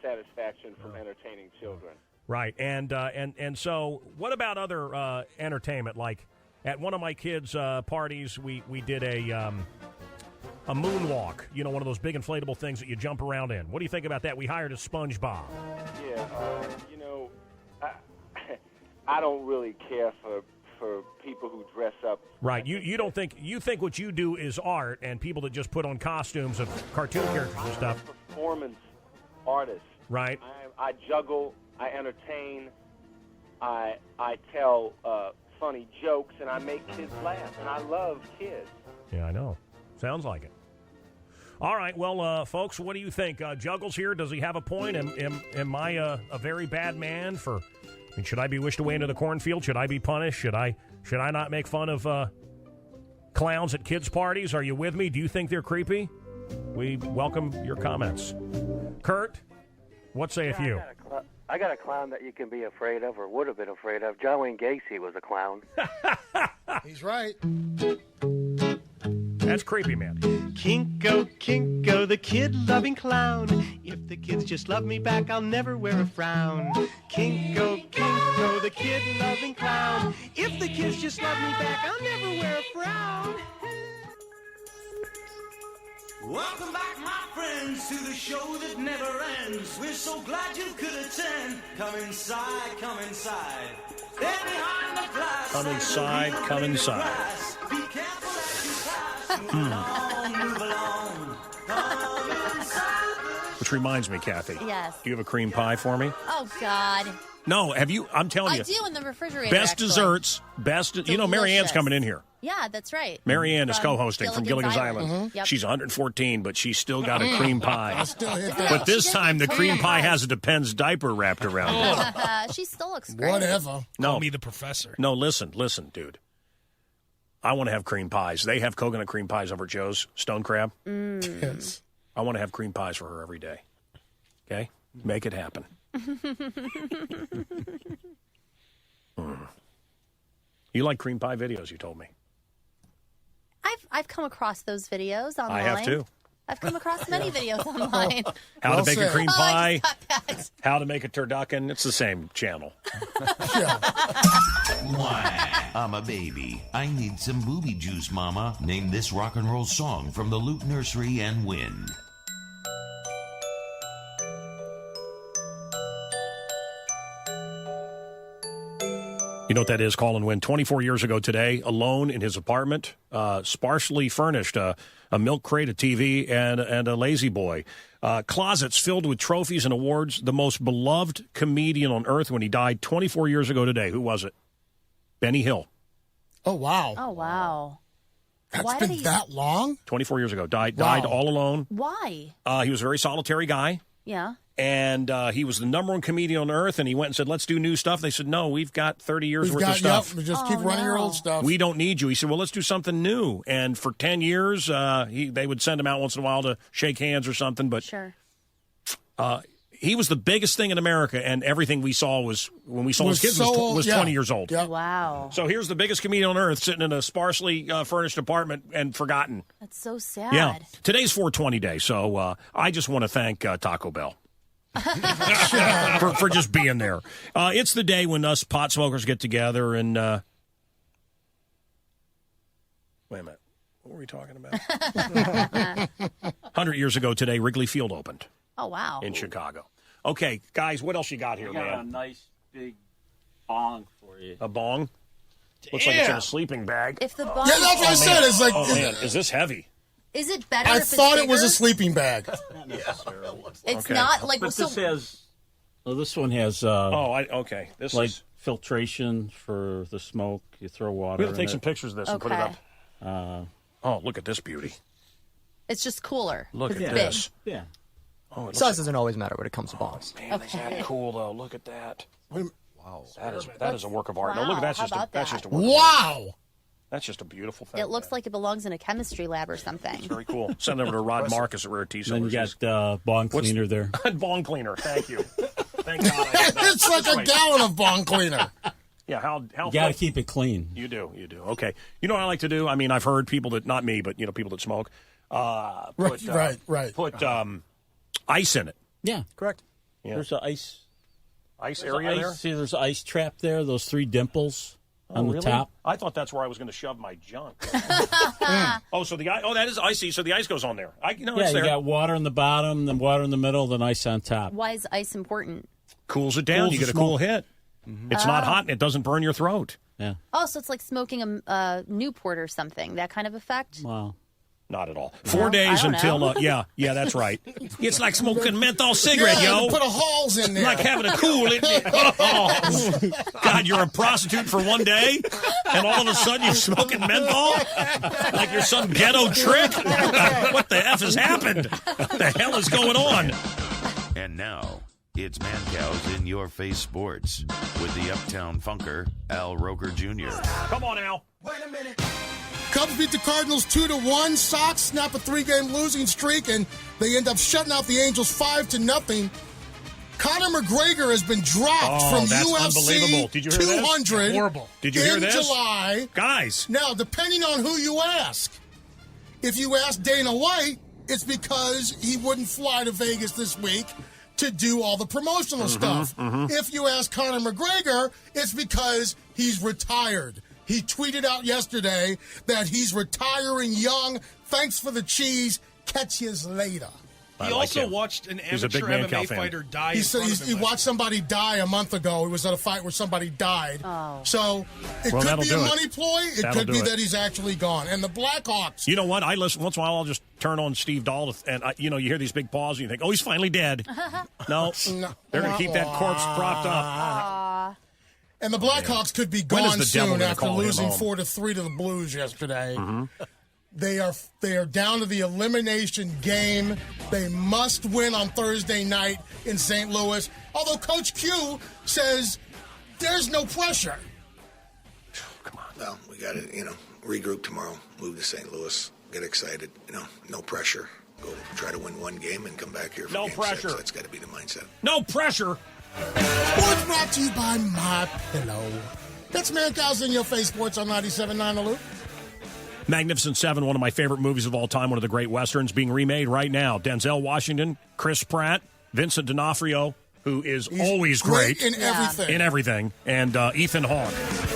satisfaction from entertaining children. right, and so what about other entertainment? Like at one of my kids' parties, we did a moonwalk. You know, one of those big inflatable things that you jump around in. What do you think about that? We hired a SpongeBob. Yeah, you know, I don't really care for people who dress up. Right. You don't think you think what you do is art, and people that just put on costumes of cartoon characters and stuff. Performance artist. Right. I juggle. I entertain. I tell funny jokes, and I make kids laugh, and I love kids. Yeah, I know. Sounds like it. All right, well, folks, what do you think? Juggles here, does he have a point? Am I a very bad man for? I mean, should I be wished away into the cornfield? Should I be punished? Should I not make fun of clowns at kids' parties? Are you with me? Do you think they're creepy? We welcome your comments. Kurt, what sayeth you? I got a clown that you can be afraid of, or would have been afraid of. John Wayne Gacy was a clown. He's right. That's creepy, man. Kinko, Kinko, the kid-loving clown. If the kids just love me back, I'll never wear a frown. Kinko, Kinko, the kid-loving clown. If the kids just love me back, I'll never wear a frown. Welcome back, my friends, to the show that never ends. We're so glad you could attend. Come inside, come inside. There behind the glass. Come inside, come inside. Be careful as you pass. Move along, move along. Come inside. Which reminds me, Kathy. Yes. Do you have a cream pie for me? Oh, God. No, have you? I'm telling I you. do in the refrigerator, Best actually. desserts, you know, Mary Ann's coming in here. Yeah, that's right. Mary Ann is co-hosting from Gilligan's Island. Mm-hmm. Yep. She's 114, but she's still got a cream pie. I still hit that. But this time, the cream pie has a Depends diaper wrapped around it. She still looks great. Whatever. No, Call me the professor. No, listen, dude. I want to have cream pies. They have coconut cream pies over at Joe's Stone Crab. Yes. I want to have cream pies for her every day. Okay? Make it happen. You like cream pie videos, you told me. I've come across those videos online. I have too. I've come across many videos online. How to make a cream pie. Oh, I just got that. How to make a turducken. It's the same channel. Why? I'm a baby. I need some booby juice, mama. Name this rock and roll song from the Loop Nursery and win. You know what that is, call and win. 24 years ago today, alone in his apartment, sparsely furnished, a milk crate, a TV, and a lazy boy. Closets filled with trophies and awards. The most beloved comedian on earth when he died 24 years ago today. Who was it? Benny Hill. Oh, wow. Oh, wow. That's been that long? 24 years ago. Died Wow. all alone. Why? He was a very solitary guy. Yeah. And he was the number one comedian on earth, and he went and said, let's do new stuff. They said, no, we've got 30 years worth of stuff. Yep, just keep running your old stuff. We don't need you. He said, well, let's do something new. And for 10 years, they would send him out once in a while to shake hands or something. But sure. He was the biggest thing in America, and everything we saw was, when we saw his kids, was 20 years old. Yep. Wow. So here's the biggest comedian on earth sitting in a sparsely furnished apartment and forgotten. That's so sad. Yeah. Today's 420 day, so I just want to thank Taco Bell. for just being there. It's the day when us pot smokers get together and wait a minute, what were we talking about? 100 years ago today, Wrigley Field opened. Oh, wow. In Chicago. Okay, guys, what else you got here, I got man? a nice big bong for you. A bong? Looks like it's in a sleeping bag. If the bong. Yeah, that's what I said. It's like, oh man, is this heavy? Is it better? I if thought it's it was a bigger? sleeping bag. Not necessarily. It's Okay. not like But so. this has. Well, this one has. Okay. This like is filtration for the smoke. You throw water. We'll take in some it. pictures of this and put it Okay. up. Oh, look at this beauty. It's just cooler. Look It's at big. this. Yeah. Oh, it Size doesn't always matter when it comes to bongs. Man, is that cool though? Look at that. Wait, Wow. That is a work of art. No, look, that's Wow, just how a, about that's that? just a work Wow. of art. That's just a beautiful thing. It looks like it belongs in a chemistry lab or something. It's very cool. Send it over to Rod Marcus at Rare Tea Then you got bong cleaner there. Bong cleaner. Thank you. Thank God. I did that. It's like a gallon of bong cleaner. Yeah, how You got to keep it clean. You do. Okay. You know what I like to do? I mean, I've heard people that, not me, but people that smoke, put ice in it. Yeah, correct. Yeah. There's an ice area there. See, there's an ice trap there. Those 3 dimples on the really? top. I thought that's where I was going to shove my junk. Oh, so the ice. Oh, that is icy. So the ice goes on there. It's You there. got water in the bottom, then water in the middle, then ice on top. Why is ice important? Cools it down. Cools You the get a cool smoke. hit. It's not hot and it doesn't burn your throat. Yeah. Oh, so it's like smoking a Newport or something. That kind of effect? Wow. Not at all. 4 days I don't until, know. yeah, that's right. It's like smoking a menthol cigarette, yo. Put a Halls in there. Like having a cool, isn't it? Oh, God, you're a prostitute for 1 day, and all of a sudden you're smoking menthol? Like you're some ghetto trick? What the F has happened? What the hell is going on? And now, it's Mancow's In Your Face Sports with the Uptown Funker, Al Roker Jr. Come on, Al. Cubs beat the Cardinals 2-1. Sox snap a 3-game losing streak, and they end up shutting out the Angels 5-0. Conor McGregor has been dropped from that's unbelievable. UFC Did you hear this? 200 Horrible. Did you hear in this? July. Guys. Now, depending on who you ask, if you ask Dana White, it's because he wouldn't fly to Vegas this week to do all the promotional stuff. If you ask Conor McGregor, it's because he's retired. He tweeted out yesterday that he's retiring young. Thanks for the cheese. Catch yous later. He also watched an He's a big amateur Mancow MMA fan. fighter die. He in said front of he him watched somebody die a month ago. He was at a fight where somebody died. Oh. So it Well, could that'll be do a it. money ploy. It That'll could do be it. that he's actually gone. And the Blackhawks. You know what? I listen once in a while. I'll just turn on Steve Dahl, and you hear these big paws, and you think, "Oh, he's finally dead." No, they're going to keep that corpse propped up. And the Blackhawks could be When is gone the devil soon gonna after call him losing home? 4-3 to the Blues yesterday. They are down to the elimination game. They must win on Thursday night in St. Louis. Although Coach Q says there's no pressure. Well, we got to, regroup tomorrow, move to St. Louis, get excited, no pressure. Go try to win one game and come back here for No game pressure. 6. That's got to be the mindset. No pressure. Sports brought to you by My Pillow. That's Mancow's In Your Face Sports on 97.9 The Loop. Magnificent Seven, one of my favorite movies of all time, one of the great westerns, being remade right now. Denzel Washington, Chris Pratt, Vincent D'Onofrio, who is always great in everything. in everything, and Ethan Hawke.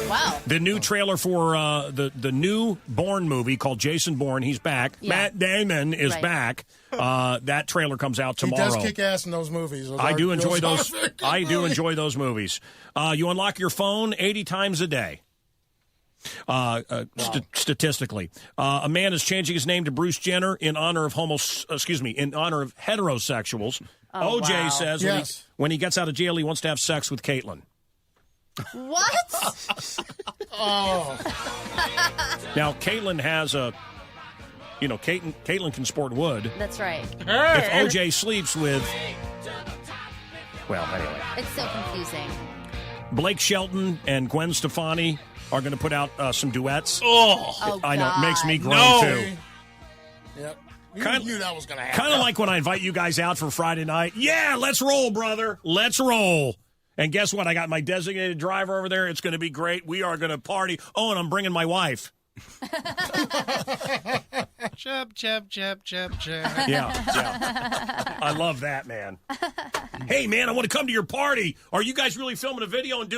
Wow. The new trailer for the new Bourne movie called Jason Bourne, he's back. Yeah. Matt Damon is Right. back. That trailer comes out tomorrow. He does kick ass in those movies. I do enjoy those. are good I do movies. enjoy those movies. You unlock your phone 80 times a day. Statistically, a man is changing his name to Bruce Jenner in honor of heterosexuals. Oh, OJ wow. says Yes. when he gets out of jail, he wants to have sex with Caitlyn. What? Oh. Now, Caitlyn has Caitlyn can sport wood. That's right. If OJ sleeps with, well, anyway, It's so confusing. Blake Shelton and Gwen Stefani are going to put out some duets. Oh, I know, it makes me God. groan too. Yep. You Kind- knew that was going to happen. Kind of like when I invite you guys out for Friday night. Yeah, let's roll, brother. Let's roll. And guess what? I got my designated driver over there. It's going to be great. We are going to party. Oh, and I'm bringing my wife. Chub, chub, chub, chub, chub. Yeah. I love that, man. Hey, man, I want to come to your party. Are you guys really filming a video and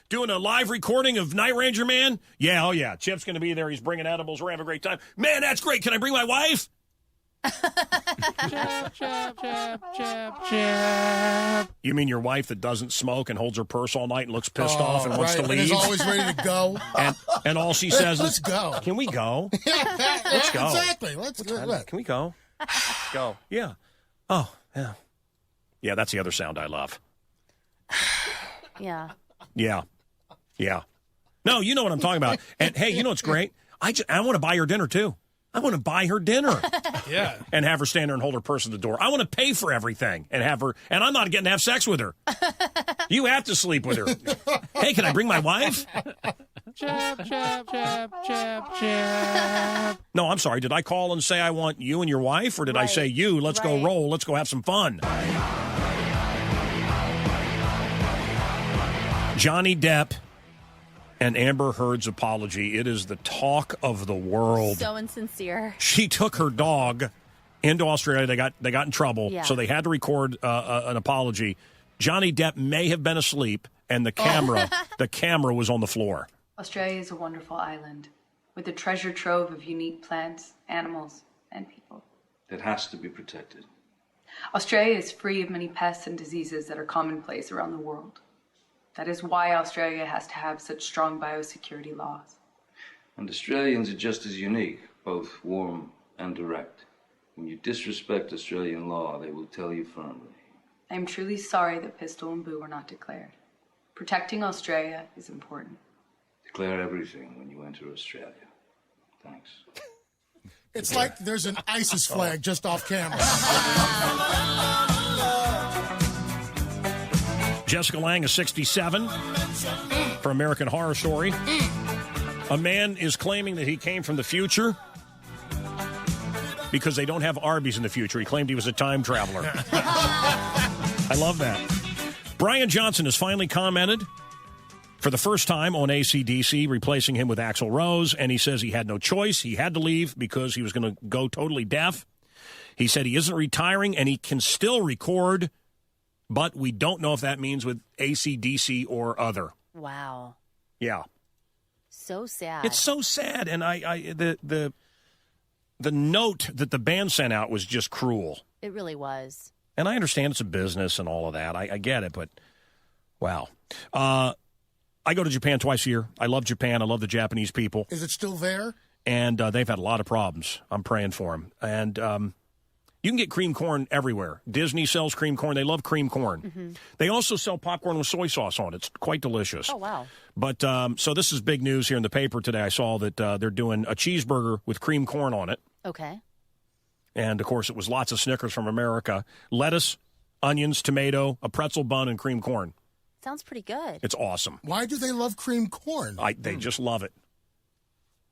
doing a live recording of Night Ranger Man? Yeah, oh yeah. Chip's going to be there. He's bringing edibles. We're having a great time. Man, that's great. Can I bring my wife? Chub, chub, chub, chub, chub. You mean your wife that doesn't smoke and holds her purse all night and looks pissed off and wants to right. leave? And is always ready to go. And all she says Let's is, go. Can we go? Let's go. Exactly. Let's go. Can we go? Go. Yeah. Oh, yeah. Yeah, that's the other sound I love. Yeah. Yeah. No, you know what I'm talking about. And hey, you know what's great? I want to buy her dinner too. I want to buy her dinner. Yeah. And have her stand there and hold her purse at the door. I want to pay for everything and have her, and I'm not getting to have sex with her. You have to sleep with her. Hey, can I bring my wife? Jab, jab, jab, jab, jab. No, I'm sorry. Did I call and say I want you and your wife? Or did I say you? Let's go roll. Let's go have some fun. Johnny Depp and Amber Heard's apology. It is the talk of the world. So insincere. She took her dog into Australia. They got in trouble, so they had to record an apology. Johnny Depp may have been asleep, and the camera was on the floor. Australia is a wonderful island with a treasure trove of unique plants, animals, and people. It has to be protected. Australia is free of many pests and diseases that are commonplace around the world. That is why Australia has to have such strong biosecurity laws. And Australians are just as unique, both warm and direct. When you disrespect Australian law, they will tell you firmly. I am truly sorry that Pistol and Boo were not declared. Protecting Australia is important. Declare everything when you enter Australia. Thanks. It's like there's an ISIS flag just off camera. Jessica Lange is 67 for American Horror Story. A man is claiming that he came from the future because they don't have Arby's in the future. He claimed he was a time traveler. I love that. Brian Johnson has finally commented for the first time on AC/DC, replacing him with Axl Rose, and he says he had no choice. He had to leave because he was going to go totally deaf. He said he isn't retiring and he can still record, but we don't know if that means with AC/DC or other. Wow. Yeah. So sad. It's so sad, and the note that the band sent out was just cruel. It really was. And I understand it's a business and all of that. I get it, but wow. I go to Japan twice a year. I love Japan. I love the Japanese people. Is it still there? And they've had a lot of problems. I'm praying for them. And you can get cream corn everywhere. Disney sells cream corn. They love cream corn. Mm-hmm. They also sell popcorn with soy sauce on it. It's quite delicious. Oh, wow. But so this is big news here in the paper today. I saw that they're doing a cheeseburger with cream corn on it. Okay. And, of course, it was lots of Snickers from America. Lettuce, onions, tomato, a pretzel bun, and cream corn. Sounds pretty good. It's awesome. Why do they love cream corn? They just love it.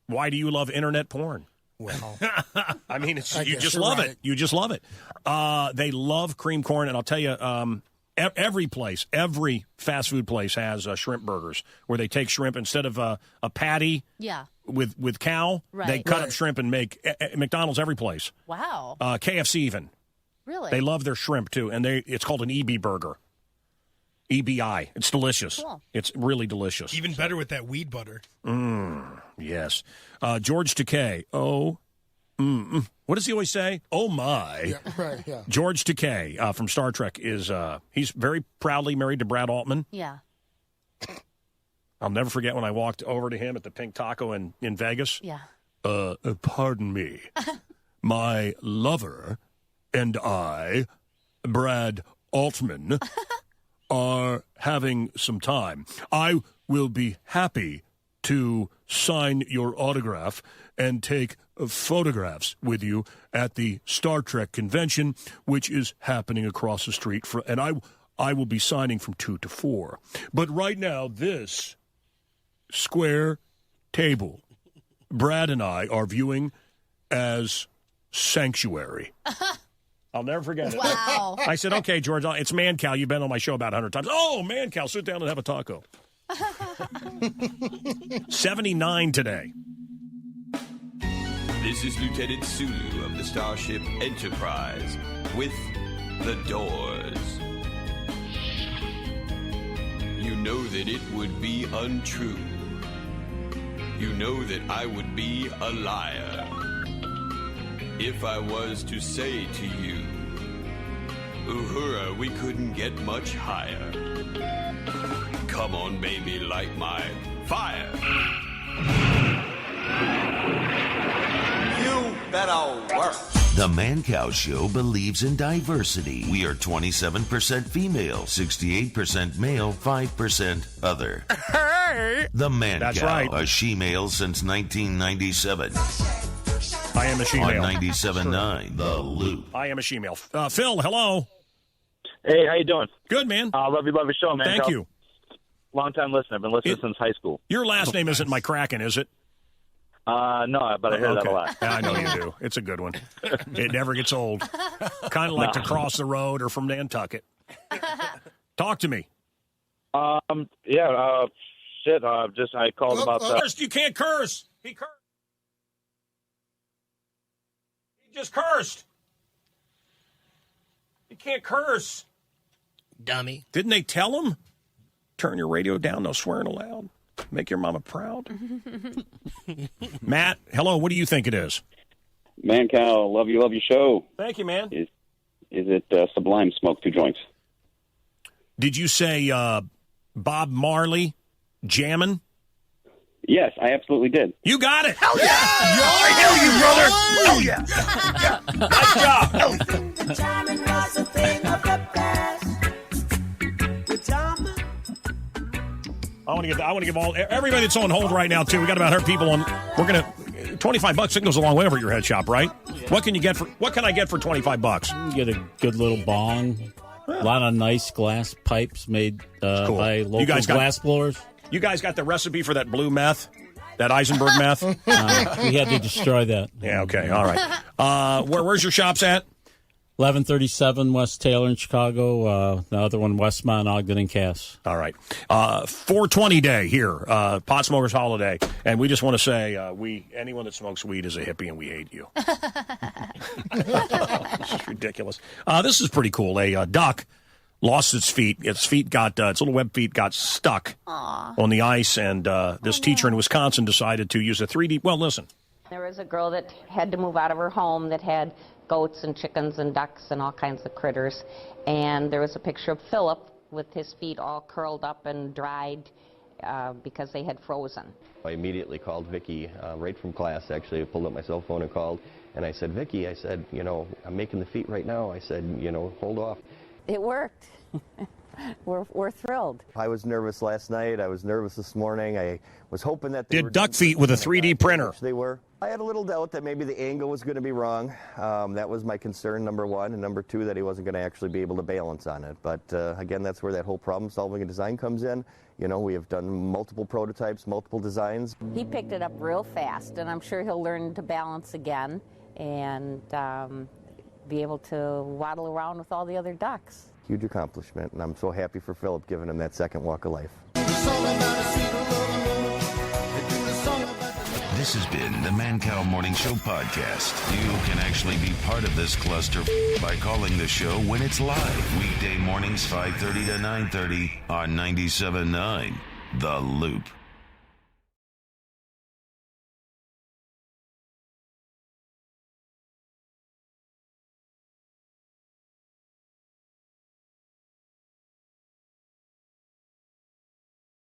Why do you love internet porn? Well, I mean, you just love it. You just love it. They love cream corn, and I'll tell you, every fast food place has shrimp burgers where they take shrimp instead of a patty. Yeah. With cow, they cut up shrimp and make McDonald's every place. Wow. KFC even. Really? They love their shrimp too, and it's called an EB burger. EBI. It's delicious. Cool. It's really delicious. Even better with that weed butter. Yes. George Takei. What does he always say? Oh, my. Yeah, right, yeah. George Takei from Star Trek is, he's very proudly married to Brad Altman. Yeah. I'll never forget when I walked over to him at the Pink Taco in Vegas. Yeah. Pardon me. My lover and I, Brad Altman, are having some time. I will be happy to sign your autograph and take photographs with you at the Star Trek convention, which is happening across the street. And I will be signing from 2 to 4. But right now, this square table, Brad and I are viewing as sanctuary. I'll never forget it. Wow. I said, okay, George, it's Mancow. You've been on my show about 100 times. Oh, Mancow, sit down and have a taco. 79 today. This is Lieutenant Sulu of the Starship Enterprise with The Doors. You know that it would be untrue. You know that I would be a liar if I was to say to you, Uhura, we couldn't get much higher. Come on, baby, light my fire. You better work. The Mancow Show believes in diversity. We are 27% female, 68% male, 5% other. Hey! The Mancow, That's right. A she-male since 1997. I am a she-male. On 97.9, The Loop. I am a she-male. Phil, hello. Hey, how you doing? Good, man. Love your show, man. Thank you. Long time listener. I've been listening since high school. Your last name isn't McCracken, is it? No, but I hear that a lot. Yeah, I know you do. It's a good one. It never gets old. Kind of like to cross the road or from Nantucket. Talk to me. I called about that. You can't curse. He cursed. He just cursed. You can't curse. Dummy. Didn't they tell him? Turn your radio down, no swearing allowed. Make your mama proud. Matt, hello, what do you think it is? Mancow, love your show. Thank you, man. Is it Sublime Smoke 2 joints? Did you say Bob Marley jammin'? Yes, I absolutely did. You got it. Hell yeah! I hear you, brother. Oh, yeah. Nice job. I want to give everybody that's on hold right now too. We got about 100 people on. We're gonna $25. It goes a long way over at your head shop, right? What can I get for $25? You can get a good little bong. A lot of nice glass pipes made Cool. by local glass blowers. You guys got the recipe for that blue meth, that Eisenberg meth? We had to destroy that. Yeah. Okay. All right. Where's your shops at? 1137 West Taylor in Chicago. The other one, Westmont, Ogden, and Cass. All right. 420 day here, Pot Smokers Holiday. And we just want to say, anyone that smokes weed is a hippie and we hate you. It's ridiculous. This is pretty cool. A duck lost its feet. Its little web feet got stuck on the ice. And this teacher in Wisconsin decided to use a 3D. Well, listen. There was a girl that had to move out of her home that had goats and chickens and ducks and all kinds of critters. And there was a picture of Philip with his feet all curled up and dried because they had frozen. I immediately called Vicki right from class. Actually, I pulled up my cell phone and called. And I said, Vicki, I said, I'm making the feet right now. I said, hold off. It worked. We're thrilled. I was nervous last night. I was nervous this morning. I was hoping that they Did were duck feet with a 3D printer. They were. I had a little doubt that maybe the angle was going to be wrong. That was my concern, number one. And number two, that he wasn't going to actually be able to balance on it. But again, that's where that whole problem solving and design comes in. We have done multiple prototypes, multiple designs. He picked it up real fast, and I'm sure he'll learn to balance again and be able to waddle around with all the other ducks. Huge accomplishment, and I'm so happy for Philip giving him that second walk of life. This has been the Mancow Morning Show podcast. You can actually be part of this cluster by calling the show when it's live. Weekday mornings 5:30 to 9:30 on 97.9 The Loop.